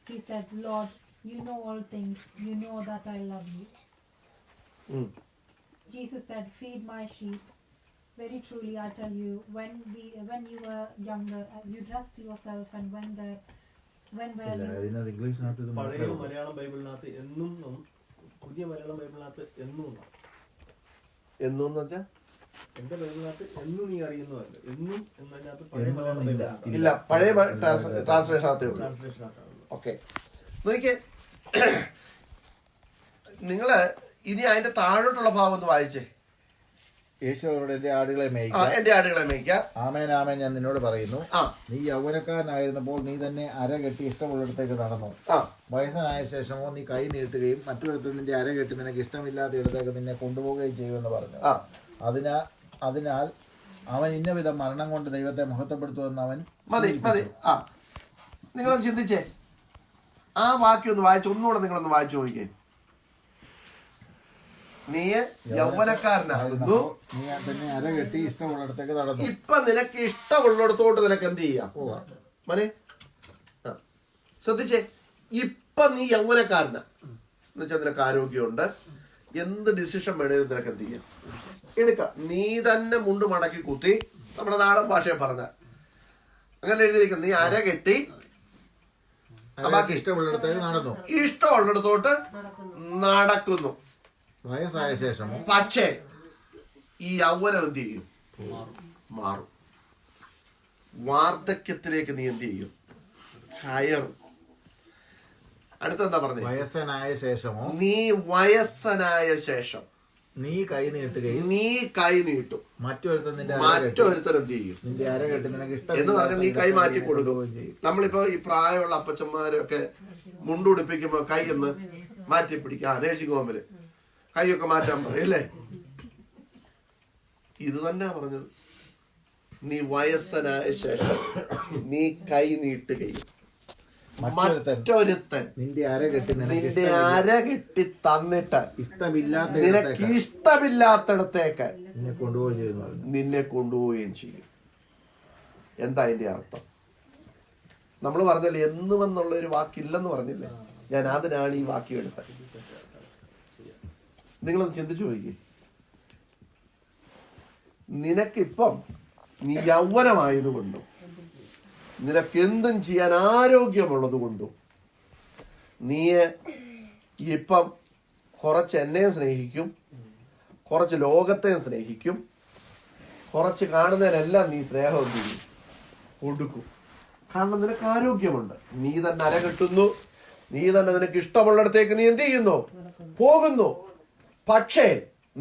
He said, Lord, you know all things. You know that I love you. Jesus said, feed my sheep. Very truly I tell you, when you were younger, you dressed yourself, and when were you... ഇതിനകത്ത് ഇംഗ്ലീഷിനകത്ത് ഇത് പഴയ മാത്രമേ മലയാളം ബൈബിളിനകത്ത് എന്നും പുതിയ മലയാളം ബൈബിളിനകത്ത് എന്നും എന്നു വെച്ചാ എന്റെ ബൈബിളിനകത്ത് എന്നും നീ അറിയുന്നതല്ല, എന്നും എന്നതിനകത്ത് പഴയ മലയാളം ബൈബിളിനകത്ത് ഇല്ല, പഴയ ട്രാൻസ്ലേഷനകത്തേ ഉള്ളൂ. ട്രാൻസ്ലേഷനകത്താണ്. ഓക്കെ, നോക്കിയേ, നിങ്ങള് ഇനി അതിന്റെ താഴോട്ടുള്ള ഭാഗം ഒന്ന് വായിച്ചേ. യേശു അവരോട് എന്റെ ആടുകളെ മേയ്ക്കുക. എന്റെ ആടുകളെ മേയ്ക്കുക. ആമേൻ ആമേൻ ഞാൻ നിന്നോട് പറയുന്നു, ആ, നീ യൗവനക്കാരനായിരുന്നപ്പോൾ നീ തന്നെ അര കെട്ടി ഇഷ്ടമുള്ളിടത്തേക്ക് നടന്നു. ആ, വയസ്സനായ ശേഷമോ നീ കൈ നീട്ടുകയും മറ്റൊരിടത്ത് നിന്റെ അര കെട്ടി നിനക്ക് ഇഷ്ടമില്ലാത്ത ഇടത്തേക്ക് നിന്നെ കൊണ്ടുപോവുകയും ചെയ്യുമെന്ന് പറഞ്ഞു. ആ. അതിനാൽ അവൻ ഇന്ന വിധം മരണം കൊണ്ട് ദൈവത്തെ മഹത്വപ്പെടുത്തുമെന്ന് അവൻ മതി. ആ, നിങ്ങളൊന്ന് ചിന്തിച്ചേ, ആ വാക്യം ഒന്ന് വായിച്ചു, ഒന്നുകൂടെ നിങ്ങളൊന്ന് വായിച്ചു നോക്കിയേ. നീ യൗവനക്കാരനാകുന്നു, നീ തന്നെ അര കെട്ടി ഇഷ്ടമുള്ളിടത്തേക്ക് നടന്നു. ഇപ്പൊ നിനക്ക് ഇഷ്ടമുള്ളിടത്തോട്ട് നിനക്ക് എന്ത് ചെയ്യാം മനെ? ശ്രദ്ധിച്ചേ, ഇപ്പൊ നീ യൗവനക്കാരനാ എന്നുവെച്ചാൽ നിനക്ക് ആരോഗ്യമുണ്ട്, എന്ത് ഡിസിഷൻ വേണേലും നിനക്ക് എന്ത് ചെയ്യാം, എടുക്കാം. നീ തന്നെ മുണ്ട് മടക്കി കുത്തി, നമ്മുടെ നാടൻ ഭാഷയെ പറഞ്ഞ അങ്ങനെ എഴുതിയിരിക്കുന്നു. നീ അര കെട്ടി ഇഷ്ടമുള്ളിടത്തേക്ക് നടന്നു, ഇഷ്ടമുള്ളിടത്തോട്ട് നടക്കുന്നു. വയസ്സായ ശേഷമോ പക്ഷേ ഈ യൗവനം എന്ത് ചെയ്യും? മാറും. വാർദ്ധക്യത്തിലേക്ക് നീ എന്ത് ചെയ്യും? കയറും. അടുത്തെന്താ പറഞ്ഞത്? വയസ്സനായ ശേഷമോ നീ വയസ്സനായ ശേഷം നീ കൈ നീട്ടുകയും നീ കൈ നീട്ടും, മറ്റൊരുത്തൻ എന്ത് ചെയ്യും? നിന്റെ അര കെട്ടി നിനക്ക് ഇഷ്ടം എന്ന് പറഞ്ഞാൽ നീ കൈ മാറ്റി കൊടുക്കും. നമ്മളിപ്പോ ഈ പ്രായമുള്ള അപ്പച്ചന്മാരൊക്കെ മുണ്ടുടിപ്പിക്കുമ്പോ കൈ ഒന്ന് മാറ്റി പിടിക്കുക. നേഴ്സിംഗ് ഹോമില് കൈയൊക്കെ മാറ്റാൻ പറയും അല്ലേ? ഇത് തന്നെ പറഞ്ഞത്. നീ വയസ്സനായ ശേഷം നീ കൈ നീട്ടുകയും മറ്റൊരുത്തൻ നിന്റെ അര കെട്ടി തന്നിട്ട് ഇഷ്ടമില്ലാത്ത നിനക്ക് ഇഷ്ടമില്ലാത്തടത്തേക്ക് നിന്നെ കൊണ്ടുപോവുകയും ചെയ്യും. എന്താ അതിന്റെ അർത്ഥം? നമ്മൾ പറഞ്ഞില്ലേ, എന്നുമെന്നുള്ള ഒരു വാക്കില്ലെന്ന് പറഞ്ഞില്ലേ? ഞാൻ അതിനാണ് ഈ വാക്യം എടുത്തത്. നിങ്ങളൊന്ന് ചിന്തിച്ചു നോക്കിയേ. നിനക്കിപ്പം നീ യൗവനമായതുകൊണ്ടും നിനക്ക് എന്തും ചെയ്യാൻ ആരോഗ്യമുള്ളത് കൊണ്ടും നീ ഇപ്പം കുറച്ച് എന്നെയും സ്നേഹിക്കും, കുറച്ച് ലോകത്തെയും സ്നേഹിക്കും, കുറച്ച് കാണുന്നതിനെല്ലാം നീ സ്നേഹം ചെയ്യും, കൊടുക്കും. കാരണം നിനക്ക് ആരോഗ്യമുണ്ട്. നീ തന്നെ അര കെട്ടുന്നു, നീ തന്നെ നിനക്ക് ഇഷ്ടമുള്ളിടത്തേക്ക് നീ എന്ത് ചെയ്യുന്നു? പോകുന്നു. പക്ഷേ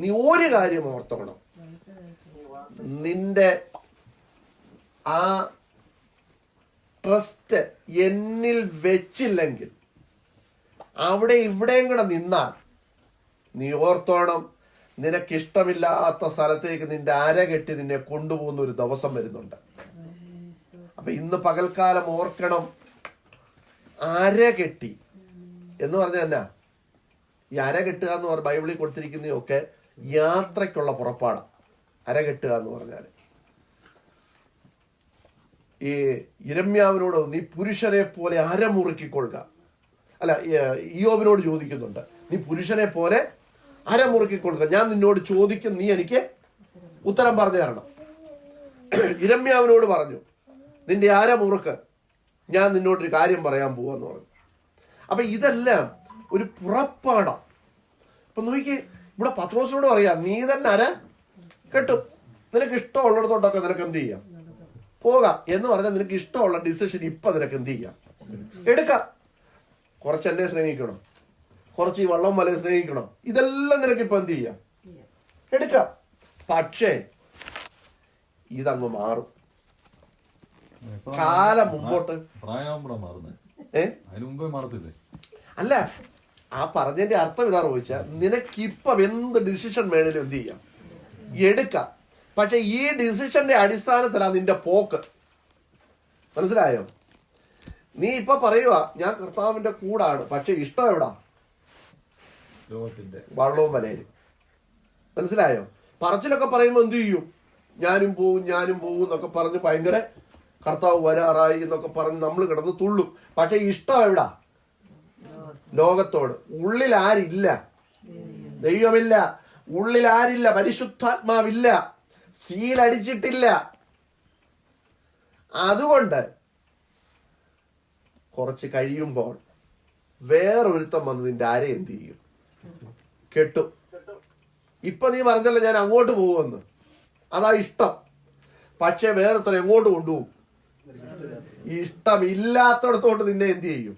നീ ഒരു കാര്യം ഓർത്തോണം, നിന്റെ ആ ട്രസ്റ്റ് എന്നിൽ വെച്ചില്ലെങ്കിൽ, അവിടെ ഇവിടെയും കൂടെ നിന്നാൽ നീ ഓർത്തോണം, നിനക്കിഷ്ടമില്ലാത്ത സ്ഥലത്തേക്ക് നിന്റെ അര കെട്ടി നിന്നെ കൊണ്ടുപോകുന്ന ഒരു ദിവസം വരുന്നുണ്ട്. അപ്പൊ ഇന്ന് പകൽക്കാലം ഓർക്കണം, അര കെട്ടി എന്ന് പറഞ്ഞാൽ എന്നാ? ഈ അര കെട്ടുക എന്ന് പറഞ്ഞ ബൈബിളിൽ കൊടുത്തിരിക്കുന്നതൊക്കെ യാത്രയ്ക്കുള്ള പുറപ്പാടാണ്. അര കെട്ടുക എന്ന് പറഞ്ഞാൽ ഈ യിരെമ്യാവിനോട് നീ പുരുഷനെ പോലെ അരമുറുക്കിക്കൊള്ളുക, അല്ല, ഇയ്യോബിനോട് ചോദിക്കുന്നുണ്ട്, നീ പുരുഷനെ പോലെ അരമുറുക്കിക്കൊള്ളുക, ഞാൻ നിന്നോട് ചോദിക്കും, നീ എനിക്ക് ഉത്തരം പറഞ്ഞു തരണം. യിരെമ്യാവിനോട് പറഞ്ഞു, നിന്റെ അരമുറുക്ക്, ഞാൻ നിന്നോടൊരു കാര്യം പറയാൻ പോവാന്ന് പറഞ്ഞു. അപ്പൊ ഇതെല്ലാം ഒരു പുറപ്പാടാണ്. അപ്പൊ നോക്കി, ഇവിടെ പത്രോസിനോട് പറയാം, നീ തന്നെ അര കെട്ടും, നിനക്ക് ഇഷ്ടമുള്ളിടത്തോട്ടൊക്കെ നിനക്ക് എന്ത് ചെയ്യാം, പോകാം എന്ന് പറഞ്ഞാൽ നിനക്ക് ഇഷ്ടമുള്ള ഡിസിഷൻ ഇപ്പൊ നിനക്ക് എന്ത് ചെയ്യാം, എടുക്കാം. കുറച്ച് എന്നെ സ്നേഹിക്കണം, കുറച്ച് ഈ വള്ളം വലയെ സ്നേഹിക്കണം, ഇതെല്ലാം നിനക്ക് ഇപ്പൊ എന്ത് ചെയ്യാം, എടുക്കാം. പക്ഷേ ഇതങ്ങ് മാറും കാലം മുമ്പോട്ട്. പ്രായമാകുമ്പോഴാ മാറുന്നത്. അതിന് മുമ്പേ മാറത്തില്ലേ? അല്ല, ആ പറഞ്ഞതിന്റെ അർത്ഥം ഇതാ ചോദിച്ചാൽ, നിനക്കിപ്പം എന്ത് ഡിസിഷൻ വേണേലും എന്ത് ചെയ്യാം, എടുക്കാം. പക്ഷെ ഈ ഡിസിഷന്റെ അടിസ്ഥാനത്തിലാണ് നിന്റെ പോക്ക്. മനസ്സിലായോ? നീ ഇപ്പൊ പറയുക ഞാൻ കർത്താവിന്റെ കൂടാണ്, പക്ഷെ ഇഷ്ടം എവിടാ? ലോകത്തിന്റെ വള്ളവും വലയിലും. മനസ്സിലായോ? പറച്ചിലൊക്കെ പറയുമ്പോൾ എന്ത് ചെയ്യും? ഞാനും പോവും എന്നൊക്കെ പറഞ്ഞ് ഭയങ്കര കർത്താവ് വരാറായി എന്നൊക്കെ പറഞ്ഞ് നമ്മൾ കിടന്ന് തുള്ളും. പക്ഷെ ഇഷ്ടം എവിടാ? ലോകത്തോട്. ഉള്ളിൽ ആരില്ല? ദൈവമില്ല. ഉള്ളിൽ ആരില്ല? പരിശുദ്ധാത്മാവില്ല. സീലടിച്ചിട്ടില്ല. അതുകൊണ്ട് കുറച്ച് കഴിയുമ്പോൾ വേറൊരുത്തം വന്ന് നിന്റെ ആരെ എന്ത് ചെയ്യും? കെട്ടും. ഇപ്പൊ നീ പറഞ്ഞല്ലോ ഞാൻ അങ്ങോട്ട് പോകുമെന്ന്, അതാ ഇഷ്ടം. പക്ഷെ വേറൊരുത്തൻ എങ്ങോട്ട് കൊണ്ടുപോകും? ഇഷ്ടമില്ലാത്തടത്തോട്ട് നിന്നെ എന്ത് ചെയ്യും?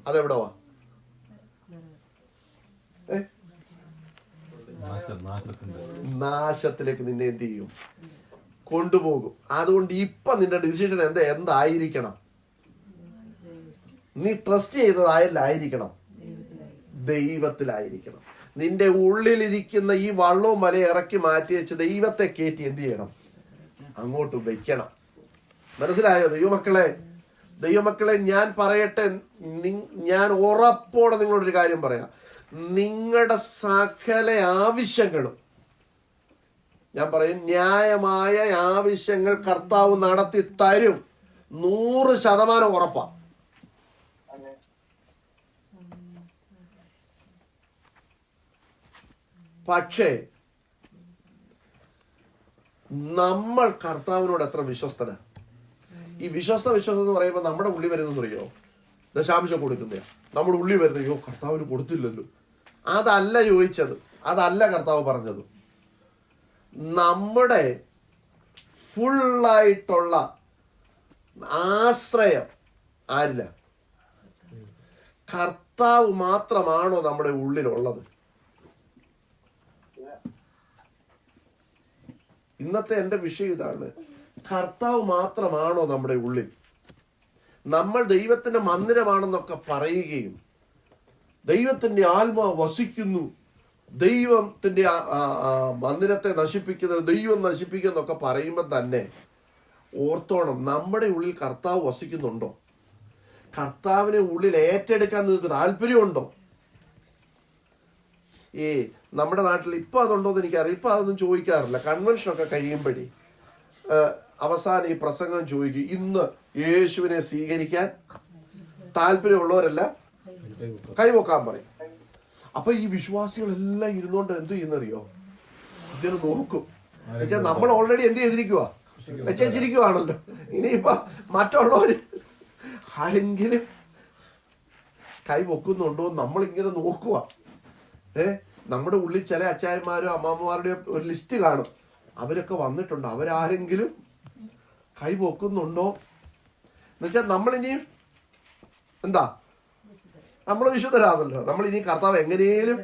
അതെവിടെ വാ? നാശത്തിലേക്ക് നിന്നെ എന്ത് ചെയ്യും? കൊണ്ടുപോകും. അതുകൊണ്ട് ഇപ്പൊ നിന്റെ ഡിസിഷൻ എന്തായിരിക്കണം? നീ ട്രസ്റ്റ് ചെയ്യുന്നതായില്ലായിരിക്കണം, ദൈവത്തിലായിരിക്കണം. നിന്റെ ഉള്ളിലിരിക്കുന്ന ഈ വള്ളവും മല ഇറക്കി മാറ്റി വെച്ച് ദൈവത്തെ കയറ്റി എന്ത് ചെയ്യണം? അങ്ങോട്ട് വയ്ക്കണം. മനസ്സിലായോ ദൈവമക്കളെ? ഞാൻ പറയട്ടെ, ഞാൻ ഉറപ്പോടെ നിങ്ങളോടൊരു കാര്യം പറയാം. നിങ്ങളുടെ സകല ആവശ്യങ്ങളും, ഞാൻ പറയും, ന്യായമായ ആവശ്യങ്ങൾ കർത്താവ് നടത്തി തരും. 100% ഉറപ്പാ. പക്ഷേ നമ്മൾ കർത്താവിനോട് എത്ര വിശ്വസ്തനാ? ഈ വിശ്വസ്ത എന്ന് പറയുമ്പോൾ നമ്മുടെ ഉള്ളി വരുന്നതെന്ന് അറിയോ? ദശാംശം കൊടുക്കുന്നതാ നമ്മുടെ ഉള്ളി വരുന്നത്. അയ്യോ കർത്താവിന് കൊടുത്തില്ലല്ലോ. അതല്ല ചോദിച്ചത്, അതല്ല കർത്താവ് പറഞ്ഞത്. നമ്മുടെ ഫുള്ളായിട്ടുള്ള ആശ്രയം ആരില്ല? കർത്താവ് മാത്രമാണോ നമ്മുടെ ഉള്ളിലുള്ളത്? ഇന്നത്തെ എൻ്റെ വിഷയം ഇതാണ്. കർത്താവ് മാത്രമാണോ നമ്മുടെ ഉള്ളിൽ? നമ്മൾ ദൈവത്തിന്റെ മന്ദിരമാണെന്നൊക്കെ പറയുകയും ദൈവത്തിന്റെ ആത്മാവ് വസിക്കുന്നു, ദൈവത്തിന്റെ മന്ദിരത്തെ നശിപ്പിക്കുന്നത് ദൈവം നശിപ്പിക്കുന്നൊക്കെ പറയുമ്പോൾ തന്നെ ഓർത്തോണം, നമ്മുടെ ഉള്ളിൽ കർത്താവ് വസിക്കുന്നുണ്ടോ? കർത്താവിനെ ഉള്ളിൽ ഏറ്റെടുക്കാൻ നിങ്ങൾക്ക് താല്പര്യമുണ്ടോ? നമ്മുടെ നാട്ടിൽ ഇപ്പം അതുണ്ടോയെന്ന് എനിക്കറിയാം. ഇപ്പം അതൊന്നും ചോദിക്കാറില്ല. കൺവെൻഷനൊക്കെ കഴിയുമ്പോഴേ അവസാനം ഈ പ്രസംഗം ചോദിക്കും, ഇന്ന് യേശുവിനെ സ്വീകരിക്കാൻ താല്പര്യമുള്ളവരെല്ലാം കൈവക്കാൻ പറയും. അപ്പൊ ഈ വിശ്വാസികളെല്ലാം ഇരുന്നുകൊണ്ട് എന്ത് ചെയ്യുന്നറിയോ? ഇതിന് നോക്കും. എന്നുവെച്ചാൽ നമ്മൾ ഓൾറെഡി എന്ത് ചെയ്തിരിക്കുക? വെച്ചിരിക്കുവാണല്ലോ. ഇനിയിപ്പൊ മറ്റുള്ളവര് ആരെങ്കിലും കൈ പൊക്കുന്നുണ്ടോ നമ്മളിങ്ങനെ നോക്കുക. നമ്മുടെ ഉള്ളിൽ ചില അച്ചായന്മാരും അമ്മാമ്മമാരുടെയും ഒരു ലിസ്റ്റ് കാണും. അവരൊക്കെ വന്നിട്ടുണ്ട്, അവരാരെങ്കിലും കൈ പൊക്കുന്നുണ്ടോ എന്നുവെച്ചാൽ നമ്മളിനി എന്താ, നമ്മൾ വിശുദ്ധരാണല്ലോ. നമ്മളിനി കർത്താവ് എങ്ങനെയും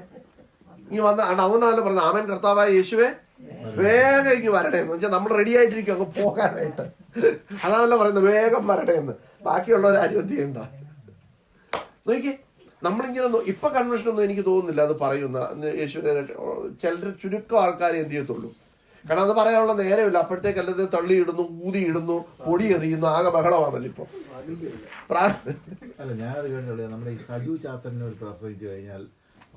ഇനി വന്ന് അങ്ങനല്ല പറഞ്ഞത്, ആമേൻ കർത്താവായ യേശുവേ വേഗം ഇങ്ങ് വരണേ എന്ന് വെച്ചാൽ നമ്മൾ റെഡി ആയിട്ടിരിക്കും അങ്ങ് പോകാനായിട്ട്. അതാണല്ലോ പറയുന്നത്, വേഗം വരണേ എന്ന്. ബാക്കിയുള്ളവരാരും എന്ത് ചെയ്യണ്ട. നോക്കിക്കേ, നമ്മളിങ്ങനെ ഇപ്പൊ കൺവെൻഷനൊന്നും എനിക്ക് തോന്നുന്നില്ല അത് പറയുന്ന യേശുവിനെ. ചിലർ ചുരുക്കം ആൾക്കാരെ എന്ത് ചെയ്യത്തുള്ളൂ. കാരണം അത് പറയാനുള്ള നേരമില്ല. അപ്പോഴത്തേക്ക് എല്ലാത്തിനും തള്ളിയിടുന്നു, ഊതിയിടുന്നു, പൊടി എറിയുന്നു, ആകെ ബഹളമാണല്ലോ ഇപ്പൊ. അല്ല, ഞാനത് കേട്ടിട്ടുള്ളത് നമ്മുടെ ഈ സജു ചാത്തനോട് പ്രസംഗിച്ചു കഴിഞ്ഞാൽ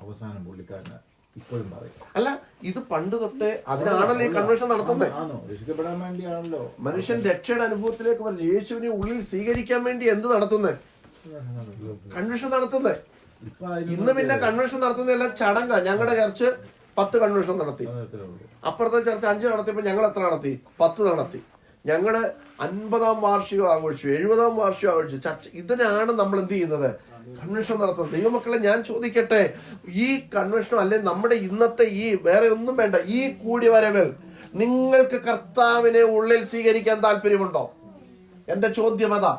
അവസാനം പുള്ളിക്കാരന് ഇപ്പോഴും പറയും. അല്ല, ഇത് പണ്ട് തൊട്ടേ അതിനാണല്ലോ ഈ കൺവെൻഷൻ നടത്തുന്നത്. രക്ഷിക്കപ്പെടാൻ വേണ്ടിയാണല്ലോ മനുഷ്യൻ രക്ഷയുടെ അനുഭവത്തിലേക്ക് വരുന്നത്. യേശുവിനെ ഉള്ളിൽ സ്വീകരിക്കാൻ വേണ്ടി എന്ത് നടത്തുന്നത്? കൺവെൻഷൻ നടത്തുന്നത്. ഇന്ന് പിന്നെ കൺവെൻഷൻ നടത്തുന്നതെല്ലാം ചടങ്ങാ. ഞങ്ങളുടെ ചർച്ച് 10 കൺവെൻഷൻ നടത്തി, അപ്പുറത്തെ ചർച്ച് 5 നടത്തിയപ്പോൾ ഞങ്ങൾ എത്ര നടത്തി? 10 നടത്തി. ഞങ്ങള് 50-ാം വാർഷികം ആഘോഷിച്ചു, 70-ാം വാർഷികം ആഘോഷിച്ചു. ചർച്ച ഇതിനാണ് നമ്മൾ എന്ത് ചെയ്യുന്നത്? കൺവെൻഷൻ നടത്തുന്നത്. ദൈവമക്കളെ, ഞാൻ ചോദിക്കട്ടെ, ഈ കൺവെൻഷനും അല്ലെ നമ്മുടെ ഇന്നത്തെ ഈ വേറെ ഒന്നും വേണ്ട ഈ കൂടിവരവിൽ നിങ്ങൾക്ക് കർത്താവിനെ ഉള്ളിൽ സ്വീകരിക്കാൻ താല്പര്യമുണ്ടോ? എന്റെ ചോദ്യം അതാ.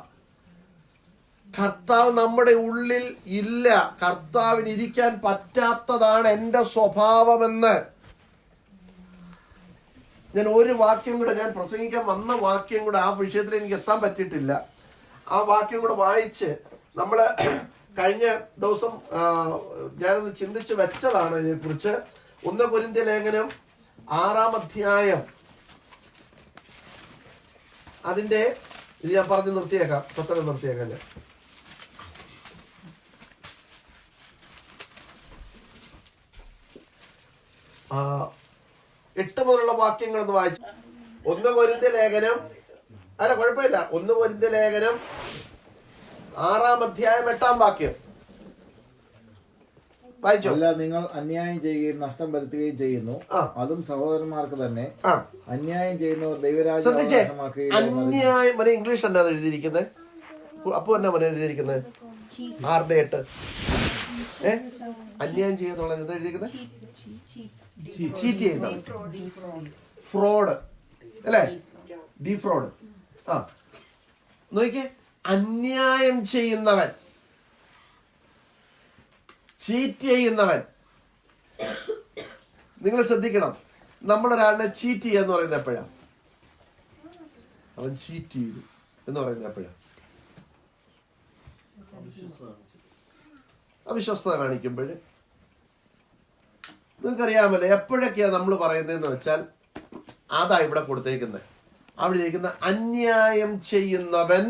കർത്താവ് നമ്മുടെ ഉള്ളിൽ ഇല്ല. കർത്താവിന് ഇരിക്കാൻ പറ്റാത്തതാണ് എൻ്റെ സ്വഭാവമെന്ന് ഞാൻ ഒരു വാക്യം കൂടെ, ഞാൻ പ്രസംഗിക്കാൻ വന്ന വാക്യം കൂടെ, ആ വിഷയത്തിൽ എനിക്ക് എത്താൻ പറ്റിയിട്ടില്ല. ആ വാക്യം കൂടെ വായിച്ച് നമ്മൾ കഴിഞ്ഞ ദിവസം ഞാനൊന്ന് ചിന്തിച്ച് വെച്ചതാണ് ഇതിനെക്കുറിച്ച്. 1 കൊരിന്ത്യർ ലേഖനം 6-ാം അധ്യായം, അതിന്റെ ഇത് ഞാൻ പറഞ്ഞു നിർത്തിയേക്കാം, പെട്ടെന്ന് നിർത്തിയേക്കാം ഞാൻ. ആ 8 മുതലുള്ള വാക്യങ്ങളൊന്ന് വായിച്ചു. 1 കൊരിന്ത്യർ ലേഖനം, അല്ല കുഴപ്പമില്ല, 1 കൊരിന്ത്യർ ലേഖനം 6-ാം അധ്യായം 8-ാം വാക്യം വായിച്ചോ. അല്ല, നിങ്ങൾ അന്യായം ചെയ്യുകയും നഷ്ടം വരുത്തുകയും ചെയ്യുന്നു, അതും സഹോദരന്മാർക്ക് തന്നെ. അന്യായം ചെയ്യുന്നവർ ദൈവരാജ്യം അവകാശമാക്കുകയും. അന്യായം മനെ ഇംഗ്ലീഷ് എന്താ എഴുതിയിരിക്കുന്നത്? അപ്പൊ എന്നാ മനെ എഴുതിയിരിക്കുന്നത്? 6:8. അന്യായം ചെയ്യുന്നുള്ള എന്താ എഴുതിയിരിക്കുന്നത്? ചീറ്റ് ചെയ്യുന്ന, ഫ്രോഡ് അല്ലേ? ഡിഫ്രോഡ്. ആ നോക്കിയേ, അന്യായം ചെയ്യുന്നവൻ, ചീറ്റ് ചെയ്യുന്നവൻ. നിങ്ങൾ ശ്രദ്ധിക്കണം, നമ്മളൊരാളിനെ ചീറ്റ് ചെയ്യുക എന്ന് പറയുന്നത് എപ്പോഴാണ്? അവൻ ചീറ്റ് ചെയ്തു എന്ന് പറയുന്നത് എപ്പോഴാണ്? അവിശ്വസ്തത കാണിക്കുമ്പോൾ. നിങ്ങൾക്കറിയാമല്ലോ എപ്പോഴൊക്കെയാണ് നമ്മൾ പറയുന്നതെന്ന് വെച്ചാൽ, അതാ ഇവിടെ കൊടുത്തേക്കുന്നത്. അവിടെ ഇരിക്കുന്ന അന്യായം ചെയ്യുന്നവൻ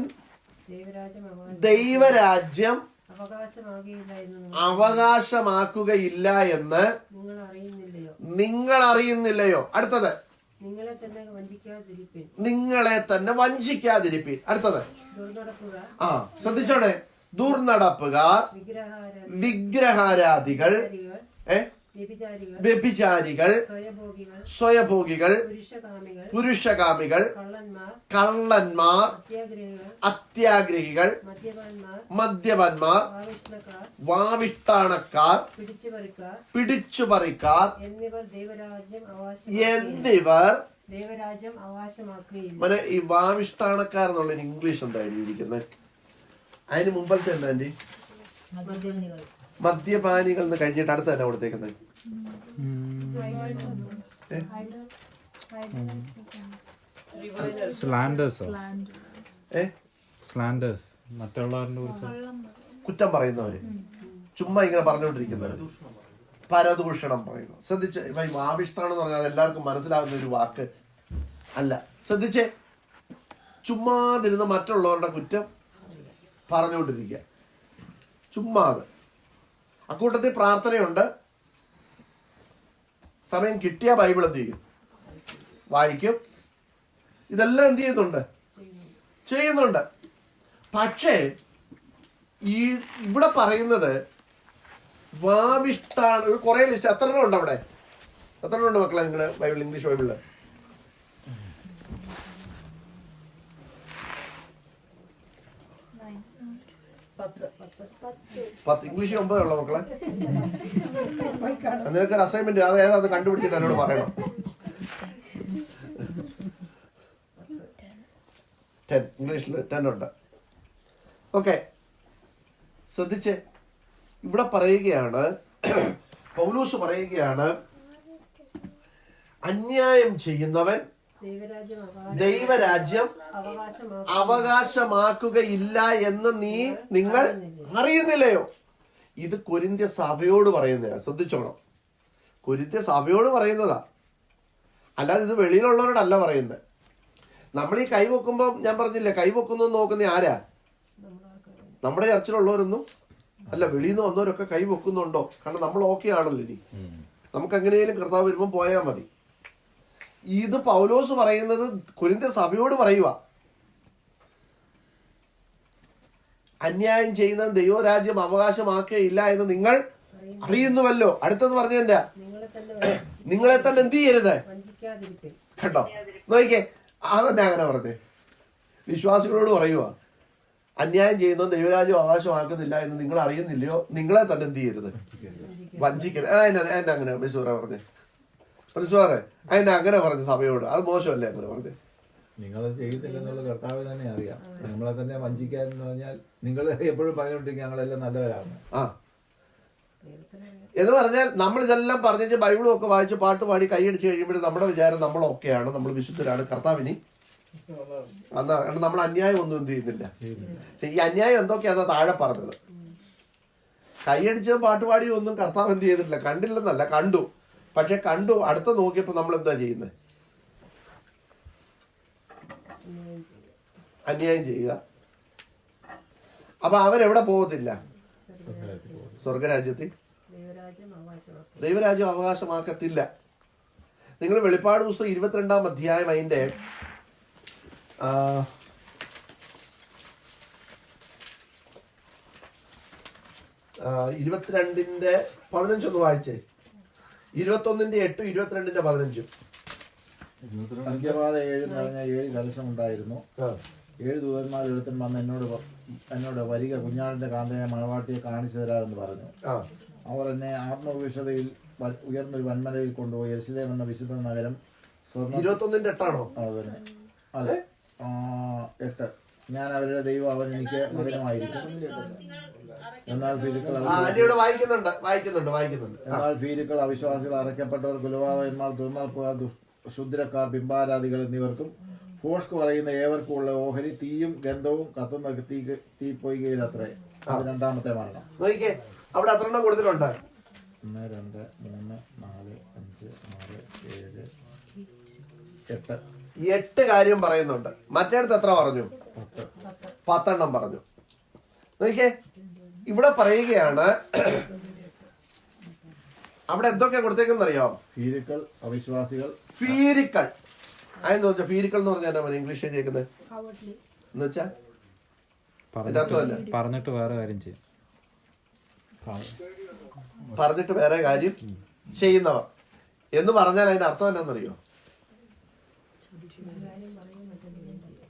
ദൈവരാജ്യം അവകാശമാക്കുകയില്ല എന്ന് നിങ്ങൾ അറിയുന്നില്ലയോ? അടുത്തത്, നിങ്ങളെ തന്നെ വഞ്ചിക്കാതിരിപ്പീൻ. അടുത്തത്, ആ ശ്രദ്ധിച്ചോണേ, ദുർനടപ്പുകാർ, വിഗ്രഹാരാധികൾ, വ്യഭിചാരികൾ, സ്വയഭോഗികൾ, പുരുഷകാമികൾ, കള്ളന്മാർ, അത്യാഗ്രഹികൾ, മദ്യപന്മാർ, വാവിഷ്ഠാണക്കാർ, പിടിച്ചുപറിക്കാർ എന്നിവർ മനെ ഈ വാവിഷ്ഠാണക്കാർ എന്നുള്ള ഇംഗ്ലീഷ് എന്താ എഴുതിയിരിക്കുന്നത്? അതിന് മുമ്പത്തെ എന്താ ആന്റി? മദ്യപാനികൾ എന്ന് കഴിഞ്ഞിട്ട് അടുത്ത് തന്നെ കൊടുത്തേക്കുന്നത്. സ്ലാൻഡേഴ്സ്, മറ്റുള്ളവരെ കുറിച്ച് കുറ്റം പറയുന്നവര്, ചുമ്മാ ഇങ്ങനെ പറഞ്ഞുകൊണ്ടിരിക്കുന്നവര്, പരദൂഷണം പറയുന്നു. ശ്രദ്ധിച്ച്, ഇപ്പൊ ഈ വാവിഷ്ഠാണെന്ന് പറഞ്ഞാൽ എല്ലാവർക്കും മനസ്സിലാകുന്ന ഒരു വാക്ക് അല്ല. ശ്രദ്ധിച്ചേ, ചുമ്മാതിരുന്ന് മറ്റുള്ളവരുടെ കുറ്റം പറഞ്ഞുകൊണ്ടിരിക്കുക, ചുമ്മാതെ. അക്കൂട്ടത്തിൽ പ്രാർത്ഥനയുണ്ട്. സമയം കിട്ടിയ ബൈബിൾ എന്ത് ചെയ്യും? വായിക്കും. ഇതെല്ലാം എന്ത് ചെയ്യുന്നുണ്ട്. പക്ഷേ ഈ ഇവിടെ പറയുന്നത് വാവിഷ്ഠാണ്. കുറെ ലിസ്റ്റ്, എത്ര എണ്ണം ഉണ്ട് അവിടെ? എത്ര എണ്ണം ഉണ്ട് മക്കളെ നിങ്ങളുടെ ബൈബിൾ, ഇംഗ്ലീഷ് ബൈബിളില്? 10. ഇംഗ്ലീഷ് 9 ഉള്ളു മക്കളെ. നിനക്കൊരു അസൈൻമെന്റ്, അത് ഏതാന്ന് കണ്ടുപിടിച്ചിട്ട് എന്നോട് പറയണം. 10 ഇംഗ്ലീഷിൽ 10 ഉണ്ട്. ഓക്കെ, ശ്രദ്ധിച്ച്, ഇവിടെ പറയുകയാണ്, പൗലോസ് പറയുകയാണ്, അന്യായം ചെയ്യുന്നവൻ ദൈവരാജ്യം അവകാശമാക്കുകയില്ല എന്ന് നിങ്ങൾ അറിയുന്നില്ലയോ? ഇത് കൊരിന്ത്യ സഭയോട് പറയുന്നതാ. ശ്രദ്ധിച്ചോണം, കൊരിന്ത്യ സഭയോട് പറയുന്നതാ, അല്ലാതെ ഇത് വെളിയിലുള്ളവരോടല്ല പറയുന്നത്. നമ്മൾ ഈ കൈവെക്കുമ്പോൾ ഞാൻ പറഞ്ഞില്ലേ, കൈവെക്കുന്നത് നോക്കുന്ന ആരാ? നമ്മുടെ ചർച്ചിലുള്ളവരൊന്നും അല്ല, വെളിയിൽ നിന്ന് വന്നവരൊക്കെ കൈവെക്കുന്നുണ്ടോ? കാരണം നമ്മൾ ഓക്കെ ആണല്ലോ. ഇനി നമുക്ക് എങ്ങനെയും കർത്താവ് വരുമ്പോൾ പോയാൽ മതി. ഇത് പൗലോസ് പറയുന്നത് കൊരിന്ത്യ സഭയോട് പറയുക. അന്യായം ചെയ്യുന്ന ദൈവരാജ്യം അവകാശമാക്കുകയില്ല എന്ന് നിങ്ങൾ അറിയുന്നുവല്ലോ. അടുത്തത് പറഞ്ഞെന്താ? നിങ്ങളെ തന്നെ എന്ത് ചെയ്യരുത്? കേട്ടോ, നോക്കിക്കേ, അതന്നെ അങ്ങനെ പറഞ്ഞേ. വിശ്വാസികളോട് പറയുക, അന്യായം ചെയ്യുന്ന ദൈവരാജ്യം അവകാശമാക്കുന്നില്ല എന്ന് നിങ്ങൾ അറിയുന്നില്ലയോ? നിങ്ങളെ തന്നെ എന്ത് ചെയ്യരുത്? വഞ്ചിക്കരുത്. അതിനെ അങ്ങനെ ബിസൂറ പറഞ്ഞേ, മനസ്സിലാറേ, അതിനെ അങ്ങനെ പറഞ്ഞു സഭയോട്. അത് മോശമല്ലേ അങ്ങനെ പറഞ്ഞേ? നിങ്ങൾ ചെയ്തില്ലെന്നുള്ള കർത്താവ് തന്നെ അറിയാം. നമ്മളെ തന്നെ വഞ്ചിക്കാന്ന് പറഞ്ഞാൽ നിങ്ങൾ എപ്പോഴും പറഞ്ഞുകൊണ്ടിരിക്കുക ഞങ്ങളെല്ലാം നല്ലവരാണ്. എന്ന് പറഞ്ഞാൽ നമ്മൾ ഇതെല്ലാം പറഞ്ഞിട്ട് ബൈബിളും ഒക്കെ വായിച്ച് പാട്ട് പാടി കൈയടിച്ച് കഴിയുമ്പോൾ നമ്മുടെ വിചാരം നമ്മൾ ഓക്കെയാണ്, നമ്മൾ വിശുദ്ധരാണ്, കർത്താവിനി എന്നാ. കാരണം നമ്മൾ അന്യായം ഒന്നും എന്ത് ചെയ്യുന്നില്ല. ഈ അന്യായം എന്തൊക്കെയാണെന്നാ താഴെ പറഞ്ഞത്. കൈയടിച്ചതും പാട്ടുപാടിയും ഒന്നും കർത്താവ് എന്ത് ചെയ്തിട്ടില്ല, കണ്ടില്ലെന്നല്ല, കണ്ടു. പക്ഷെ കണ്ടു, അടുത്ത നോക്കിയപ്പോൾ നമ്മൾ എന്താ ചെയ്യുന്നത്? അന്യായം ചെയ്യുക. അപ്പൊ അവരെവിടെ പോകത്തില്ല? സ്വർഗരാജ്യത്തിൽ ദൈവരാജ്യം അവകാശമാക്കത്തില്ല. നിങ്ങൾ വെളിപ്പാട് പുസ്തകം 22-ാം അധ്യായം അതിന്റെ 22-ന്റെ-15 ഒന്ന് വായിച്ചേ. 21-8, 22-ന്റെ-15. സന്ധ്യപാത 7 നിറഞ്ഞ 7 കലശം ഉണ്ടായിരുന്നു. 7 ദൂതന്മാർ എഴുത്തൻ വന്ന് എന്നോട് വരിക, കുഞ്ഞാടിന്റെ കാന്തയെ മണവാട്ടിയെ കാണിച്ചു തരാമെന്ന് പറഞ്ഞു. അവർ എന്നെ ആത്മവിശുദ്ധയിൽ ഉയർന്നൊരു വൻമലയിൽ കൊണ്ടുപോയി യെരുശലേം എന്ന വിശുദ്ധ നഗരം 21-8 അതന്നെ അതെ 8. ഞാൻ അവരുടെ ദൈവം, അവൻ എനിക്ക് മകനുമായിരിക്കും. എന്നാൽ ഭീരുക്കൾ, അവിശ്വാസികൾ, അറയ്ക്കപ്പെട്ടവർ, കുലപാതകന്മാർ, ദുർനടപ്പുകാർ, ക്ഷുദ്രക്കാർ, ബിംബാരാധികൾ എന്നിവർക്കും ഫോഷ്ക്ക് പറയുന്ന ഏവർക്കുമുള്ള ഓഹരി തീയും ഗന്ധവും കത്തുന്ന തീപ്പൊയ്കയിൽ അത്രേ. അത് 2ാമത്തെ മരണം. അവിടെ എത്ര എണ്ണം കൊടുത്തിട്ടുണ്ട്? 1, 2, 3, 4, 5, 6, 7, 8. 8 കാര്യം പറയുന്നുണ്ട്. മറ്റേടത്ത് എത്ര പറഞ്ഞു? 10 എണ്ണം പറഞ്ഞു. നോക്കിക്കേ, ഇവിടെ പറയുകയാണ് അവിടെ എന്തൊക്കെ കൊടുത്തേക്കെന്നറിയാം? ഭീരുക്കൾ, അവിശ്വാസികൾ. ഭീരുക്കൾ അതെന്ന് പറഞ്ഞാൽ, ഭീരുക്കൾ എന്ന് പറഞ്ഞാൽ ഇംഗ്ലീഷ് എഴുതിയേക്കുന്നത് എന്ന് വെച്ചാൽ പറഞ്ഞിട്ട് വേറെ കാര്യം ചെയ്യും. പറഞ്ഞിട്ട് വേറെ കാര്യം ചെയ്യുന്നവർ എന്ന് പറഞ്ഞാൽ അതിന്റെ അർത്ഥം എന്താണെന്നറിയോ?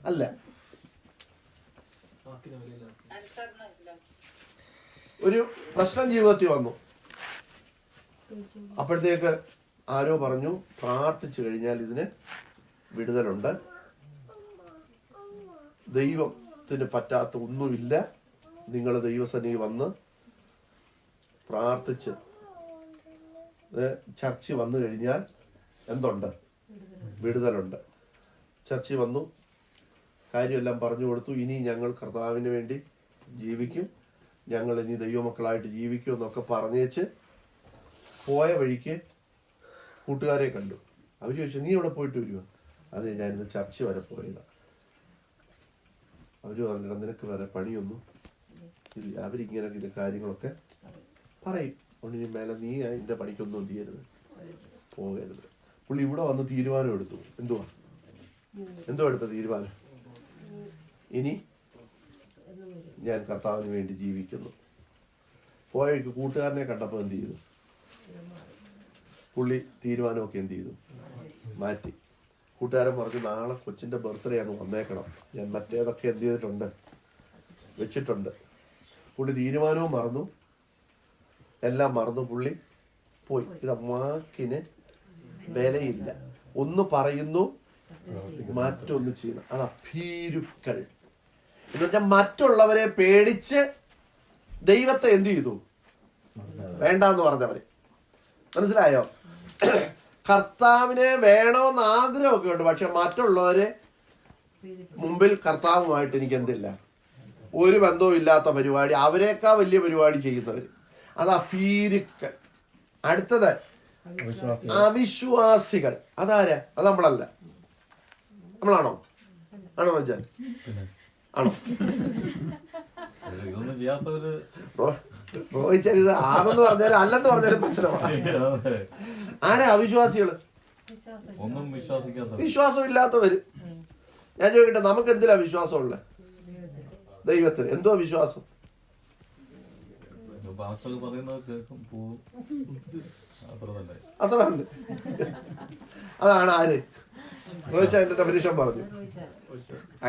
അല്ല, ഒരു പ്രശ്നം ജീവിതത്തിൽ വന്നു. അപ്പോഴത്തേക്ക് ആരോ പറഞ്ഞു, പ്രാർത്ഥിച്ചു കഴിഞ്ഞാൽ ഇതിന് വിടുതലുണ്ട്, ദൈവത്തിന് പറ്റാത്ത ഒന്നുമില്ല, നിങ്ങൾ ദൈവസന്നിധി വന്ന് പ്രാർത്ഥിച്ച് ചർച്ച വന്നു കഴിഞ്ഞാൽ എന്തുണ്ട്? വിടുതലുണ്ട്. ചർച്ച വന്നു, കാര്യമെല്ലാം പറഞ്ഞു കൊടുത്തു. ഇനി ഞങ്ങൾ കർത്താവിന് വേണ്ടി ജീവിക്കും, ഞങ്ങൾ ഇനി ദൈവമക്കളായിട്ട് ജീവിക്കും എന്നൊക്കെ പറഞ്ഞേച്ച് പോയ വഴിക്ക് കൂട്ടുകാരെ കണ്ടു. അവർ ചോദിച്ചു, നീ എവിടെ പോയിട്ട് വരുമോ? അതെ, ഞാനിന്ന് ചർച്ച വരെ പോയതാണ്. അവർ പറഞ്ഞിട്ട്, നിനക്ക് വേറെ പണിയൊന്നും ഇല്ല. അവരിങ്ങനെ ഇത് കാര്യങ്ങളൊക്കെ പറയും. അതുകൊണ്ട് ഇനി മേലെ നീ അതിൻ്റെ പണിക്കൊന്നും എന്ത് ചെയ്യരുത്, പോകരുത്. പുള്ളി ഇവിടെ വന്ന് തീരുമാനം എടുത്തു. എന്തോ എടുത്ത തീരുമാനം? ഇനി ഞാൻ കർത്താവിന് വേണ്ടി ജീവിക്കുന്നു. പോയക്ക് കൂട്ടുകാരനെ കണ്ടപ്പോൾ എന്ത് ചെയ്തു? പുള്ളി തീരുമാനമൊക്കെ എന്ത് ചെയ്തു? മാറ്റി. കൂട്ടുകാരൻ പറഞ്ഞു, നാളെ കൊച്ചിൻ്റെ ബർത്ത്ഡേ ആണ്, വന്നേക്കണം. ഞാൻ മറ്റേതൊക്കെ എന്ത് ചെയ്തിട്ടുണ്ട്, വെച്ചിട്ടുണ്ട്. പുള്ളി തീരുമാനവും മറന്നു, എല്ലാം മറന്നു. പുള്ളി പോയി. ഇത് വാക്കിന് വിലയില്ല. ഒന്ന് പറയുന്നു, മറ്റൊന്ന് ചെയ്യുന്നു. അതാ ഭീരുക്കൾ എന്ന് വെച്ചാൽ മറ്റുള്ളവരെ പേടിച്ച് ദൈവത്തെ എന്ത് ചെയ്തു? വേണ്ടെന്ന് പറഞ്ഞവര്. മനസ്സിലായോ? കർത്താവിനെ വേണമെന്ന് ആഗ്രഹമൊക്കെ ഉണ്ട്, പക്ഷെ മറ്റുള്ളവരെ മുമ്പിൽ കർത്താവുമായിട്ട് എനിക്ക് എന്തില്ല, ഒരു ബന്ധവും ഇല്ലാത്ത പരിപാടി, അവരെക്കാൾ വലിയ പരിപാടി ചെയ്യുന്നവർ. അതാ ഭീരുക്കൾ. അടുത്തത് അവിശ്വാസികൾ. അതാരാ? അത് നമ്മളല്ല. നമ്മളാണോ? ആണോ റോജൻ? ആണോ? ഇതൊന്നും ചെയ്യാത്തവര് റോയിച്ചത് ആണെന്ന് പറഞ്ഞാലും അല്ലെന്ന് പറഞ്ഞാലും പ്രശ്നമാണ്. ആരാ അവിശ്വാസികള്? ഒന്നും വിശ്വസിക്കാത്ത, വിശ്വാസം ഇല്ലാത്തവര്. ഞാൻ ചോദിക്കട്ടെ, നമുക്ക് എന്തിനാ വിശ്വാസമുള്ള? ദൈവത്തിന്. എന്തോ വിശ്വാസം? ഭാഷകൾ പറയുന്നത് കേൾക്കും, പോവും, അത്ര തന്നെ. അത്ര ഉണ്ട്. അതാണ് ആര്? റോയിച്ച അതിന്റെ ഡെഫിനിഷൻ പറഞ്ഞു.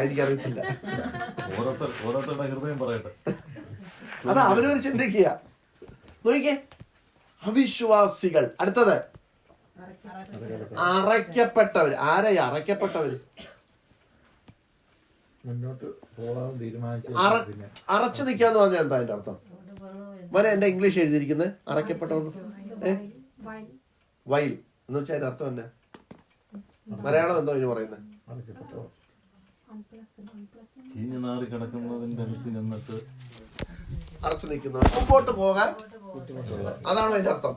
എനിക്കറിയത്തില്ല. ഓരോരുത്തരുടെ ഹൃദയം പറയട്ടെ. അതാ അവരൊരു ചിന്തിക്കുക. നോക്കിക്കേ, അവിശ്വാസികൾ. അടുത്തത് അറയ്ക്കപ്പെട്ടവര്. ആരായി അറയ്ക്കപ്പെട്ടവര്? മുന്നോട്ട് പോകാൻ തീരുമാനിച്ചു അറച്ചു നിൽക്കാന്ന് പറഞ്ഞാൽ എന്താ അതിന്റെ അർത്ഥം? മോനെ എൻ്റെ ഇംഗ്ലീഷ് എഴുതിയിരിക്കുന്നത് അറയ്ക്കപ്പെട്ടവർ വയൽ എന്ന് വെച്ചാൽ അതിന്റെ അർത്ഥം തന്നെ മലയാളം എന്തോ ഇതിന് പറയുന്നത്? ചീഞ്ഞു നാറി കിടക്കുന്നതിന്റെ അടുത്ത് ചെന്നിട്ട് അറച്ചു നിൽക്കുന്നത്, മുമ്പോട്ട് പോകാൻ അതാണോ അതിന്റെ അർത്ഥം?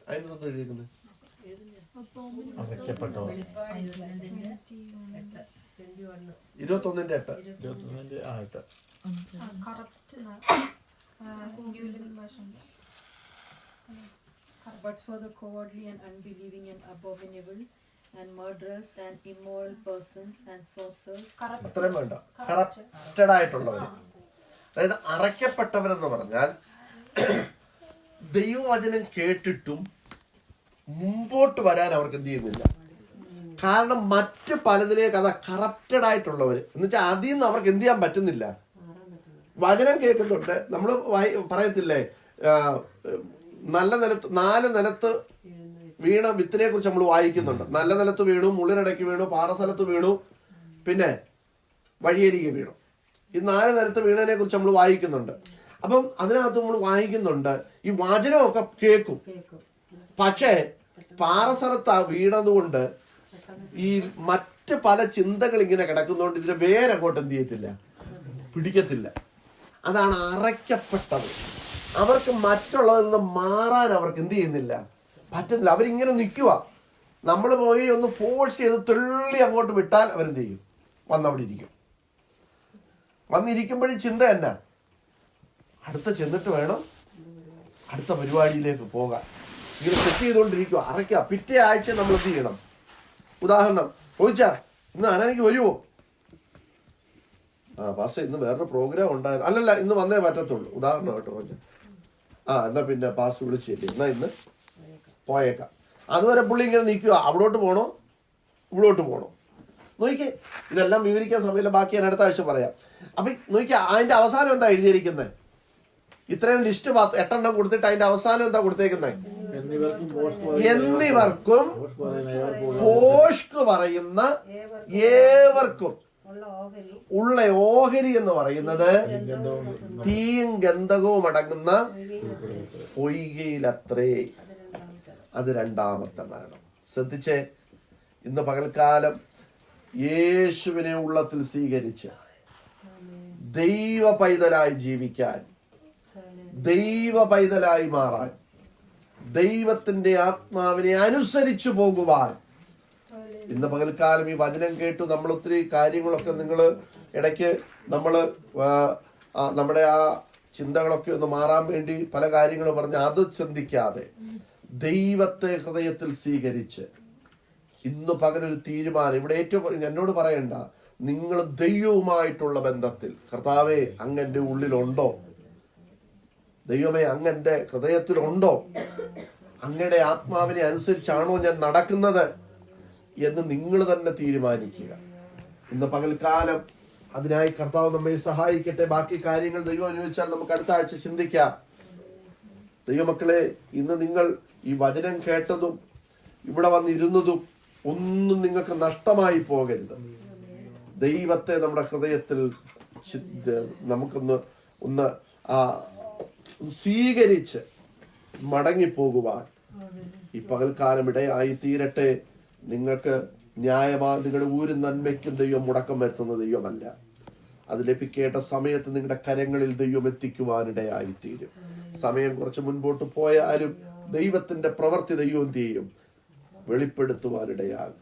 അതിനെന്തോ എഴുതിയിരിക്കുന്നത്? അറയ്ക്കപ്പെട്ടവർ 21:8. But for the cowardly and unbelieving and abominable and murderers and immoral persons and sorcerers, അത്രയും വേണ്ട, കറപ്റ്റഡ് ആയിട്ടുള്ളവര്. അതായത് അറയ്ക്കപ്പെട്ടവരെന്ന് പറഞ്ഞാൽ ദൈവവചനം കേട്ടിട്ടും മുമ്പോട്ട് വരാൻ അവർക്ക് എന്ത് ചെയ്യുന്നില്ല. കാരണം മറ്റ് പലതിലേക്ക് അതാ കറപ്റ്റഡ് ആയിട്ടുള്ളവർ എന്ന് വെച്ചാൽ അതിൽ നിന്ന് അവർക്ക് എന്ത് ചെയ്യാൻ പറ്റുന്നില്ല. വചനം കേൾക്കുന്നുണ്ട്, നമ്മൾ പറയത്തില്ലേ നല്ല നിലത്ത് 4 നിലത്ത് വീണ വിത്തിനെ കുറിച്ച് നമ്മൾ വായിക്കുന്നുണ്ട്. നല്ല നിലത്ത് വീണു, മുള്ളിനിടയ്ക്ക് വീണു, പാറസ്ഥലത്ത് വീണു, പിന്നെ വഴിയരികെ വീണു. ഈ 4 നിലത്ത് വീണതിനെ കുറിച്ച് നമ്മൾ വായിക്കുന്നുണ്ട്. അപ്പം അതിനകത്ത് നമ്മൾ വായിക്കുന്നുണ്ട് ഈ വചനമൊക്കെ കേൾക്കും, പക്ഷേ പാറസ്ഥലത്ത് വീണതുകൊണ്ട് ഈ മറ്റ് പല ചിന്തകൾ ഇങ്ങനെ കിടക്കുന്നതുകൊണ്ട് ഇതിന്റെ വേരങ്ങോട്ട് എന്ത് ചെയ്യത്തില്ല, പിടിക്കത്തില്ല. അതാണ് അറയ്ക്കപ്പെട്ടത്. അവർക്ക് മറ്റുള്ളതിൽ നിന്ന് മാറാൻ അവർക്ക് എന്ത് ചെയ്യുന്നില്ല, പറ്റുന്നില്ല. അവരിങ്ങനെ നിൽക്കുക. നമ്മൾ പോയി ഒന്ന് ഫോഴ്സ് ചെയ്ത് തുള്ളി അങ്ങോട്ട് വിട്ടാൽ അവരെന്ത് ചെയ്യും, വന്നവിടെ ഇരിക്കും. വന്നിരിക്കുമ്പോഴും ചിന്ത എന്നാ, അടുത്ത ചെന്നിട്ട് വേണം അടുത്ത പരിപാടിയിലേക്ക് പോകാൻ. ഇങ്ങനെ സെറ്റ് ചെയ്തുകൊണ്ടിരിക്കുക, അറയ്ക്കുക. പിറ്റേ ആഴ്ച നമ്മൾ എന്ത് ചെയ്യണം? ഉദാഹരണം ചോദിച്ചാ ഇന്ന് അനക്ക് വരുമോ? പാസ് ഇന്ന് വേറൊരു പ്രോഗ്രാം ഉണ്ടായത് അല്ലല്ല, ഇന്ന് വന്നേ പറ്റത്തുള്ളൂ. ഉദാഹരണം കേട്ടോ ചോദിച്ചാൽ എന്നാ പിന്നെ പാസ് വിളിച്ചില്ലേ, എന്നാ ഇന്ന് പോയേക്കാം. അതുവരെ പുള്ളി ഇങ്ങനെ നിൽക്കുക, അവിടോട്ട് പോകണോ ഇവിടോട്ട് പോകണോ? നോക്കിക്കേ, ഇതെല്ലാം വിവരിക്കാൻ സമയമില്ല, ബാക്കി ഞാൻ അടുത്ത ആഴ്ച പറയാം. അപ്പൊ നോക്കിയാ അതിന്റെ അവസാനം എന്താ എഴുതിയിരിക്കുന്നത്? ഇത്രയും ലിസ്റ്റ് 8 കൊടുത്തിട്ട് അതിന്റെ അവസാനം എന്താ കൊടുത്തേക്കുന്നത്? എന്നിവർക്കും ഭോഷ്ക് പറയുന്ന ഏവർക്കും ഉള്ള ഓഹരി എന്ന് പറയുന്നത് തീയും ഗന്ധകവും അടങ്ങുന്ന പൊയ്കയിലത്രേ. അത് 2ാമത്തെ മരണം. ശ്രദ്ധിച്ചേ, ഇന്ന് പകൽക്കാലം യേശുവിനെ ഉള്ളത്തിൽ സ്വീകരിച്ച് ദൈവ പൈതലായി ജീവിക്കാൻ, ദൈവ പൈതലായി മാറാൻ, ദൈവത്തിന്റെ ആത്മാവിനെ അനുസരിച്ചു പോകുവാൻ, ഇന്ന് പകൽക്കാലം ഈ വചനം കേട്ടു നമ്മൾ ഒത്തിരി കാര്യങ്ങളൊക്കെ നിങ്ങൾ ഇടയ്ക്ക് നമ്മൾ നമ്മുടെ ആ ചിന്തകളൊക്കെ ഒന്ന് മാറാൻ വേണ്ടി പല കാര്യങ്ങൾ പറഞ്ഞ് അത് ചിന്തിക്കാതെ ദൈവത്തെ ഹൃദയത്തിൽ സ്വീകരിച്ച് ഇന്ന് പകലൊരു തീരുമാനം. ഇവിടെ ഏറ്റവും എന്നോട് പറയണ്ട, നിങ്ങൾ ദൈവവുമായിട്ടുള്ള ബന്ധത്തിൽ കർത്താവേ അങ്ങന്റെ ഉള്ളിലുണ്ടോ, ദൈവമേ അങ്ങന്റെ ഹൃദയത്തിലുണ്ടോ, അങ്ങയുടെ ആത്മാവിനെ അനുസരിച്ചാണോ ഞാൻ നടക്കുന്നത് എന്ന് നിങ്ങൾ തന്നെ തീരുമാനിക്കുക. ഇന്ന് പകൽക്കാലം അതിനായി കർത്താവ് നമ്മെ സഹായിക്കട്ടെ. ബാക്കി കാര്യങ്ങൾ ദൈവം അനുവദിച്ചാൽ നമുക്ക് അടുത്ത ആഴ്ച ചിന്തിക്കാം. ദൈവമക്കളെ, ഇന്ന് നിങ്ങൾ ഈ വചനം കേട്ടതും ഇവിടെ വന്നിരുന്നതും ഒന്നും നിങ്ങൾക്ക് നഷ്ടമായി പോകരുത്. ദൈവത്തെ നമ്മുടെ ഹൃദയത്തിൽ നമുക്കൊന്ന് സ്വീകരിച്ച് മടങ്ങിപ്പോകുവാൻ ഈ പകൽക്കാലം ഇടയായി തീരട്ടെ. നിങ്ങൾക്ക് നിങ്ങളുടെ ഊരും നന്മയ്ക്കും ദൈവം മുടക്കം വരുത്തുന്ന ദൈവമല്ല. അത് ലഭിക്കേണ്ട സമയത്ത് നിങ്ങളുടെ കരങ്ങളിൽ ദൈവം എത്തിക്കുവാനിടയായി തീരും. സമയം കുറച്ച് മുൻപോട്ട് പോയാലും ദൈവത്തിന്റെ പ്രവൃത്തി ദൈവം എന്ത് ചെയ്യും, വെളിപ്പെടുത്തുവാനിടയാകും.